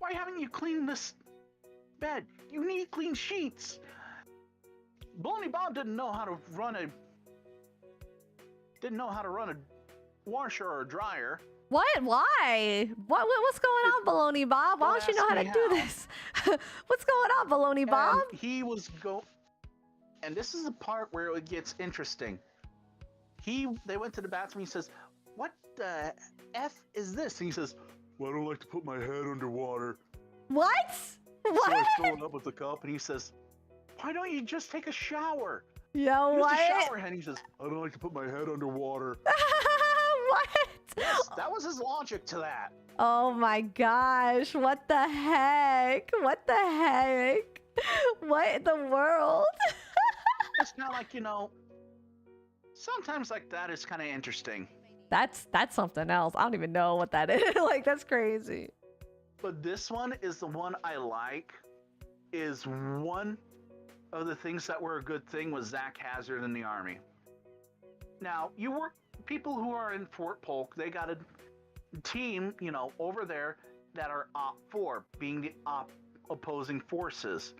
why haven't you cleaned this bed? You need clean sheets. Baloney Bob didn't know how to run a washer or a dryer. What? Why? What's going on, Baloney Bob? Why don't you know how to do this? What's going on, Baloney Bob? And he was and this is the part where it gets interesting. They went to the bathroom. He says, "What the f is this?" And he says, "Well, I don't like to put my head underwater." What? So I fill it up with the cup, and he says, "Why don't you just take a shower?" Yo, Use what? the shower head. He says, "I don't like to put my head underwater." What? That was his logic to that. Oh my gosh, what the heck? What the heck? What in the world? It's kind of like, sometimes like that is kind of interesting. That's something else. I don't even know what that is. Like, that's crazy. But this one is the one I like, is one of the things that were a good thing was Zach Hazard in the Army. Now, people who are in Fort Polk, they got a team, over there that are Op 4, being the opposing forces.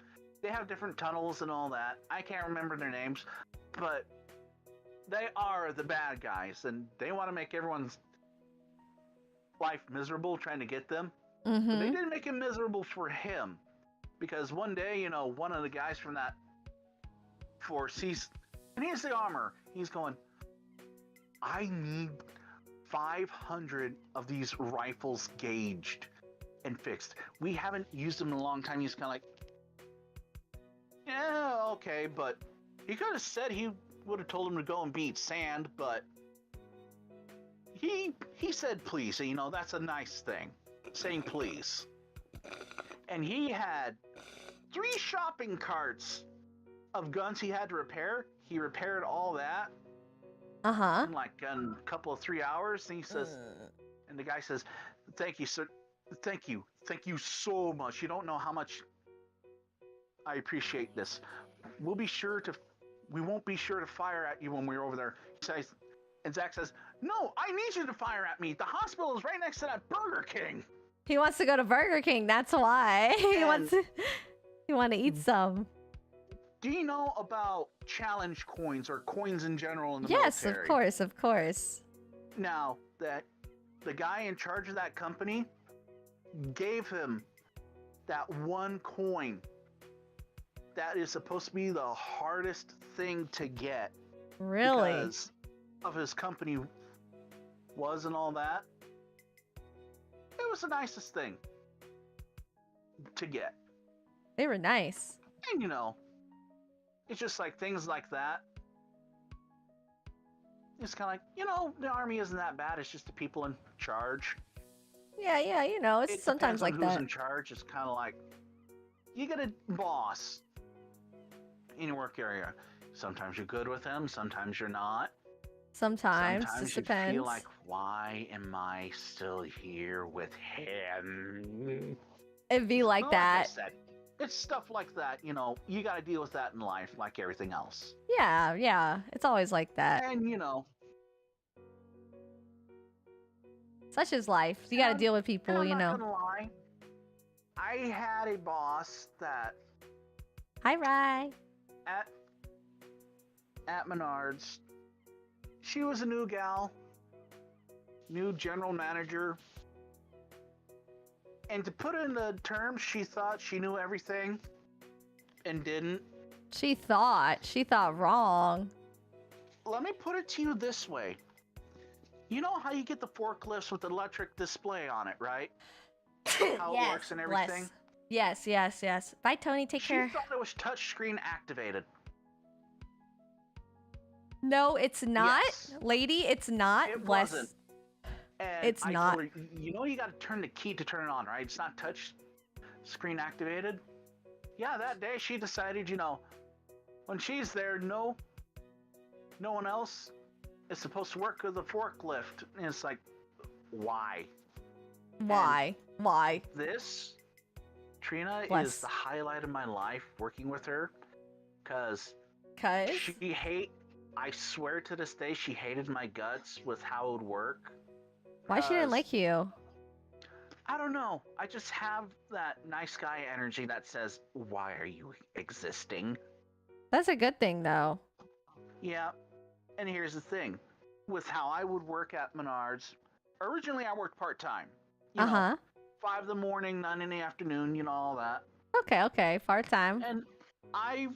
They have different tunnels and all that. I can't remember their names, but they are the bad guys, and they want to make everyone's life miserable trying to get them. Mm-hmm. But they didn't make it miserable for him, because one day, one of the guys from that force, he's the armor. He's going, I need 500 of these rifles gauged and fixed. We haven't used them in a long time. He's kind of like, yeah, okay, but he could have said he would have told him to go and beat sand, but he said please. So, that's a nice thing, saying please. And he had 3 shopping carts of guns he had to repair. He repaired all that. Uh-huh. In like a couple of 3 hours. And he says, and the guy says, thank you, sir. Thank you. Thank you so much. You don't know how much I appreciate this. We won't be sure to fire at you when we're over there. He says, and Zach says, no, I need you to fire at me. The hospital is right next to that Burger King. He wants to go to Burger King. That's why he wants to. He want to eat some. Do you know about challenge coins or coins in general in the Yes, military? of course, of course. Now, that the guy in charge of that company gave him that one coin that is supposed to be the hardest thing to get. Really? Because of his company was and all that. It was the nicest thing to get. They were nice. And you know, it's just like things like that. It's kind of like, you know, the army isn't that bad. It's just the people in charge. Yeah, you know, it's It sometimes depends on like who's that. in charge. It's kind of like you get a boss in your work area. Sometimes you're good with him. Sometimes you're not. Sometimes, Sometimes just you depends. feel like, why am I still here with him? It'd be like But that. I said, it's stuff like that. You know, you got to deal with that in life, like everything else. Yeah, it's always like that. And you know, Such is life. You got to and deal with and people, I'm you not know. gonna lie, I had a boss that Hi, Rye. at Menards. She was a new gal, new general manager. And to put it in the terms, she thought she knew everything and didn't. She thought wrong. Let me put it to you this way. You know how you get the forklifts with electric display on it, right? How it works and everything? Yes. Bye, Tony. Take She care. thought it was touchscreen activated. No, it's not, Yes. lady. It's not. It Bless. wasn't. And It's I not. told her, you know you got to turn the key to turn it on, right? It's not touch screen activated. Yeah, that day she decided, you know, when she's there, no one else is supposed to work with the forklift. And it's like, why? Why? This, Trina, Bless. is the highlight of my life working with her. Because Cause I swear to this day, she hated my guts with how it would work. why she didn't 'Cause like you? I don't know. I just have that nice guy energy that says, why are you existing? That's a good thing, though. Yeah. And here's the thing. With how I would work at Menards, originally I worked part-time. You know, 5 in the morning, 9 in the afternoon, you know, all that. Okay. Part time. And I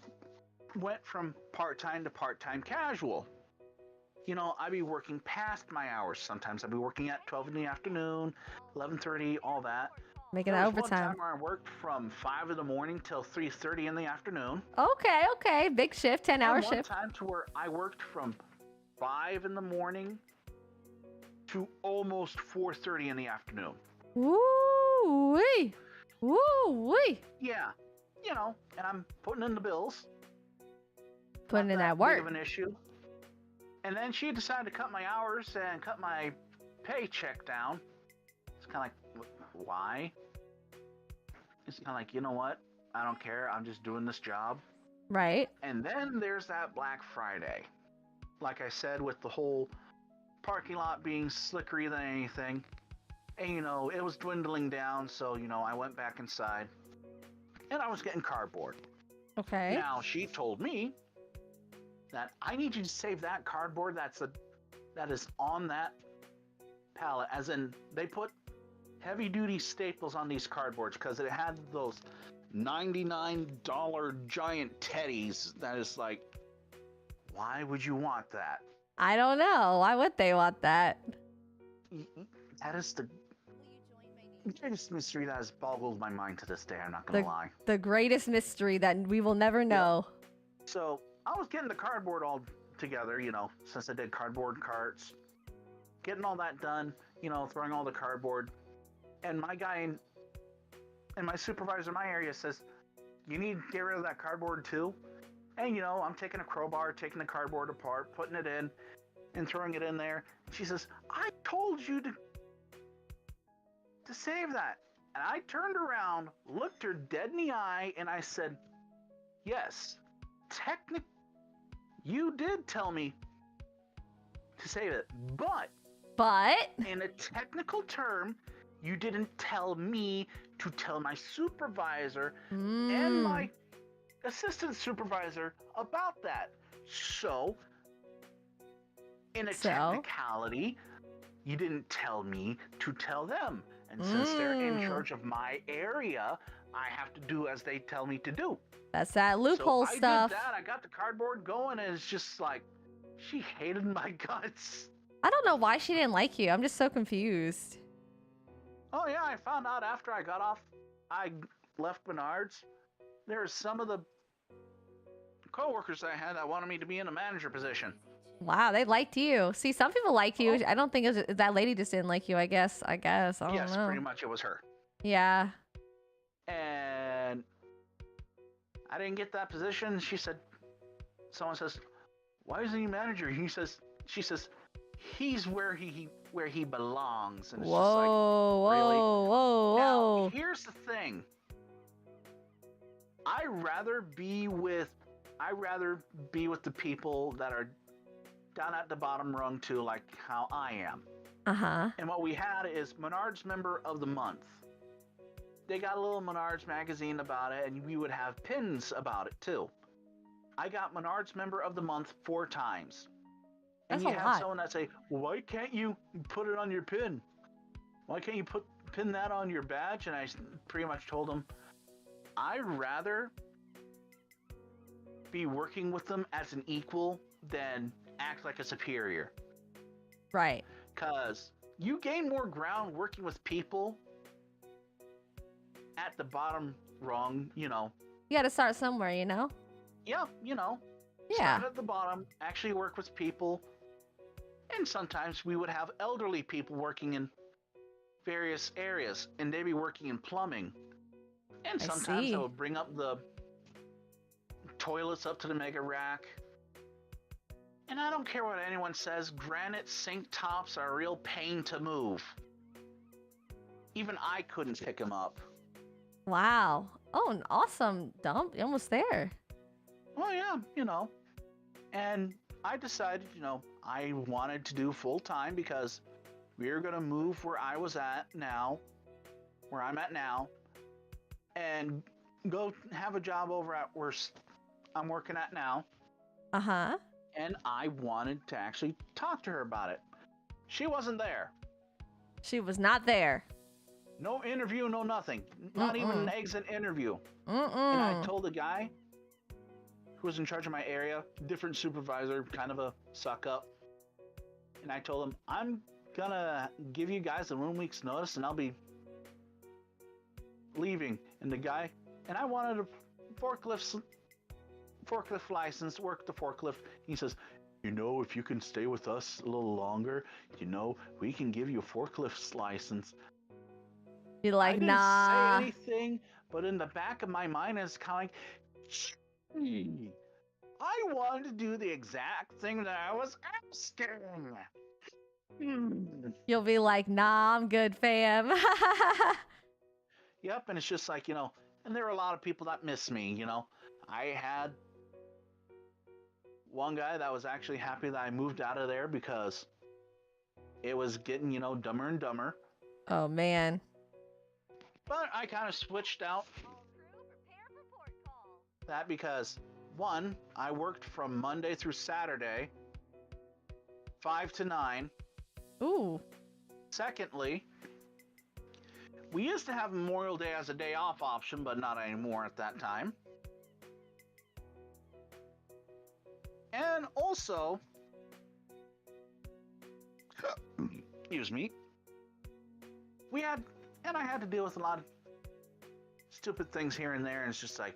went from part-time to part-time casual. You know, I'd be working past my hours. Sometimes I'd be working at 12 in the afternoon, 11:30, all that. Making There that was one overtime. time where I worked from 5 in the morning till 3:30 in the afternoon. Okay. Big shift, 10-hour And one shift. time to where I worked from 5 in the morning to almost 4:30 in the afternoon. Woo-wee. Yeah, you know, and I'm putting in the bills. Putting Not in that big work. of an issue. And then she decided to cut my hours and cut my paycheck down. It's kind of like, why? It's kind of like, you know what? I don't care. I'm just doing this job. Right. And then there's that Black Friday. Like I said, with the whole parking lot being slickery than anything. And, you know, it was dwindling down. So, you know, I went back inside. And I was getting cardboard. Okay. Now, she told me that I need you to save that cardboard that is on that pallet. As in, they put heavy-duty staples on these cardboards because it had those $99 giant teddies that is like, why would you want that? I don't know. Why would they want that? That is the greatest mystery that has boggled my mind to this day, I'm not gonna lie. The greatest mystery that we will never know. So, I was getting the cardboard all together, you know, since I did cardboard carts. Getting all that done, you know, throwing all the cardboard. And my guy and my supervisor in my area says, you need to get rid of that cardboard too? And, you know, I'm taking a crowbar, taking the cardboard apart, putting it in, and throwing it in there. She says, I told you to to save that. And I turned around, looked her dead in the eye, and I said, yes, you did tell me to save it, but in a technical term, you didn't tell me to tell my supervisor and my assistant supervisor about that. So, in a technicality, you didn't tell me to tell them. And since they're in charge of my area, I have to do as they tell me to do. That's that loophole stuff. I did that. I got the cardboard going, and it's just like, she hated my guts. I don't know why she didn't like you. I'm just so confused. Oh yeah, I found out after I left Menards. There's some of the co-workers I had that wanted me to be in a manager position. Wow, they liked you. See, some people liked you. I don't think it was, that lady just didn't like you, I guess. I don't know. Yes, pretty much it was her. Yeah. And I didn't get that position. Someone says, why isn't he manager? She says, he's where he belongs. And it's just like, really? Whoa. Now, here's the thing. I rather be with the people that are down at the bottom rung too, like how I am. And what we had is Menards Member of the Month. They got a little Menards magazine about it, and we would have pins about it too. I got Menards Member of the Month 4 times. And That's you a have lot. someone that say, why can't you put it on your pin? Why can't you pin that on your badge? And I pretty much told them, I'd rather be working with them as an equal than act like a superior. Right. Because you gain more ground working with people at the bottom rung, You got to start somewhere, Yeah, Yeah. Start at the bottom, actually work with people. And sometimes we would have elderly people working in various areas, and they'd be working in plumbing. And sometimes I would bring up the toilets up to the mega rack. And I don't care what anyone says, granite sink tops are a real pain to move. Even I couldn't pick them up. Wow. Oh, an awesome dump. You're almost there. Well, yeah, And I decided, I wanted to do full time because we were going to move where I'm at now, and go have a job over at where I'm working at now. And I wanted to actually talk to her about it. She wasn't there. She was not there. No interview, no nothing. Not even an exit interview. And I told the guy who was in charge of my area, different supervisor, kind of a suck up. And I told him, I'm gonna give you guys a 1 week's notice and I'll be leaving. And I wanted a forklift license, work the forklift. He says, if you can stay with us a little longer, we can give you a forklift license. You're like, I didn't nah. say anything, but in the back of my mind, it's kind of like, I wanted to do the exact thing that I was asking. You'll be like, nah, I'm good, fam. Yep, and it's just like, and there are a lot of people that miss me, I had one guy that was actually happy that I moved out of there because it was getting, dumber and dumber. Oh, man. But I kind of switched out that because, one, I worked from Monday through Saturday, 5 to 9. Ooh. Secondly, we used to have Memorial Day as a day off option, but not anymore at that time. And also, excuse me, I had to deal with a lot of stupid things here and there, and it's just like,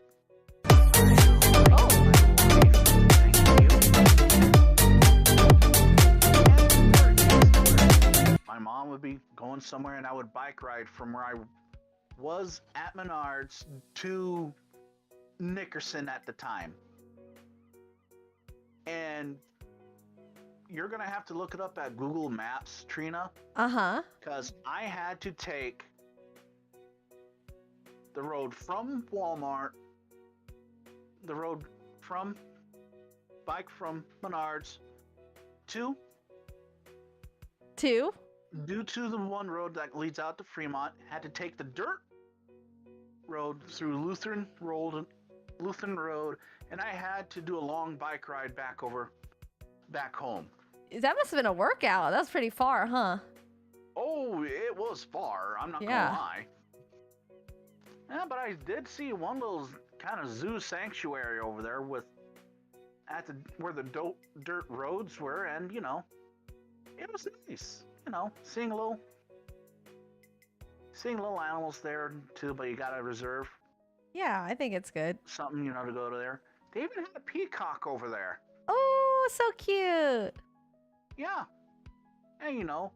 my mom would be going somewhere and I would bike ride from where I was at Menards to Nickerson at the time. And you're going to have to look it up at Google Maps, Trina. Uh-huh. Because I had to take the road from Walmart, the road from bike from Menards to Two. due to the one road that leads out to Fremont, had to take the dirt road through Lutheran Road, and I had to do a long bike ride back home. That must have been a workout. That was pretty far, huh? Oh, it was far. I'm not gonna lie. Yeah, but I did see one little kind of zoo sanctuary over there where the dirt roads were, and you know, it was nice. You know, seeing little animals there too, but you gotta reserve Yeah, I think it's good. something, you know, to go to there. They even had a peacock over there. Oh, so cute. Yeah, and you know,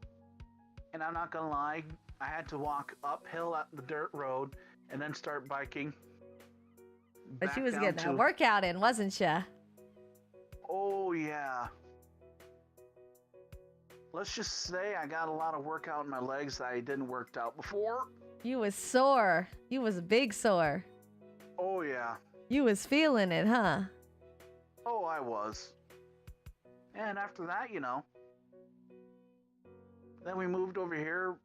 and I'm not gonna lie, I had to walk uphill at the dirt road and then start biking. But she was back getting down that to- workout in, wasn't she? Oh yeah. Let's just say I got a lot of workout in my legs that I didn't worked out before. You was sore. You was big sore. Oh yeah. You was feeling it, huh? Oh, I was. And after that, you know, then we moved over here.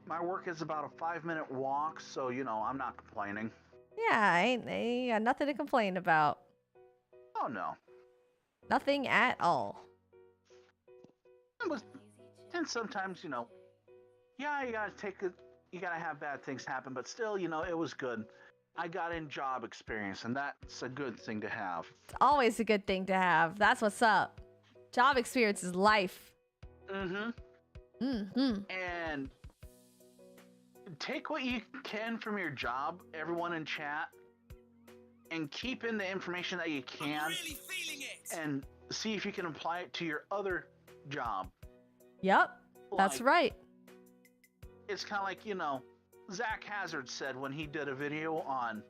My work is about a 5-minute walk, so you know, I'm not complaining. Yeah, I ain't got nothing to complain about. Oh no. Nothing at all. And sometimes, you know, yeah, you gotta have bad things happen, but still, you know, it was good. I got in job experience, and that's a good thing to have. It's always a good thing to have. That's what's up. Job experience is life. Mm-hmm. Mm-hmm. And take what you can from your job, everyone in chat, and keep in the information that you can, and see if you can apply it to your other job. Yep, that's Like, right. It's kind of like, you know, Zach Hazard said when he did a video on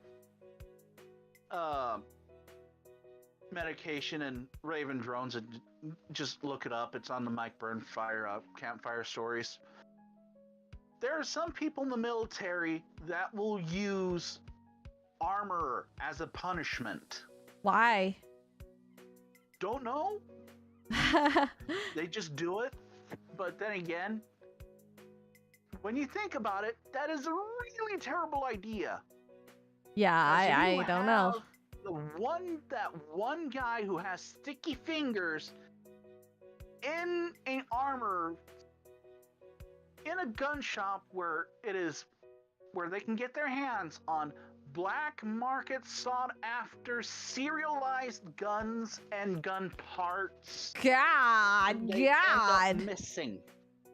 medication and Raven drones, and just look it up. It's on the Mike Burn Campfire Stories. There are some people in the military that will use armor as a punishment. Why? Don't know. They just do it. But then again, when you think about it, that is a really terrible idea. Yeah, I don't know. That one guy who has sticky fingers in an armor in a gun shop where they can get their hands on black market sought after serialized guns and gun parts. God, They end God. up missing.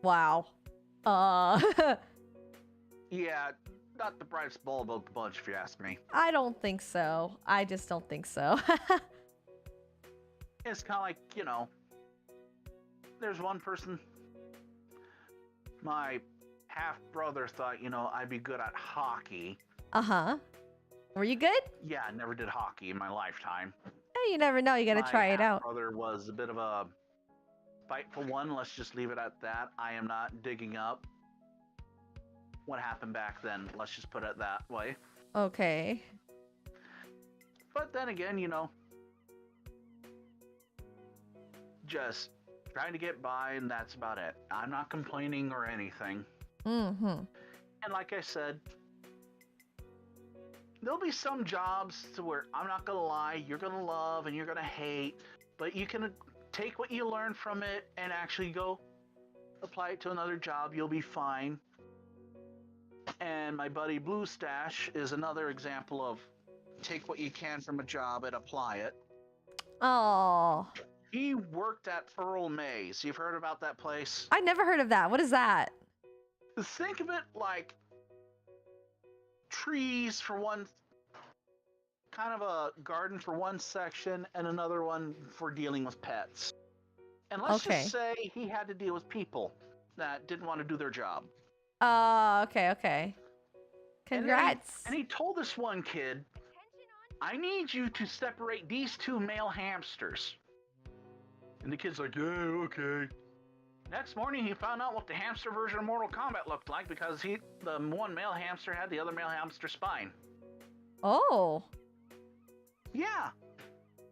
Wow. Yeah, not the brightest bulb of the bunch, if you ask me. I don't think so. I just don't think so. It's kind of like, you know, there's one person, my half-brother thought, you know, I'd be good at hockey. Uh-huh. Were you good? Yeah, I never did hockey in my lifetime. Hey, you never know. You gotta try it out. My brother was a bit of a spiteful one. Let's just leave it at that. I am not digging up what happened back then. Let's just put it that way. Okay. But then again, you know, just trying to get by, and that's about it. I'm not complaining or anything. Mm-hmm. And like I said, there'll be some jobs to where, I'm not gonna lie, you're gonna love and you're gonna hate, but you can take what you learn from it and actually go apply it to another job. You'll be fine. And my buddy Blue Stash is another example of take what you can from a job and apply it. Oh, He worked at Earl Mays. You've heard about that place? I never heard of that. What is that? Think of it like trees for one, kind of a garden for one section and another one for dealing with pets. And let's Okay. just say he had to deal with people that didn't want to do their job. Okay, okay. And then Congrats. And he told this one kid, I need you to separate these two male hamsters. And the kid's like, yeah, okay. Next morning, he found out what the hamster version of Mortal Kombat looked like because the one male hamster had the other male hamster's spine. Oh. Yeah.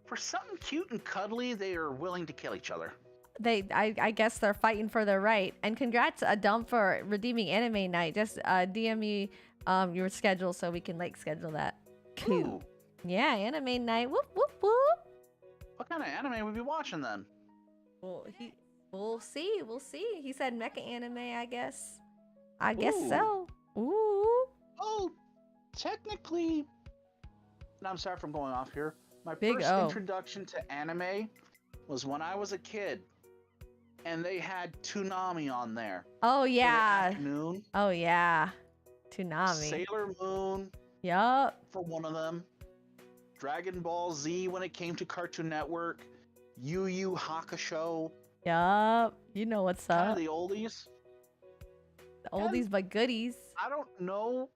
For something cute and cuddly, they are willing to kill each other. I guess they're fighting for their right. And congrats, Dumb, for redeeming Anime Night. Just DM me your schedule so we can like schedule that. Cool. Ooh. Yeah, Anime Night. Whoop whoop whoop. What kind of anime would we be watching then? Well, we'll see. We'll see. He said mecha anime, I guess. I guess so. Ooh. Oh, technically. And I'm sorry if I'm going off here. My Big first O. introduction to anime was when I was a kid, and they had Toonami on there. Oh for the yeah. afternoon. Oh yeah. Toonami. Sailor Moon Yup. for one of them. Dragon Ball Z when it came to Cartoon Network. Yu Yu Hakusho. Yup. You know what's Kind up. of the oldies. The oldies but goodies. I don't know.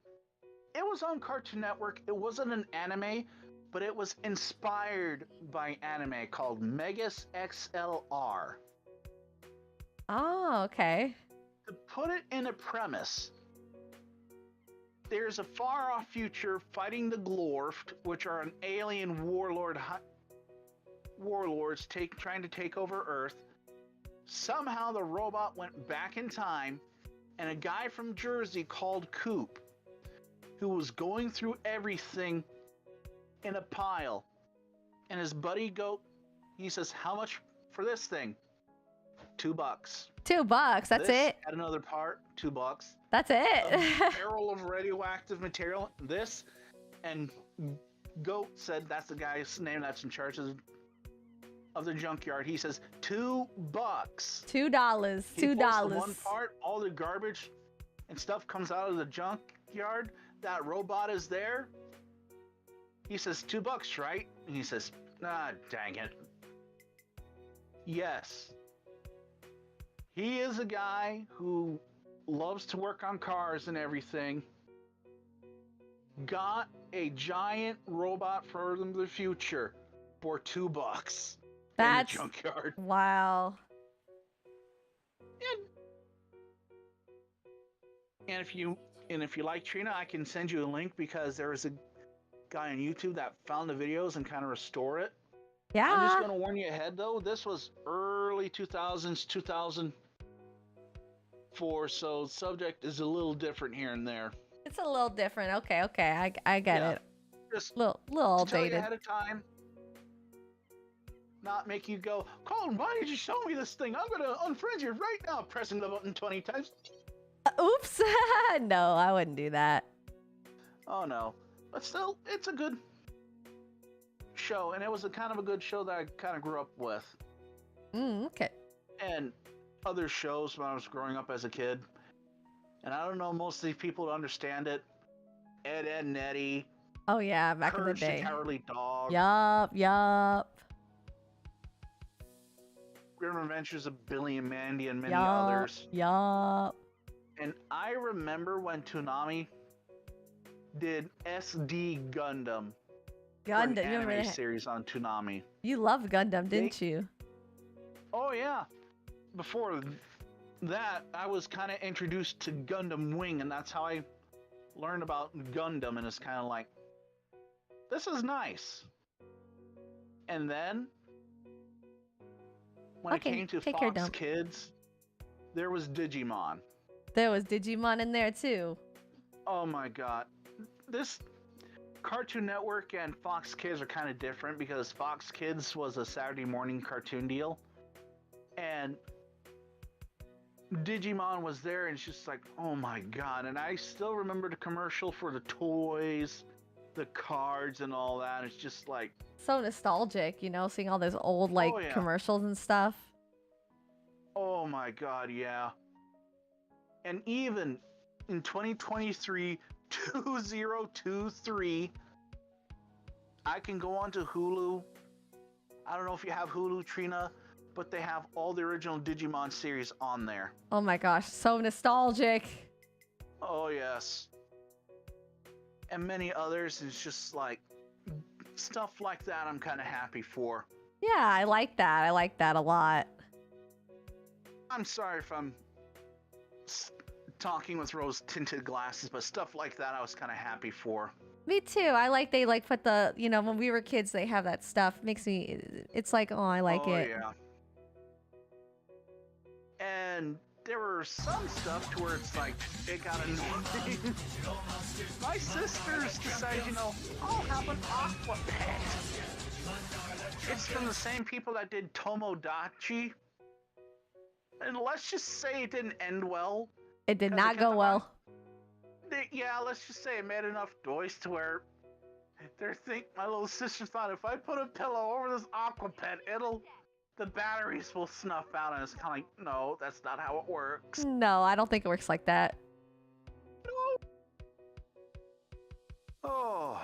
It was on Cartoon Network. It wasn't an anime, but it was inspired by anime called Megas XLR. Oh, okay. To put it in a premise, there's a far-off future fighting the Glorft, which are an alien warlords trying to take over Earth. Somehow the robot went back in time, and a guy from Jersey called Coop, who was going through everything in a pile, and his buddy he says, "How much for this thing?" $2. $2. That's it. At another part, $2. That's A it. barrel of radioactive material. This, and Goat said that's the guy's name that's in charge of the junkyard. He says $2. $2. He $2. pulls the one part, all the garbage and stuff comes out of the junkyard. That robot is there. He says $2, right? And he says, "Ah, dang it." Yes. He is a guy who loves to work on cars and everything. Got a giant robot from the future for $2 That's in the junkyard. wow. And if you like Trina, I can send you a link because there is a guy on YouTube that found the videos and kind of restore it. Yeah. I'm just gonna warn you ahead though. This was early 2000s, 2004, so subject is a little different here and there. It's a little different. Okay. I get it. Just Little to tell you dated. ahead of time. Not make you go, "Colin, why did you show me this thing? I'm gonna unfriend you right now," pressing the button 20 times. Oops. No, I wouldn't do that. Oh no. But still, it's a good show, and it was a kind of a good show that I kind of grew up with. Okay. And other shows when I was growing up as a kid. And I don't know, most of these people don't understand it. Ed, Edd and Eddy. Oh yeah, back in the Courage the day. Cowardly Dog. Yup. Grim Adventures of Billy and Mandy and many others. Yup. And I remember when Toonami did SD Gundam. For an Gundam. You anime remember that? series on Toonami. You loved Gundam, didn't you? Oh yeah. Before that, I was kind of introduced to Gundam Wing, and that's how I learned about Gundam, and it's kind of like, this is nice. And then, when it came to take care, Fox Dump. Kids, there was Digimon. There was Digimon in there too. Oh my god. This Cartoon Network and Fox Kids are kind of different because Fox Kids was a Saturday morning cartoon deal. And Digimon was there, and it's just like, oh my god. And I still remember the commercial for the toys, the cards, and all that. It's just like, So nostalgic, you know, seeing all those old like Oh, yeah. commercials and stuff. oh my god, yeah. And even in 2023, 2023, I can go onto Hulu. I don't know if you have Hulu, Trina, but they have all the original Digimon series on there. Oh my gosh, so nostalgic. Oh, yes. And many others. It's just like stuff like that I'm kind of happy for. Yeah, I like that. I like that a lot. I'm sorry if I'm talking with rose-tinted glasses, but stuff like that I was kind of happy for. Me too. I like they like put the, you know, when we were kids they have that stuff. Makes me, it's like, oh, I like it. Yeah. And there were some stuff to where it's like, it got annoying. My sisters decided, you know, I'll have an aqua pet. It's from the same people that did Tomodachi. And let's just say it didn't end well. It did not go well. Yeah, let's just say it made enough noise to where my little sister thought if I put a pillow over this aqua pet, the batteries will snuff out, and it's kind of like, no, that's not how it works. No, I don't think it works like that. No. Oh.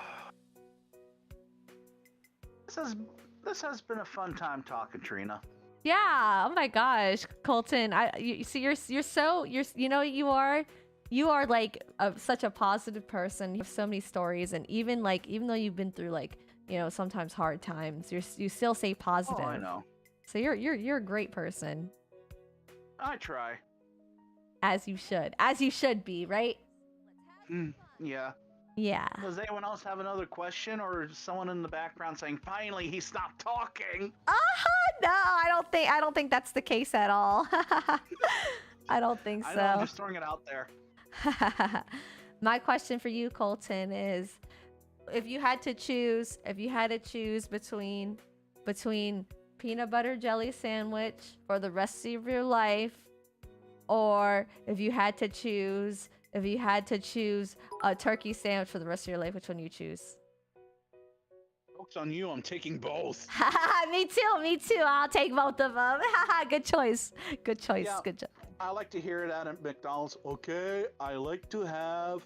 This has been a fun time talking, Trina. Yeah. Oh my gosh, Colten. You are like such a positive person. You have so many stories, and even though you've been through like, you know, sometimes hard times, you still stay positive. Oh, I know. So you're a great person. I try. As you should be, right? Yeah. Yeah. Does anyone else have another question, or is someone in the background saying, "Finally, he stopped talking"? No, I don't think that's the case at all. I don't think so. I know, I'm just throwing it out there. My question for you, Colten, is if you had to choose between peanut butter jelly sandwich for the rest of your life, or if you had to choose a turkey sandwich for the rest of your life, which one you choose? Joke's on you, I'm taking both. Me too. I'll take both of them. Good choice. Yeah. Good choice. I like to hear it out at McDonald's. Okay, I like to have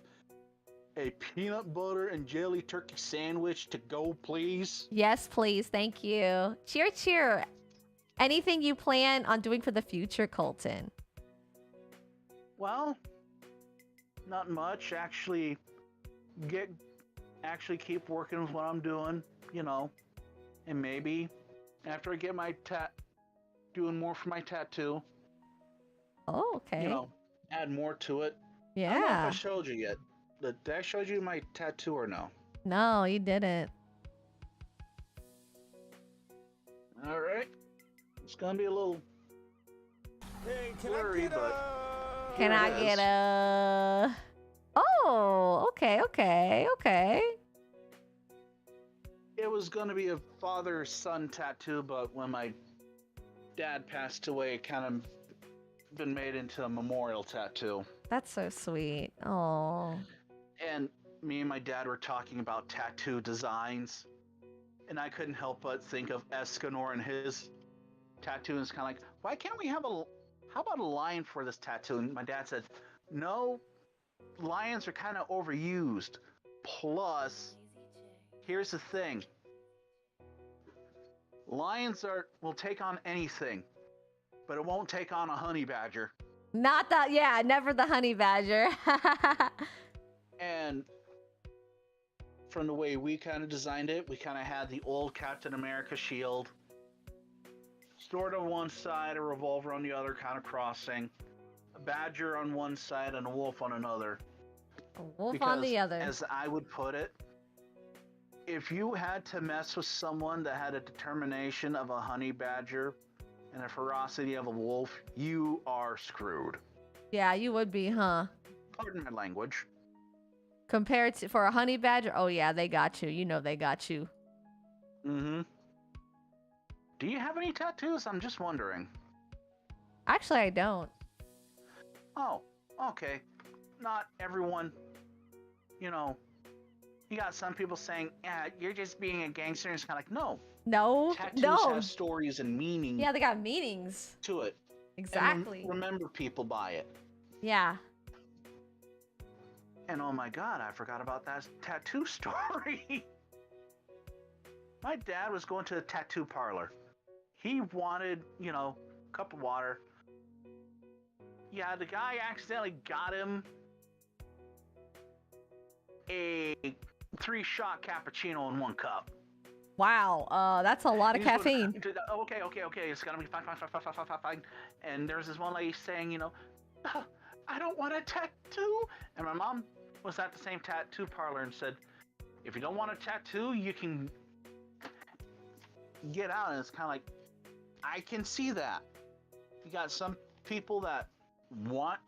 a peanut butter and jelly turkey sandwich to go, please. Yes, please. Thank you. Cheer. Anything you plan on doing for the future, Colten? Well, not much. Actually keep working with what I'm doing, you know. And maybe after I get my doing more for my tattoo. Oh, okay. You know, add more to it. Yeah. I don't know if I showed you yet. Did I show you my tattoo or no? No, you didn't. All right. It's gonna be a little blurry, but Can I get a? Oh, okay. It was gonna be a father-son tattoo, but when my dad passed away, it kind of been made into a memorial tattoo. That's so sweet. Oh. And me and my dad were talking about tattoo designs, and I couldn't help but think of Escanor and his tattoo. And it's kind of like, why can't we have how about a lion for this tattoo? And my dad said, no, lions are kind of overused. Plus, here's the thing. Lions will take on anything, but it won't take on a honey badger. Not that, yeah, never the honey badger. And from the way we kind of designed it, we kind of had the old Captain America shield, sword on one side, a revolver on the other, kind of crossing, a badger on one side and a wolf on another. A wolf on the other. As I would put it, if you had to mess with someone that had a determination of a honey badger and a ferocity of a wolf, you are screwed. Yeah, you would be, huh? Pardon my language. Compared to for a honey badger, oh yeah, they got you. You know they got you. Mm-hmm. Do you have any tattoos? I'm just wondering. Actually, I don't. Oh, okay. Not everyone. You know, you got some people saying, yeah, you're just being a gangster. And it's kind of like, no. No, Tattoos no. have stories and meaning. Yeah, they got meanings. To it. Exactly. And remember people by it. Yeah. And oh my God, I forgot about that tattoo story. My dad was going to a tattoo parlor. He wanted, you know, a cup of water. Yeah, the guy accidentally got him a 3-shot cappuccino in 1 cup. Wow. That's a lot of He's going, caffeine. okay. It's gonna be fine. And there's this one lady saying, I don't want a tattoo. And my mom was at the same tattoo parlor and said, if you don't want a tattoo, you can get out. And it's kind of like, I can see that. You got some people that want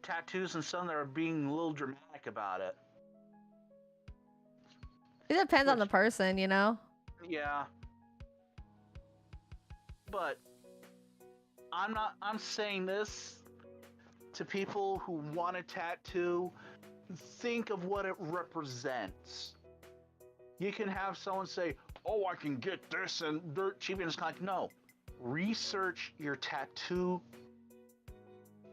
tattoos and some that are being a little dramatic about it. It depends on the person, Yeah. But I'm saying this to people who want a tattoo. Think of what it represents. You can have someone say, oh, I can get this and dirt cheap. And it's kind of like, no. Research your tattoo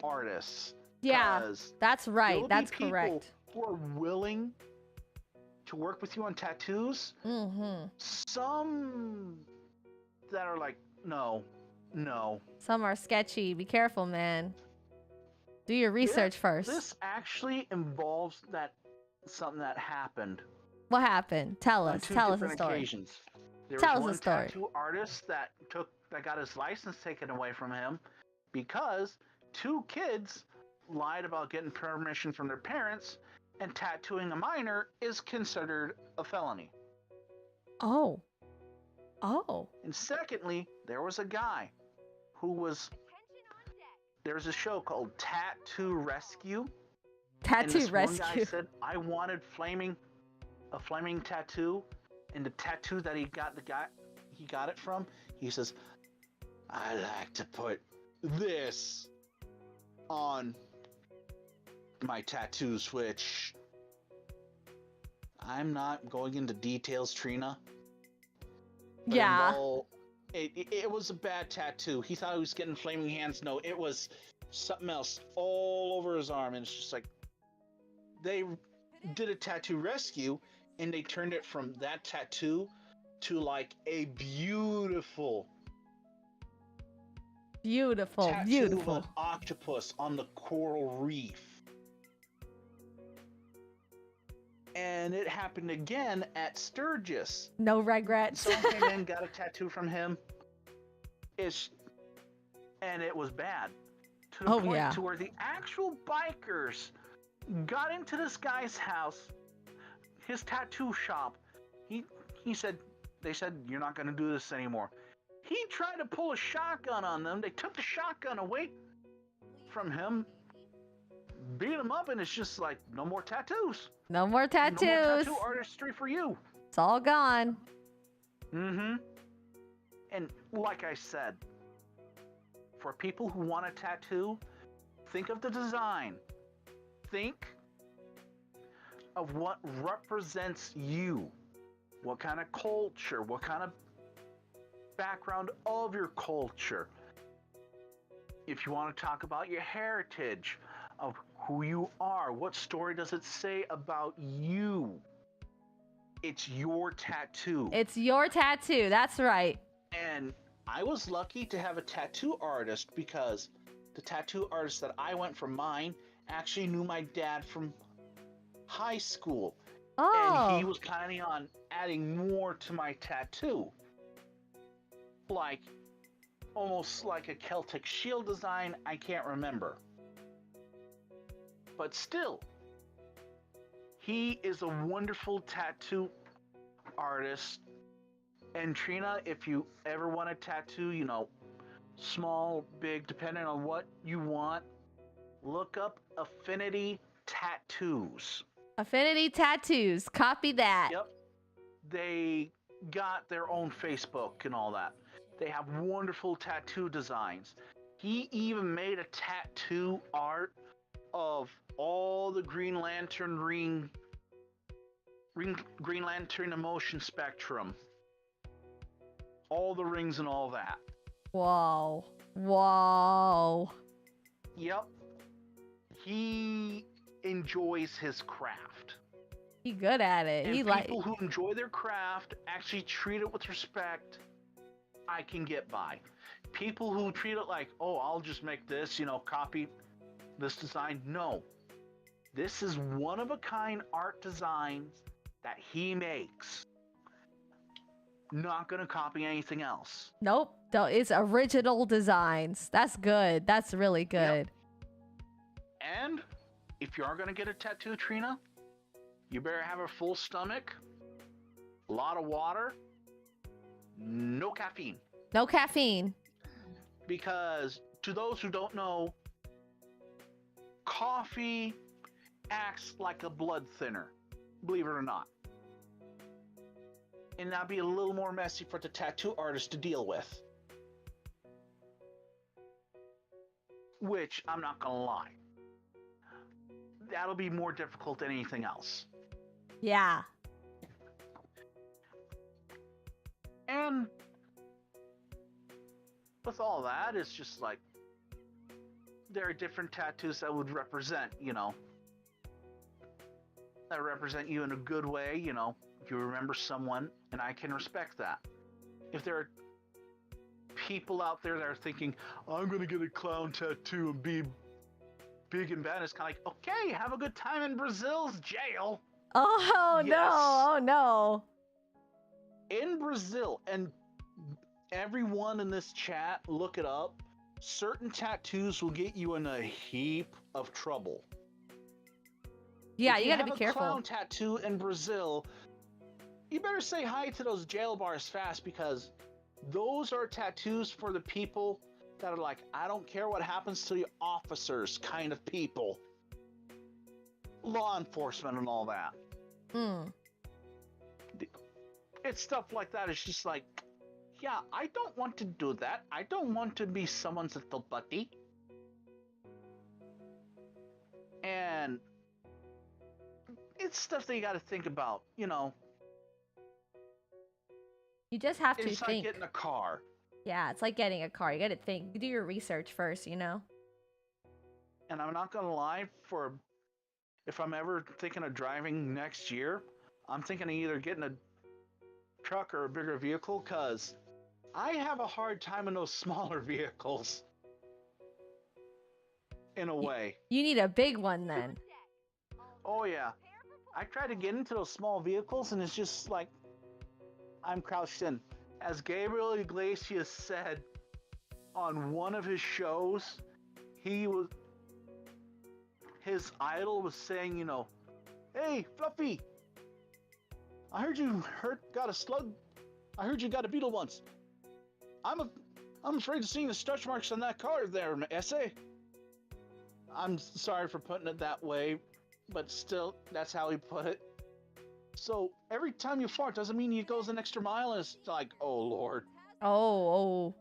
artists. Yeah, that's right. That's correct. Who are willing to work with you on tattoos. Mm-hmm. Some that are like, no. Some are sketchy. Be careful, man. Do your research first. This actually involves something that happened. What happened? Tell us. Tell us a story. Occasions. There Tell was us a story. one tattoo artist that got his license taken away from him because 2 kids lied about getting permission from their parents, and tattooing a minor is considered a felony. Oh. And secondly, there was a guy who was. There's a show called Tattoo Rescue. Tattoo Rescue. One guy said, I wanted a flaming tattoo, and the tattoo that he got it from, he says, I like to put this on my tattoos, which I'm not going into details, Trina. Yeah. It was a bad tattoo. He thought he was getting flaming hands. No, it was something else all over his arm. And it's just like, they did a tattoo rescue and they turned it from that tattoo to like a beautiful tattoo of an octopus on the coral reef. And it happened again at Sturgis. No regrets. Someone came in, got a tattoo from him. And it was bad. To the point to where the actual bikers got into this guy's house, his tattoo shop. They said, you're not going to do this anymore. He tried to pull a shotgun on them. They took the shotgun away from him, beat him up, and it's just like, no more tattoos. No more tattoos. No more tattoo artistry for you. It's all gone. Mm-hmm. And like I said, for people who want a tattoo, think of the design. Think of what represents you. What kind of culture, what kind of background of your culture. If you want to talk about your heritage, of who you are, what story does it say about you? It's your tattoo. It's your tattoo, that's right. And I was lucky to have a tattoo artist because the tattoo artist that I went for mine actually knew my dad from high school. Oh. And he was planning on adding more to my tattoo. Like, almost like a Celtic shield design, I can't remember. But still, he is a wonderful tattoo artist. And Trina, if you ever want a tattoo, small, big, depending on what you want, look up Affinity Tattoos. Affinity Tattoos, copy that. Yep. They got their own Facebook and all that. They have wonderful tattoo designs. He even made a tattoo art of all the Green Lantern Green Lantern emotion spectrum. All the rings and all that. Whoa. Yep. He enjoys his craft. He good at it. And people who enjoy their craft actually treat it with respect. I can get by. People who treat it like, oh, I'll just make this, copy this design. No. This is one-of-a-kind art designs that he makes. not gonna copy anything else. Nope. It's original designs. That's good. That's really good. And if you are gonna get a tattoo, Trina, you better have a full stomach, a lot of water, no caffeine. No caffeine. Because to those who don't know, coffee acts like a blood thinner, believe it or not. And that'd be a little more messy for the tattoo artist to deal with. Which, I'm not gonna lie, that'll be more difficult than anything else. Yeah. And with all that, it's just like, there are different tattoos that would represent, that represent you in a good way, if you remember someone, and I can respect that. If there are people out there that are thinking, I'm gonna get a clown tattoo and be big and bad, it's kind of like, okay, have a good time in Brazil's jail. Oh Yes. no! Oh no! In Brazil, and everyone in this chat, look it up, certain tattoos will get you in a heap of trouble. Yeah, If you gotta be have careful. a clown tattoo in Brazil, you better say hi to those jail bars fast, because those are tattoos for the people that are like, I don't care what happens to the officers kind of people. Law enforcement and all that. It's stuff like that. It's just like, yeah, I don't want to do that. I don't want to be someone's little buddy. And it's stuff that you got to think about, You just have to It's like think. getting a car. Yeah, it's like getting a car. You gotta think. Do your research first, And I'm not gonna lie, if I'm ever thinking of driving next year, I'm thinking of either getting a truck or a bigger vehicle, because I have a hard time in those smaller vehicles. In a way. You need a big one then. Oh yeah. I try to get into those small vehicles and it's just like, I'm crouched in. As Gabriel Iglesias said on one of his shows, his idol was saying, hey, Fluffy, I heard you got a slug. I heard you got a beetle once. I'm afraid of seeing the stretch marks on that car there, essay. I'm sorry for putting it that way, but still, that's how he put it. So every time you fart doesn't mean he goes an extra mile, and it's like, oh Lord. Oh.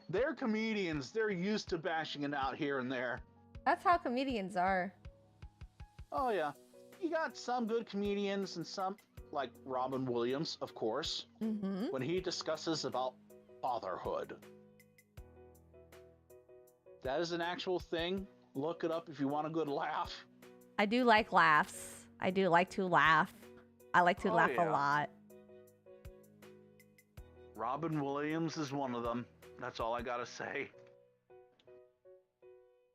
They're comedians. They're used to bashing it out here and there. That's how comedians are. Oh yeah. You got some good comedians and some, like Robin Williams, of course, when he discusses about fatherhood. That is an actual thing. Look it up if you want a good laugh. I do like laughs. I do like to laugh. I like to laugh a lot. Robin Williams is one of them. That's all I gotta say.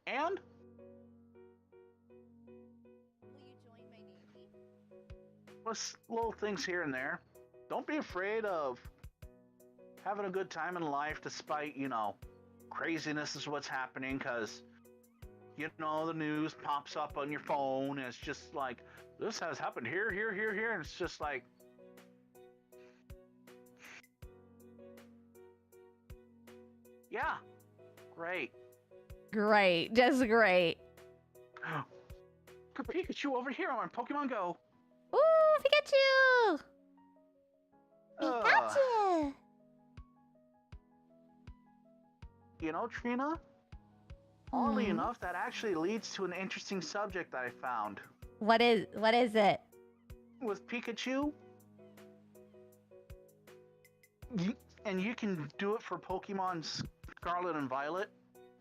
And little things here and there. Don't be afraid of having a good time in life despite, craziness is what's happening, because, the news pops up on your phone and it's just like, this has happened here, and it's just like, yeah, great. Great, just great. Pikachu over here on Pokemon Go. Ooh, Pikachu! Pikachu! Trina, oddly enough, that actually leads to an interesting subject that I found. What is it? With Pikachu, you can do it for Pokemon Scarlet and Violet.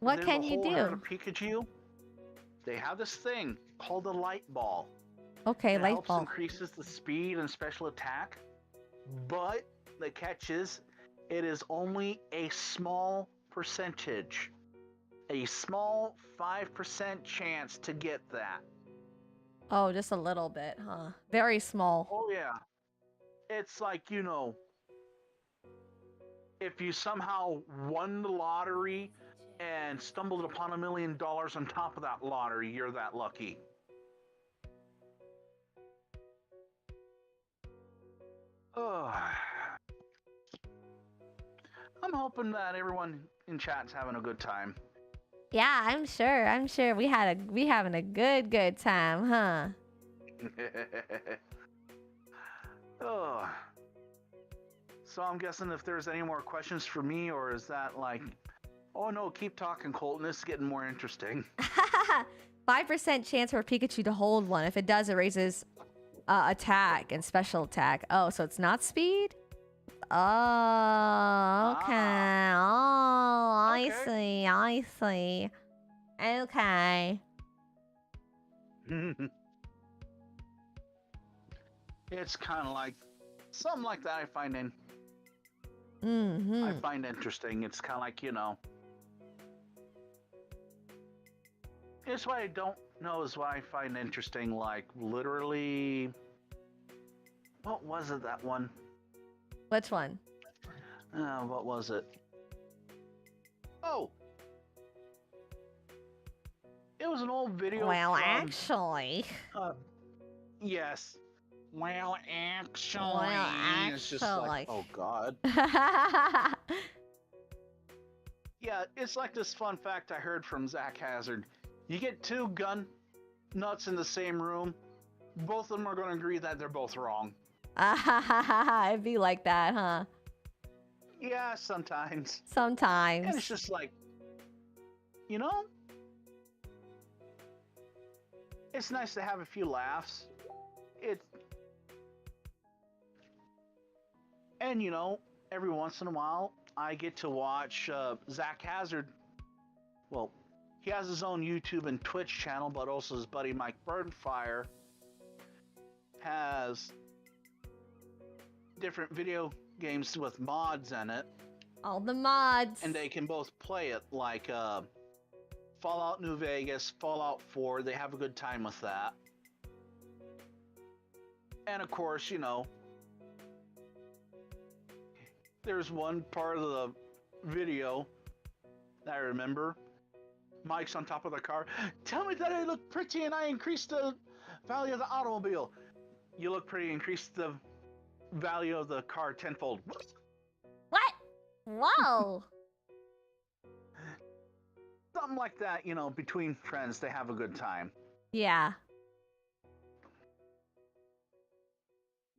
What can you do? Pikachu, they have this thing called a light ball. Okay, light helps ball. Increases the speed and special attack, but the catch is, it is only a small percentage, a small 5% chance to get that. Oh, just a little bit, huh? Very small. Oh yeah, it's like if you somehow won the lottery and stumbled upon $1 million on top of that lottery, you're that lucky. Ugh. I'm hoping that everyone in chat's having a good time. Yeah, I'm sure. I'm sure we having a good time, huh? Ugh. So I'm guessing if there's any more questions for me, or is that like, oh no, keep talking, Colton. This is getting more interesting. 5% chance for Pikachu to hold one. If it does, it raises attack and special attack. Oh, so it's not speed? Oh, okay. Oh, I see. I see. Okay. It's kind of like something like that. I find I find interesting. It's kind of like, you know. It's what I don't know is what I find interesting. Like literally, what was it? That one? Which one? What was it? Oh, it was an old video. Well, from, actually. Yes. Well, actually. It's just like, oh god. Yeah, it's like this fun fact I heard from Zach Hazard. You get two gun nuts in the same room, both of them are going to agree that they're both wrong. It'd be like that, huh? Yeah, sometimes. Sometimes. And it's just like, you know, it's nice to have a few laughs. And you know, every once in a while, I get to watch Zach Hazard. Well, he has his own YouTube and Twitch channel, but also his buddy Mike Birdfire has different video games with mods in it. All the mods. And they can both play it, like Fallout New Vegas, Fallout 4. They have a good time with that. And of course, you know, there's one part of the video that I remember. Mike's on top of the car. Tell me that I look pretty and I increased the value of the automobile. You look pretty, increased the value of the car tenfold. What? Whoa. Something like that, you know, between friends, they have a good time. Yeah.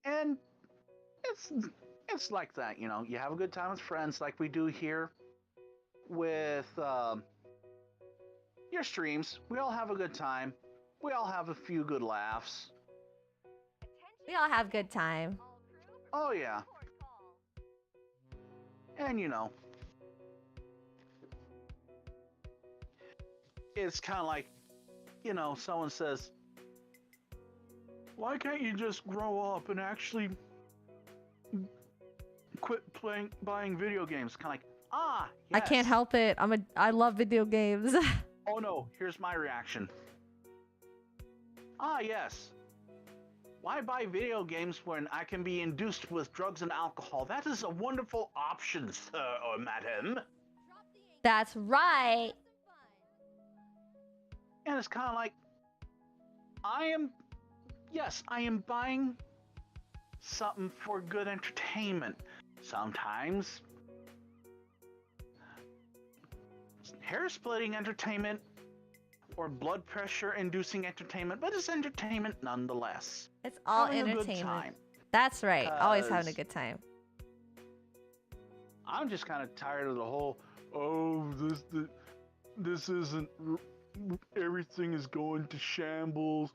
And it's like that, you know. You have a good time with friends like we do here with your streams. We all have a good time. We all have a few good laughs. We all have good time. Oh, yeah. And, you know, it's kind of like, you know, someone says, why can't you just grow up and actually quit buying video games? Kind of like, yes. I can't help it. I love video games. Oh no, here's my reaction. Yes. Why buy video games when I can be induced with drugs and alcohol? That is a wonderful option, sir or madam. That's right. And it's kind of like, I am buying something for good entertainment. Sometimes hair-splitting entertainment or blood pressure-inducing entertainment, but it's entertainment nonetheless. It's all Having a good entertainment. time. That's right. Always having a good time. I'm just kind of tired of the whole, this isn't, everything is going to shambles.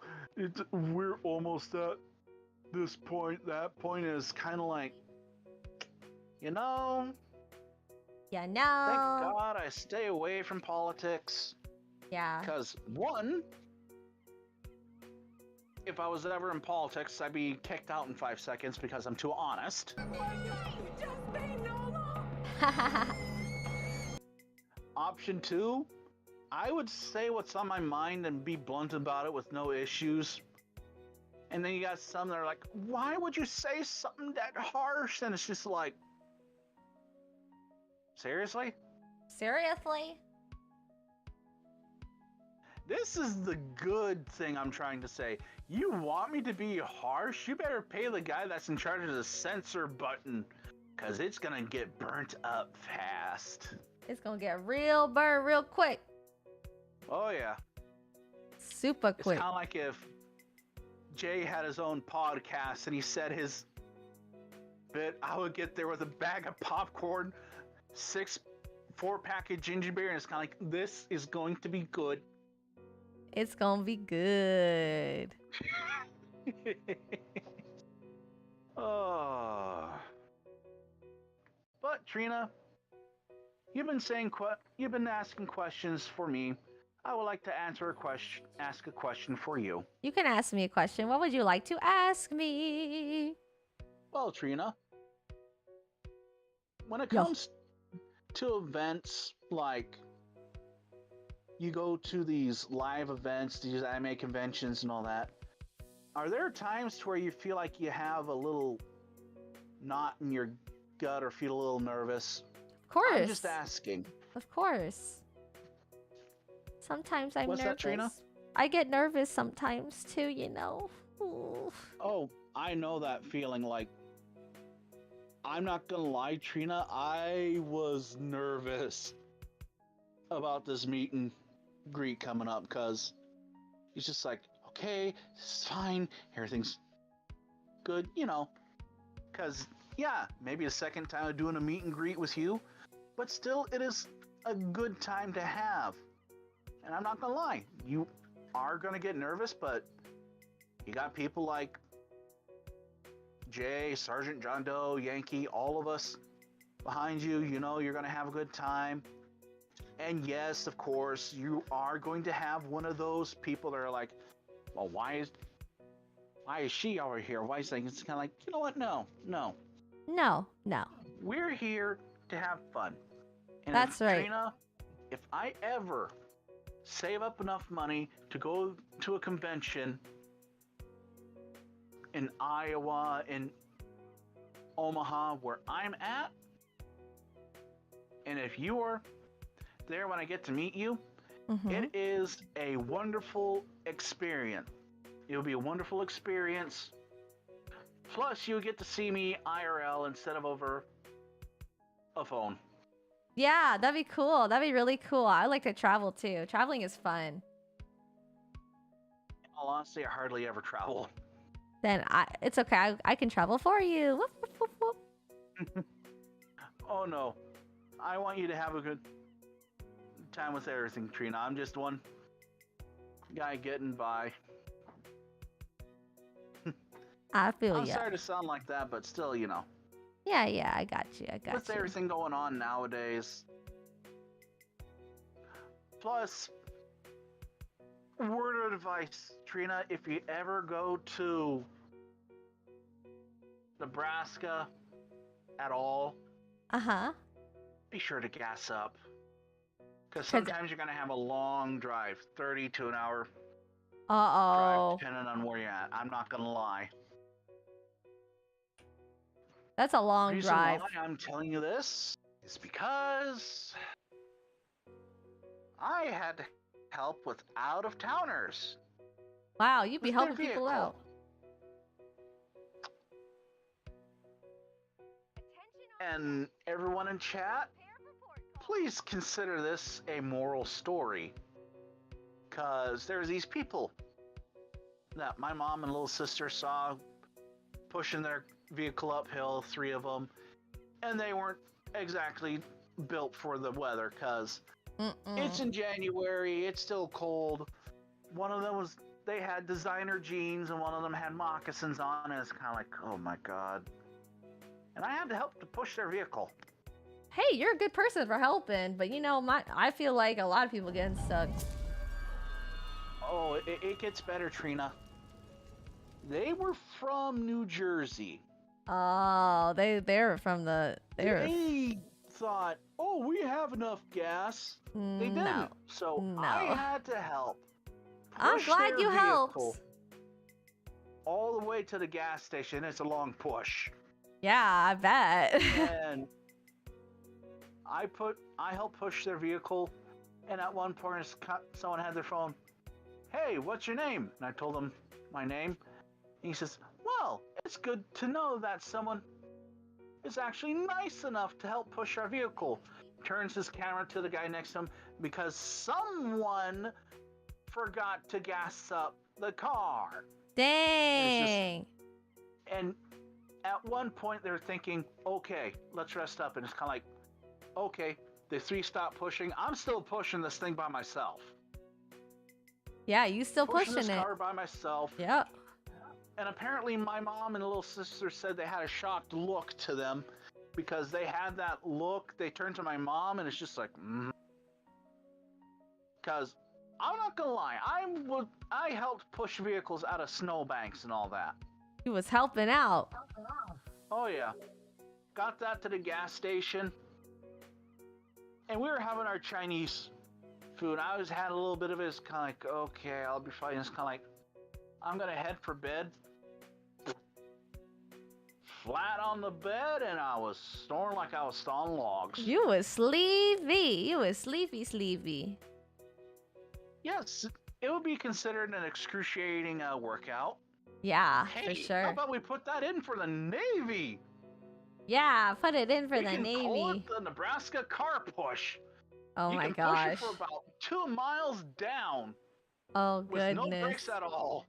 We're almost at this point. That point is kind of like, you know, Yeah, no. thank God I stay away from politics. Yeah. Because, one, if I was ever in politics, I'd be kicked out in 5 seconds because I'm too honest. Option 2, I would say what's on my mind and be blunt about it with no issues. And then you got some that are like, why would you say something that harsh? And it's just like, Seriously? Seriously? This is the good thing I'm trying to say. You want me to be harsh? You better pay the guy that's in charge of the censor button, because it's going to get burnt up fast. It's gonna get real burn real quick. Oh, yeah. Super It's quick. kind of like if Jay had his own podcast and he said his bit, I would get there with a bag of popcorn, 4-pack of ginger beer, and it's kind of like, this is going to be good. It's gonna be good. Oh. But Trina, you've been asking questions for me. I would like to ask a question for you. You can ask me a question. What would you like to ask me? Well, Trina, when it Yeah. comes to events like you go to these live events, these anime conventions and all that, are there times where you feel like you have a little knot in your gut or feel a little nervous? Of course. I'm just asking. Of course. Sometimes I'm What's nervous. that, Trina? I get nervous sometimes too, you know. Ooh. Oh, I know that feeling. Like, I'm not gonna lie, Trina, I was nervous about this meet and greet coming up, because he's just like, okay, this is fine, everything's good, you know, because, yeah, maybe a second time of doing a meet and greet with you, but still, it is a good time to have. And I'm not gonna lie, you are gonna get nervous, but you got people like Jay, Sergeant John Doe, Yankee, all of us behind you. You know you're gonna have a good time. And yes, of course, you are going to have one of those people that are like, well, why is she over here? Why is that? It's kind of like, you know what? No. No. We're here to have fun. And That's right. Trina, if I ever save up enough money to go to a convention in Iowa, in Omaha, where I'm at, and if you are there when I get to meet you, it is a wonderful experience. It'll be a wonderful experience. Plus, you get to see me IRL instead of over a phone. Yeah, that'd be cool. That'd be really cool. I like to travel too. Traveling is fun. In all honesty, I hardly ever travel. Then it's okay. I can travel for you. Whoop, whoop, whoop, whoop. Oh no, I want you to have a good time with everything, Trina. I'm just one guy getting by. I feel I'm ya. sorry to sound like that, but still, you know. Yeah, I got you. With everything going on nowadays. Plus, word of advice, Trina, if you ever go to Nebraska at all, be sure to gas up. Because sometimes you're going to have a long drive, 30 to an hour drive, depending on where you're at. I'm not going to lie. That's a long The reason drive. why I'm telling you this is because I had to help with out-of-towners. Wow, you'd be with their helping people vehicle. out. And everyone in chat, please consider this a moral story. Because there's these people that my mom and little sister saw pushing their vehicle uphill, 3 of them, and they weren't exactly built for the weather because it's in January, it's still cold. One of them they had designer jeans and one of them had moccasins on, and it's kind of like, oh my god. And I had to help to push their vehicle. Hey, you're a good person for helping, but you know, I feel like a lot of people getting stuck. Oh, it gets better, Trina. They were from New Jersey. Oh, they're from the They thought, oh, we have enough gas. They didn't. No. So No. I had to help. I'm push glad their you helped. vehicle all the way to the gas station. It's a long push. Yeah, I bet. And I helped push their vehicle, and at one point someone had their phone. Hey, what's your name? And I told him my name. And he says, well, it's good to know that someone is actually nice enough to help push our vehicle. Turns his camera to the guy next to him because someone forgot to gas up the car. Dang. And at one point they're thinking, okay, let's rest up. And it's kind of like, okay, the three stop pushing. I'm still pushing this thing by myself. Yeah, you still Pushing pushing this it. car by myself. Yep. And apparently my mom and little sister said they had a shocked look to them because they had that look. They turned to my mom and it's just like, Because I'm not gonna lie, I helped push vehicles out of snowbanks and all that. He was helping out. Oh yeah. Got that to the gas station. And we were having our Chinese food. I had a little bit of it. It's kind of like, okay, I'll be fine. It's kind of like, I'm gonna head for bed. Flat on the bed, and I was snoring like I was on logs. You was sleepy. You was sleepy. Yes, it would be considered an excruciating workout. Yeah, Hey, for sure. how about we put that in for the Navy? Yeah, put it in for We the can Navy. call it the Nebraska car push. Oh you my can gosh. push it for about 2 miles down Oh with no goodness. brakes at all.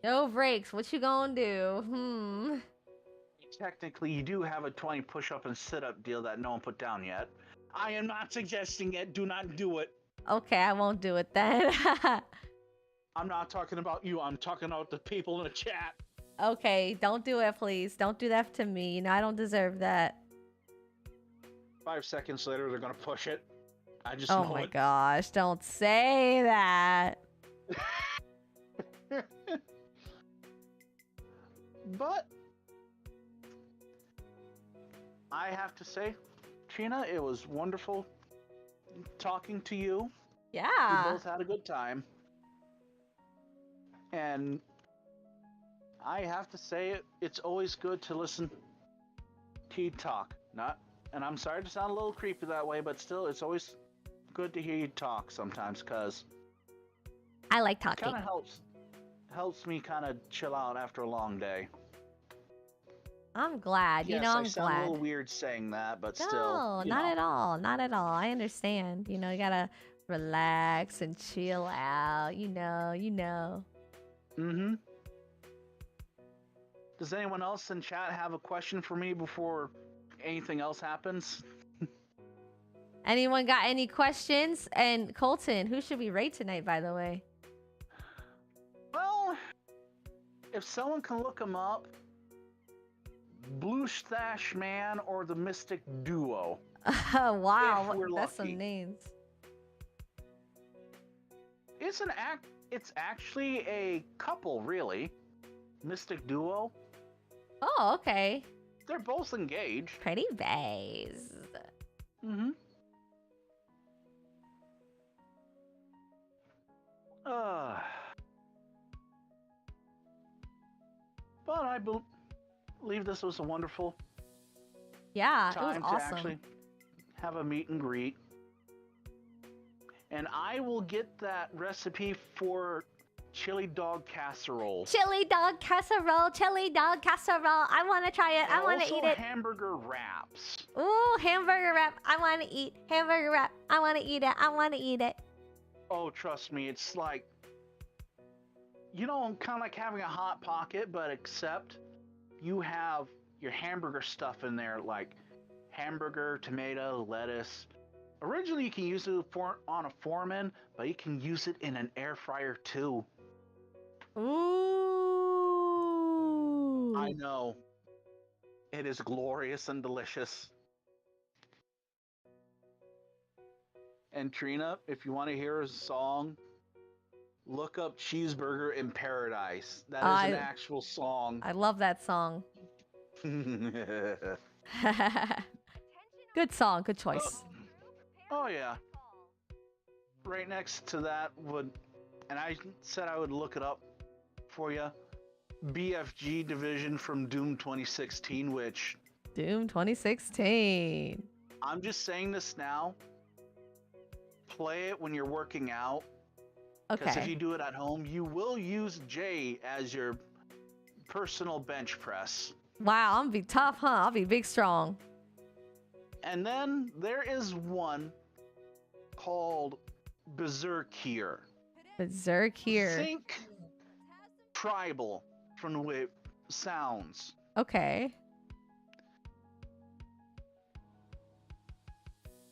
No brakes. What you gonna do? Technically, you do have a 20 push-up and sit-up deal that no one put down yet. I am not suggesting it. Do not do it. Okay, I won't do it then. I'm not talking about you. I'm talking about the people in the chat. Okay, don't do it, please. Don't do that to me. You know, I don't deserve that. 5 seconds later, they're gonna push it. I just Oh know my it. gosh, don't say that. But I have to say, Trina, it was wonderful talking to you. Yeah. We both had a good time. And I have to say, it's always good to listen to you talk. And I'm sorry to sound a little creepy that way, but still, it's always good to hear you talk sometimes, because I like it talking. kind of helps me kind of chill out after a long day. I'm glad. Yes, you know, I'm I sound glad. a little weird saying that, but No, still, not at all. Not at all. I understand. You know, you gotta relax and chill out. You know. Mm-hmm. Does anyone else in chat have a question for me before anything else happens? Anyone got any questions? And Colton, who should we rate tonight, by the way? Well, if someone can look them up, Blue Stash Man or the Mystic Duo. Wow, If we're that's some lucky. names. It's actually a couple, really. Mystic Duo. Oh, okay. They're both engaged. Pretty bays. Mm-hmm. But I believe this was a wonderful Yeah, it was time to awesome. actually have a meet and greet. And I will get that recipe for chili dog casserole. Chili dog casserole, chili dog casserole. I want to try it. I And want to also eat it. hamburger wraps. Ooh, hamburger wrap. I want to eat hamburger wrap. I want to eat it. I want to eat it. Oh, trust me, it's like, you know, kind of like having a Hot Pocket, but except you have your hamburger stuff in there, like hamburger, tomato, lettuce. Originally, you can use it on a Foreman, but you can use it in an air fryer too. Ooh. I know. It is glorious and delicious. And Trina, if you want to hear a song, look up Cheeseburger in Paradise. That is an actual song. I love that song. Good song, good choice. Oh yeah. Right next to that and I said I would look it up for you, BFG Division from Doom 2016, which Doom 2016. I'm just saying this now. Play it when you're working out. Because if Okay. you do it at home, you will use Jay as your personal bench press. Wow, I'm gonna be tough, huh? I'll be big strong. And then there is one called Berserkir. Berserk here. Think tribal from the way it sounds. Okay.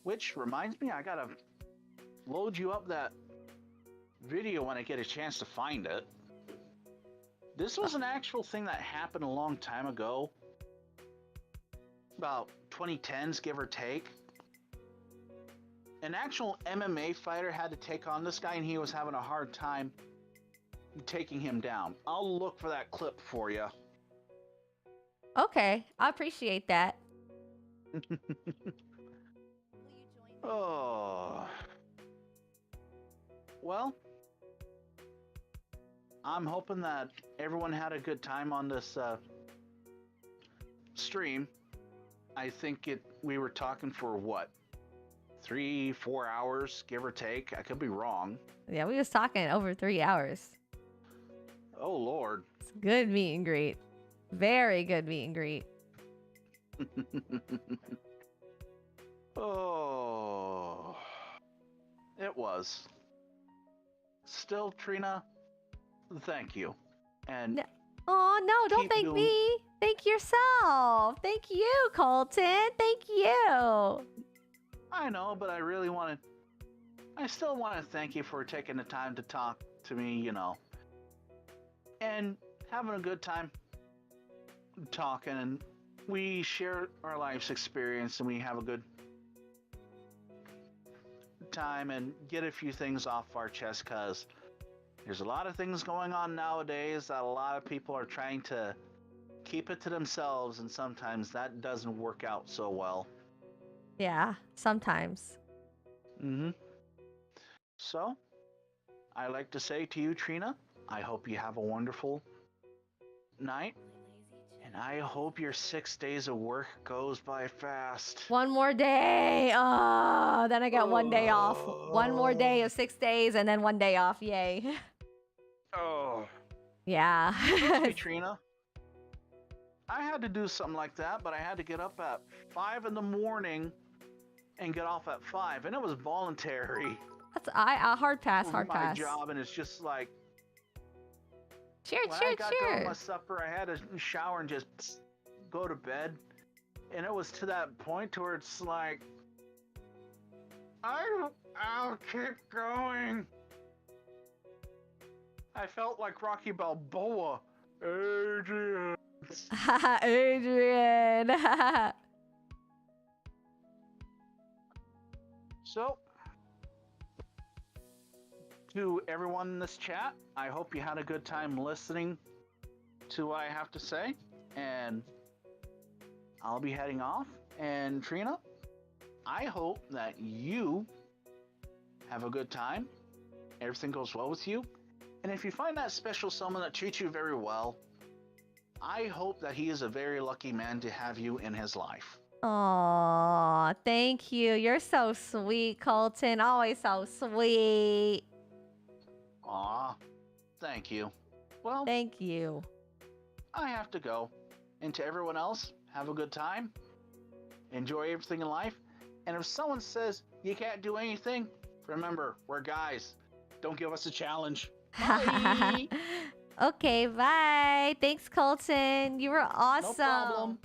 Which reminds me, I gotta load you up that video when I get a chance to find it. This was an actual thing that happened a long time ago. About 2010s, give or take. An actual MMA fighter had to take on this guy, and he was having a hard time taking him down. I'll look for that clip for you. Okay, I appreciate that. Oh. Well, I'm hoping that everyone had a good time on this stream. I think we were talking for what? 3-4 hours, give or take. I could be wrong. Yeah, we was talking over 3 hours. Oh, Lord. It's good meet and greet. Very good meet and greet. Oh. It was. Still, Trina, thank you. And No. Oh, no, don't keep thank doing- me. Thank yourself. Thank you, Colton. Thank you. I know, but I still want to thank you for taking the time to talk to me, and having a good time talking, and we share our life's experience, and we have a good time and get a few things off our chest, because there's a lot of things going on nowadays that a lot of people are trying to keep it to themselves, and sometimes that doesn't work out so well. Yeah, sometimes. So, I like to say to you, Trina, I hope you have a wonderful night, and I hope your 6 days of work goes by fast. One more day. Oh, then I got 1 day off. 1 more day of 6 days and then 1 day off. Yay. Oh, Yeah. hey, Trina. I had to do something like that, but I had to get up at 5 in the morning and get off at 5, and it was voluntary. That's a hard pass, for hard my pass. job, and it's just like, Cheer, when cheer, I got done with my cheer. supper, I had to shower and just go to bed, and it was to that point where it's like, I'll keep going. I felt like Rocky Balboa. Adrian. Adrian. So, to everyone in this chat, I hope you had a good time listening to what I have to say, and I'll be heading off. And Trina, I hope that you have a good time, everything goes well with you, and if you find that special someone that treats you very well, I hope that he is a very lucky man to have you in his life. Aw, thank you. You're so sweet, Colton. Always so sweet. Aw, thank you. Well, Thank you. I have to go. And to everyone else, have a good time. Enjoy everything in life. And if someone says you can't do anything, remember, we're guys. Don't give us a challenge. Bye. Okay, bye. Thanks, Colton. You were No awesome. problem.